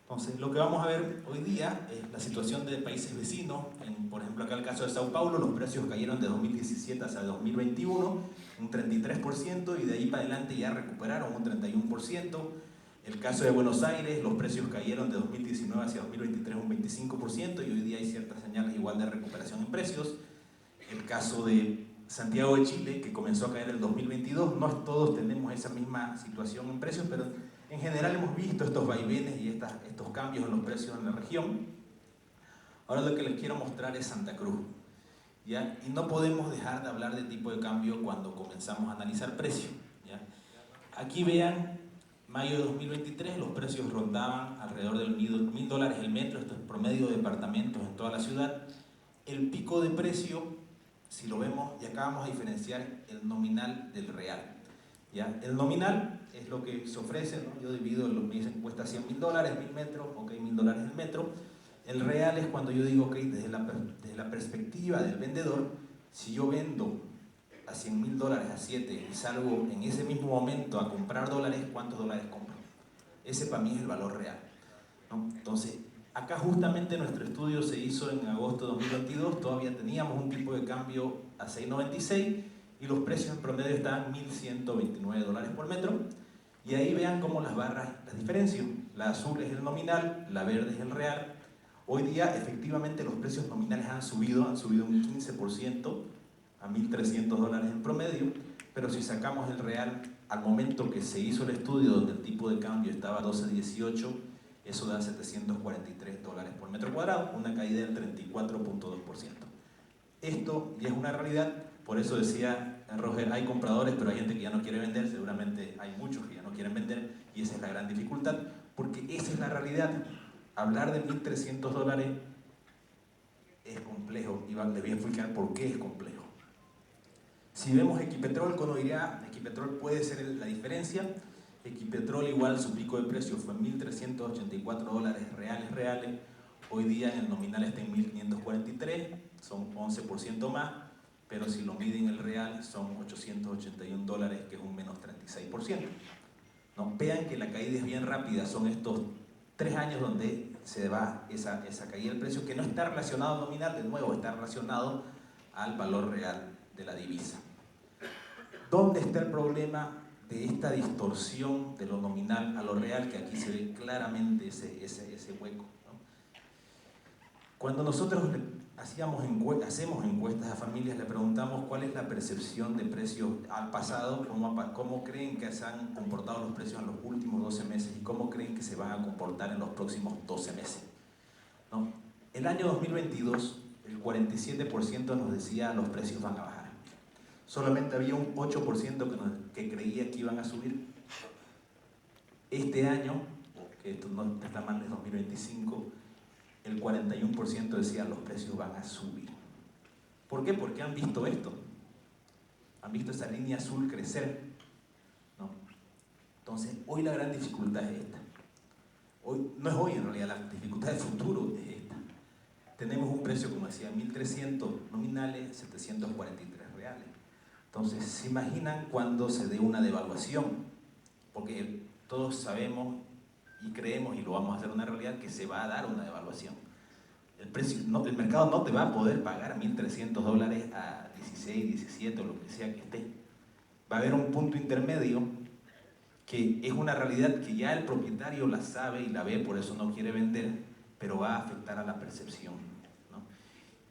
Entonces, lo que vamos a ver hoy día es la situación de países vecinos. Por ejemplo, acá el caso de Sao Paulo, los precios cayeron de 2017 hasta 2021, un 33%, y de ahí para adelante ya recuperaron un 31%. El caso de Buenos Aires, los precios cayeron de 2019 hacia 2023 un 25%, y hoy día hay ciertas señales igual de recuperación en precios. El caso de Santiago de Chile, que comenzó a caer en el 2022, no todos tenemos esa misma situación en precios, pero en general hemos visto estos vaivenes y estos cambios en los precios en la región. Ahora lo que les quiero mostrar es Santa Cruz, ¿ya? Y no podemos dejar de hablar de tipo de cambio cuando comenzamos a analizar precios, ¿ya? Aquí vean, mayo de 2023 los precios rondaban alrededor de $1.000 el metro, esto es promedio de departamentos en toda la ciudad. El pico de precio, si lo vemos, y acá vamos a diferenciar el nominal del real, ¿ya? El nominal es lo que se ofrece, ¿no? Yo divido, me dicen cuesta $100.000, 1.000 metros, ok, $1.000 el metro. El real es cuando yo digo, ok, desde la perspectiva del vendedor, si yo vendo a $100.000 a 7 y salgo en ese mismo momento a comprar dólares, ¿cuántos dólares compro? Ese para mí es el valor real, ¿no? Entonces, Acá justamente nuestro estudio se hizo en agosto de 2022, todavía teníamos un tipo de cambio a 6.96 y los precios en promedio estaban $1.129 por metro. Y ahí vean cómo las barras las diferencio. La azul es el nominal, la verde es el real. Hoy día efectivamente los precios nominales han subido un 15% a $1.300 en promedio, pero si sacamos el real al momento que se hizo el estudio donde el tipo de cambio estaba a 12.18, eso da $743 por metro cuadrado, una caída del 34.2%. Esto ya es una realidad, por eso decía Roger, hay compradores pero hay gente que ya no quiere vender, seguramente hay muchos que ya no quieren vender y esa es la gran dificultad, porque esa es la realidad. Hablar de $1.300 es complejo y les voy a explicar por qué es complejo. Si vemos Equipetrol, uno diría, Equipetrol puede ser la diferencia. Equipetrol igual su pico de precio fue $1.384 reales. Hoy día en el nominal está en 1.543, son 11% más, pero si lo miden en el real son $881, que es un menos 36%. ¿No? Vean que la caída es bien rápida, son estos 3 años donde se va esa caída del precio, que no está relacionado al nominal, de nuevo está relacionado al valor real de la divisa. ¿Dónde está el problema de esta distorsión de lo nominal a lo real? Que aquí se ve claramente ese hueco, ¿no? Cuando nosotros hacemos encuestas a familias, le preguntamos cuál es la percepción de precios al pasado, cómo creen que se han comportado los precios en los últimos 12 meses y cómo creen que se van a comportar en los próximos 12 meses, ¿no? El año 2022, el 47% nos decía los precios van a bajar. Solamente había un 8% que creía que iban a subir. Este año, que esto no está mal, es 2025, el 41% decía los precios van a subir. ¿Por qué? Porque han visto esto. Han visto esa línea azul crecer, ¿no? Entonces, hoy la gran dificultad es esta. Hoy, no es hoy en realidad, la dificultad del futuro es esta. Tenemos un precio, como decía, 1.300 nominales, 743 reales. Entonces, ¿se imaginan cuando se dé una devaluación? Porque todos sabemos y creemos, y lo vamos a hacer una realidad, que se va a dar una devaluación. El mercado no te va a poder pagar $1.300 a 16, 17 o lo que sea que esté. Va a haber un punto intermedio que es una realidad que ya el propietario la sabe y la ve, por eso no quiere vender, pero va a afectar a la percepción, ¿no?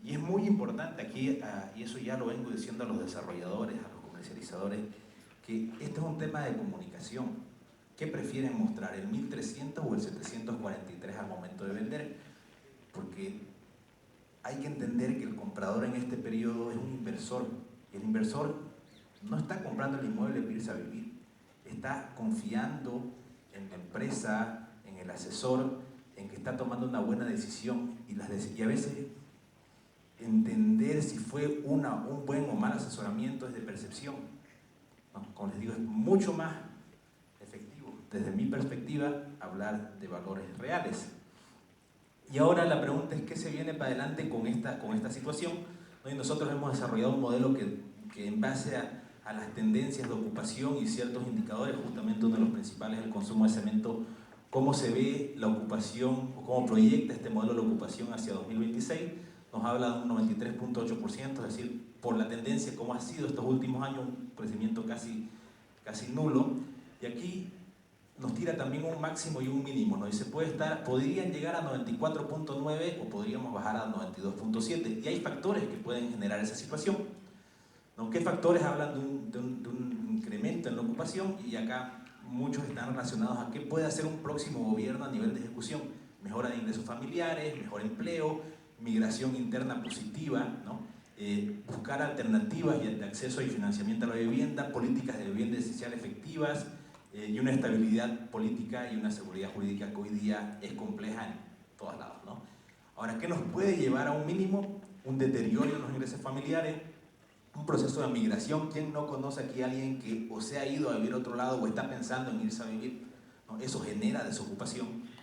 Y es muy importante aquí, y eso ya lo vengo diciendo a los desarrolladores, a los comercializadores, que este es un tema de comunicación. ¿Qué prefieren mostrar, el 1.300 o el 743 al momento de vender? Porque hay que entender que el comprador en este periodo es un inversor. Y el inversor no está comprando el inmueble para irse a vivir, está confiando en la empresa, en el asesor, en que está tomando una buena decisión y a veces entender si fue un buen o mal asesoramiento es de percepción, ¿no? Como les digo, es mucho más efectivo, desde mi perspectiva, hablar de valores reales. Y ahora la pregunta es, ¿qué se viene para adelante con esta situación? ¿No? Y nosotros hemos desarrollado un modelo que en base a las tendencias de ocupación y ciertos indicadores, justamente uno de los principales es el consumo de cemento, cómo se ve la ocupación o cómo proyecta este modelo de la ocupación hacia 2026, nos habla de un 93.8%, es decir, por la tendencia, cómo ha sido estos últimos años, un crecimiento casi nulo, y aquí nos tira también un máximo y un mínimo, ¿no? Y podrían llegar a 94.9 o podríamos bajar a 92.7, y hay factores que pueden generar esa situación, ¿no? ¿Qué factores hablan de un incremento en la ocupación? Y acá muchos están relacionados a qué puede hacer un próximo gobierno a nivel de ejecución: mejora de ingresos familiares, mejor empleo, migración interna positiva, ¿no? Buscar alternativas de acceso y financiamiento a la vivienda, políticas de vivienda social efectivas, y una estabilidad política y una seguridad jurídica que hoy día es compleja en todos lados, ¿no? Ahora, ¿qué nos puede llevar a un mínimo? Un deterioro en los ingresos familiares, un proceso de migración. ¿Quién no conoce aquí a alguien que o se ha ido a vivir a otro lado o está pensando en irse a vivir, ¿no? Eso genera desocupación.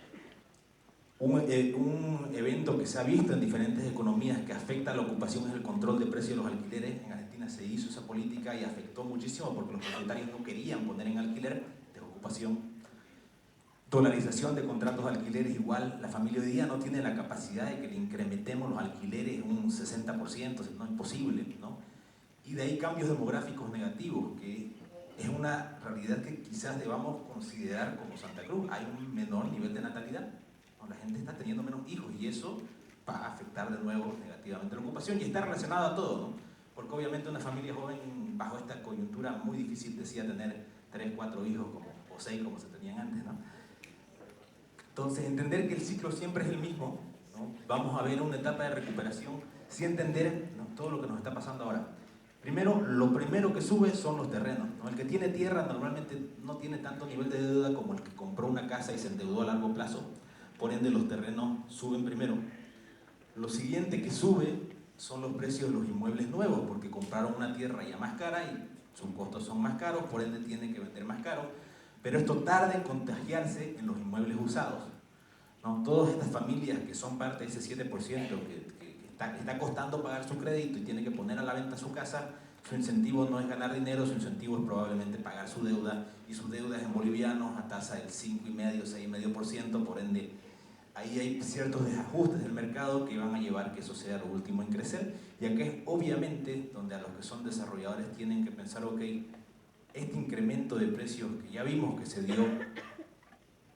Un evento que se ha visto en diferentes economías que afecta a la ocupación es el control de precios de los alquileres. En Argentina se hizo esa política y afectó muchísimo porque los propietarios no querían poner en alquiler, desocupación. dolarización de contratos de alquileres, igual la familia hoy día no tiene la capacidad de que le incrementemos los alquileres un 60%, no es imposible, ¿no? Y de ahí cambios demográficos negativos, que es una realidad que quizás debamos considerar como Santa Cruz. Hay un menor nivel de natalidad, ¿no? La gente está teniendo menos hijos y eso va a afectar de nuevo negativamente la ocupación y está relacionado a todo, ¿no? Porque obviamente una familia joven bajo esta coyuntura muy difícil decía tener 3, 4 hijos o 6 como se tenían antes, ¿no? Entonces entender que el ciclo siempre es el mismo, ¿no? Vamos a ver una etapa de recuperación sin entender, ¿no?, todo lo que nos está pasando ahora. Primero, lo primero que sube son los terrenos, ¿no? El que tiene tierra normalmente no tiene tanto nivel de deuda como el que compró una casa y se endeudó a largo plazo, por ende los terrenos suben primero. Lo siguiente que sube son los precios de los inmuebles nuevos, porque compraron una tierra ya más cara y sus costos son más caros, por ende tienen que vender más caro, pero esto tarda en contagiarse en los inmuebles usados, ¿no? Todas estas familias que son parte de ese 7% que está costando pagar su crédito y tiene que poner a la venta su casa, su incentivo no es ganar dinero, su incentivo es probablemente pagar su deuda, y su deuda es en bolivianos a tasa del 5,5, 6,5%, por ende ahí hay ciertos desajustes del mercado que van a llevar que eso sea lo último en crecer, y aquí es obviamente donde a los que son desarrolladores tienen que pensar, ok, este incremento de precios que ya vimos que se dio,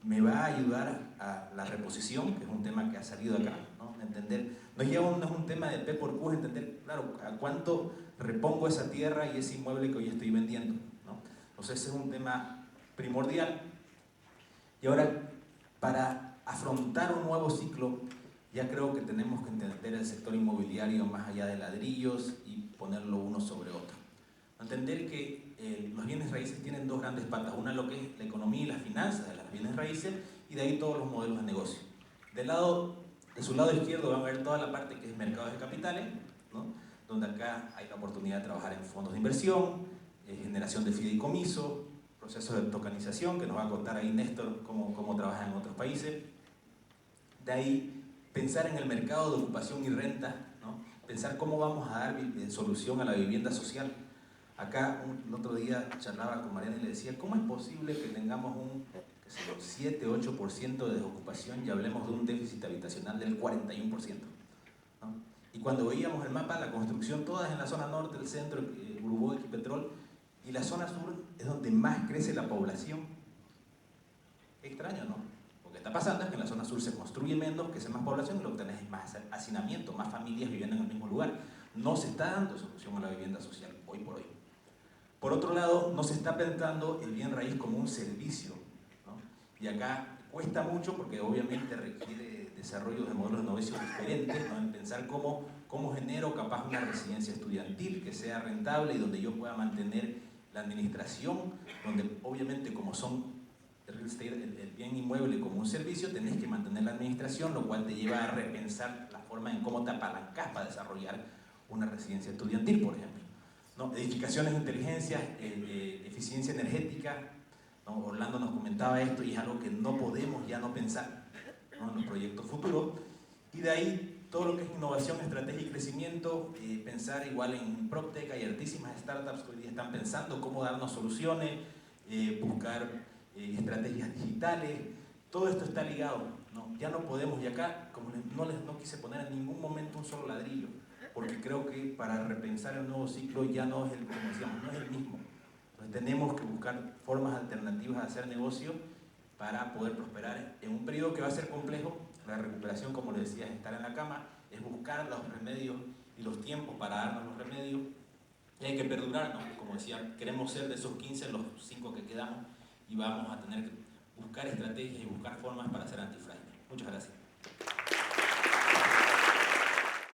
me va a ayudar a la reposición, que es un tema que ha salido acá, ¿no? Entender, no es un tema de P por Q, es entender, claro, a cuánto repongo esa tierra y ese inmueble que hoy estoy vendiendo, ¿no? Entonces ese es un tema primordial. Y ahora, para afrontar un nuevo ciclo, ya creo que tenemos que entender el sector inmobiliario más allá de ladrillos y ponerlo uno sobre otro. Entender que los bienes raíces tienen dos grandes patas, una lo que es la economía y las finanzas de las bienes raíces, y de ahí todos los modelos de negocio. De su lado izquierdo van a ver toda la parte que es mercados de capitales, ¿no?, donde acá hay la oportunidad de trabajar en fondos de inversión, generación de fideicomiso, procesos de tokenización, que nos va a contar ahí Néstor cómo trabaja en otros países. De ahí pensar en el mercado de ocupación y renta, ¿no?, pensar cómo vamos a dar solución a la vivienda social. Acá el otro día charlaba con Mariana y le decía, ¿cómo es posible que tengamos un 7-8% de desocupación y hablemos de un déficit habitacional del 41%? ¿No? Y cuando veíamos el mapa, la construcción todas en la zona norte, el centro, Urubó, Equipetrol, y la zona sur es donde más crece la población. Extraño, ¿no? Lo que está pasando es que en la zona sur se construye menos, crece más población, y lo que tenés es más hacinamiento, más familias viviendo en el mismo lugar. No se está dando solución a la vivienda social hoy por hoy. Por otro lado, no se está pensando el bien raíz como un servicio, ¿no? Y acá cuesta mucho porque obviamente requiere desarrollo de modelos de negocio diferentes, ¿no?, en pensar cómo genero capaz una residencia estudiantil que sea rentable y donde yo pueda mantener la administración, donde obviamente como son el real estate, el bien inmueble como un servicio, tenés que mantener la administración, lo cual te lleva a repensar la forma en cómo te apalancas para desarrollar una residencia estudiantil, por ejemplo, ¿no? Edificaciones de inteligencia, eficiencia energética, ¿no? Orlando nos comentaba esto y es algo que no podemos ya no pensar, ¿no?, en los proyectos futuros. Y de ahí todo lo que es innovación, estrategia y crecimiento, pensar igual en PropTech. Hay altísimas startups que hoy día están pensando cómo darnos soluciones, buscar estrategias digitales. Todo esto está ligado, ¿no? Ya no podemos, y acá como no quise poner en ningún momento un solo ladrillo, porque creo que para repensar el nuevo ciclo ya no es como decíamos, no es el mismo. Entonces tenemos que buscar formas alternativas de hacer negocio para poder prosperar en un periodo que va a ser complejo. La recuperación, como les decía, es estar en la cama, es buscar los remedios y los tiempos para darnos los remedios, y hay que perdurar, ¿no? Como decía, queremos ser de esos 15 los 5 que quedamos, y vamos a tener que buscar estrategias y buscar formas para ser antifrágiles. Muchas gracias.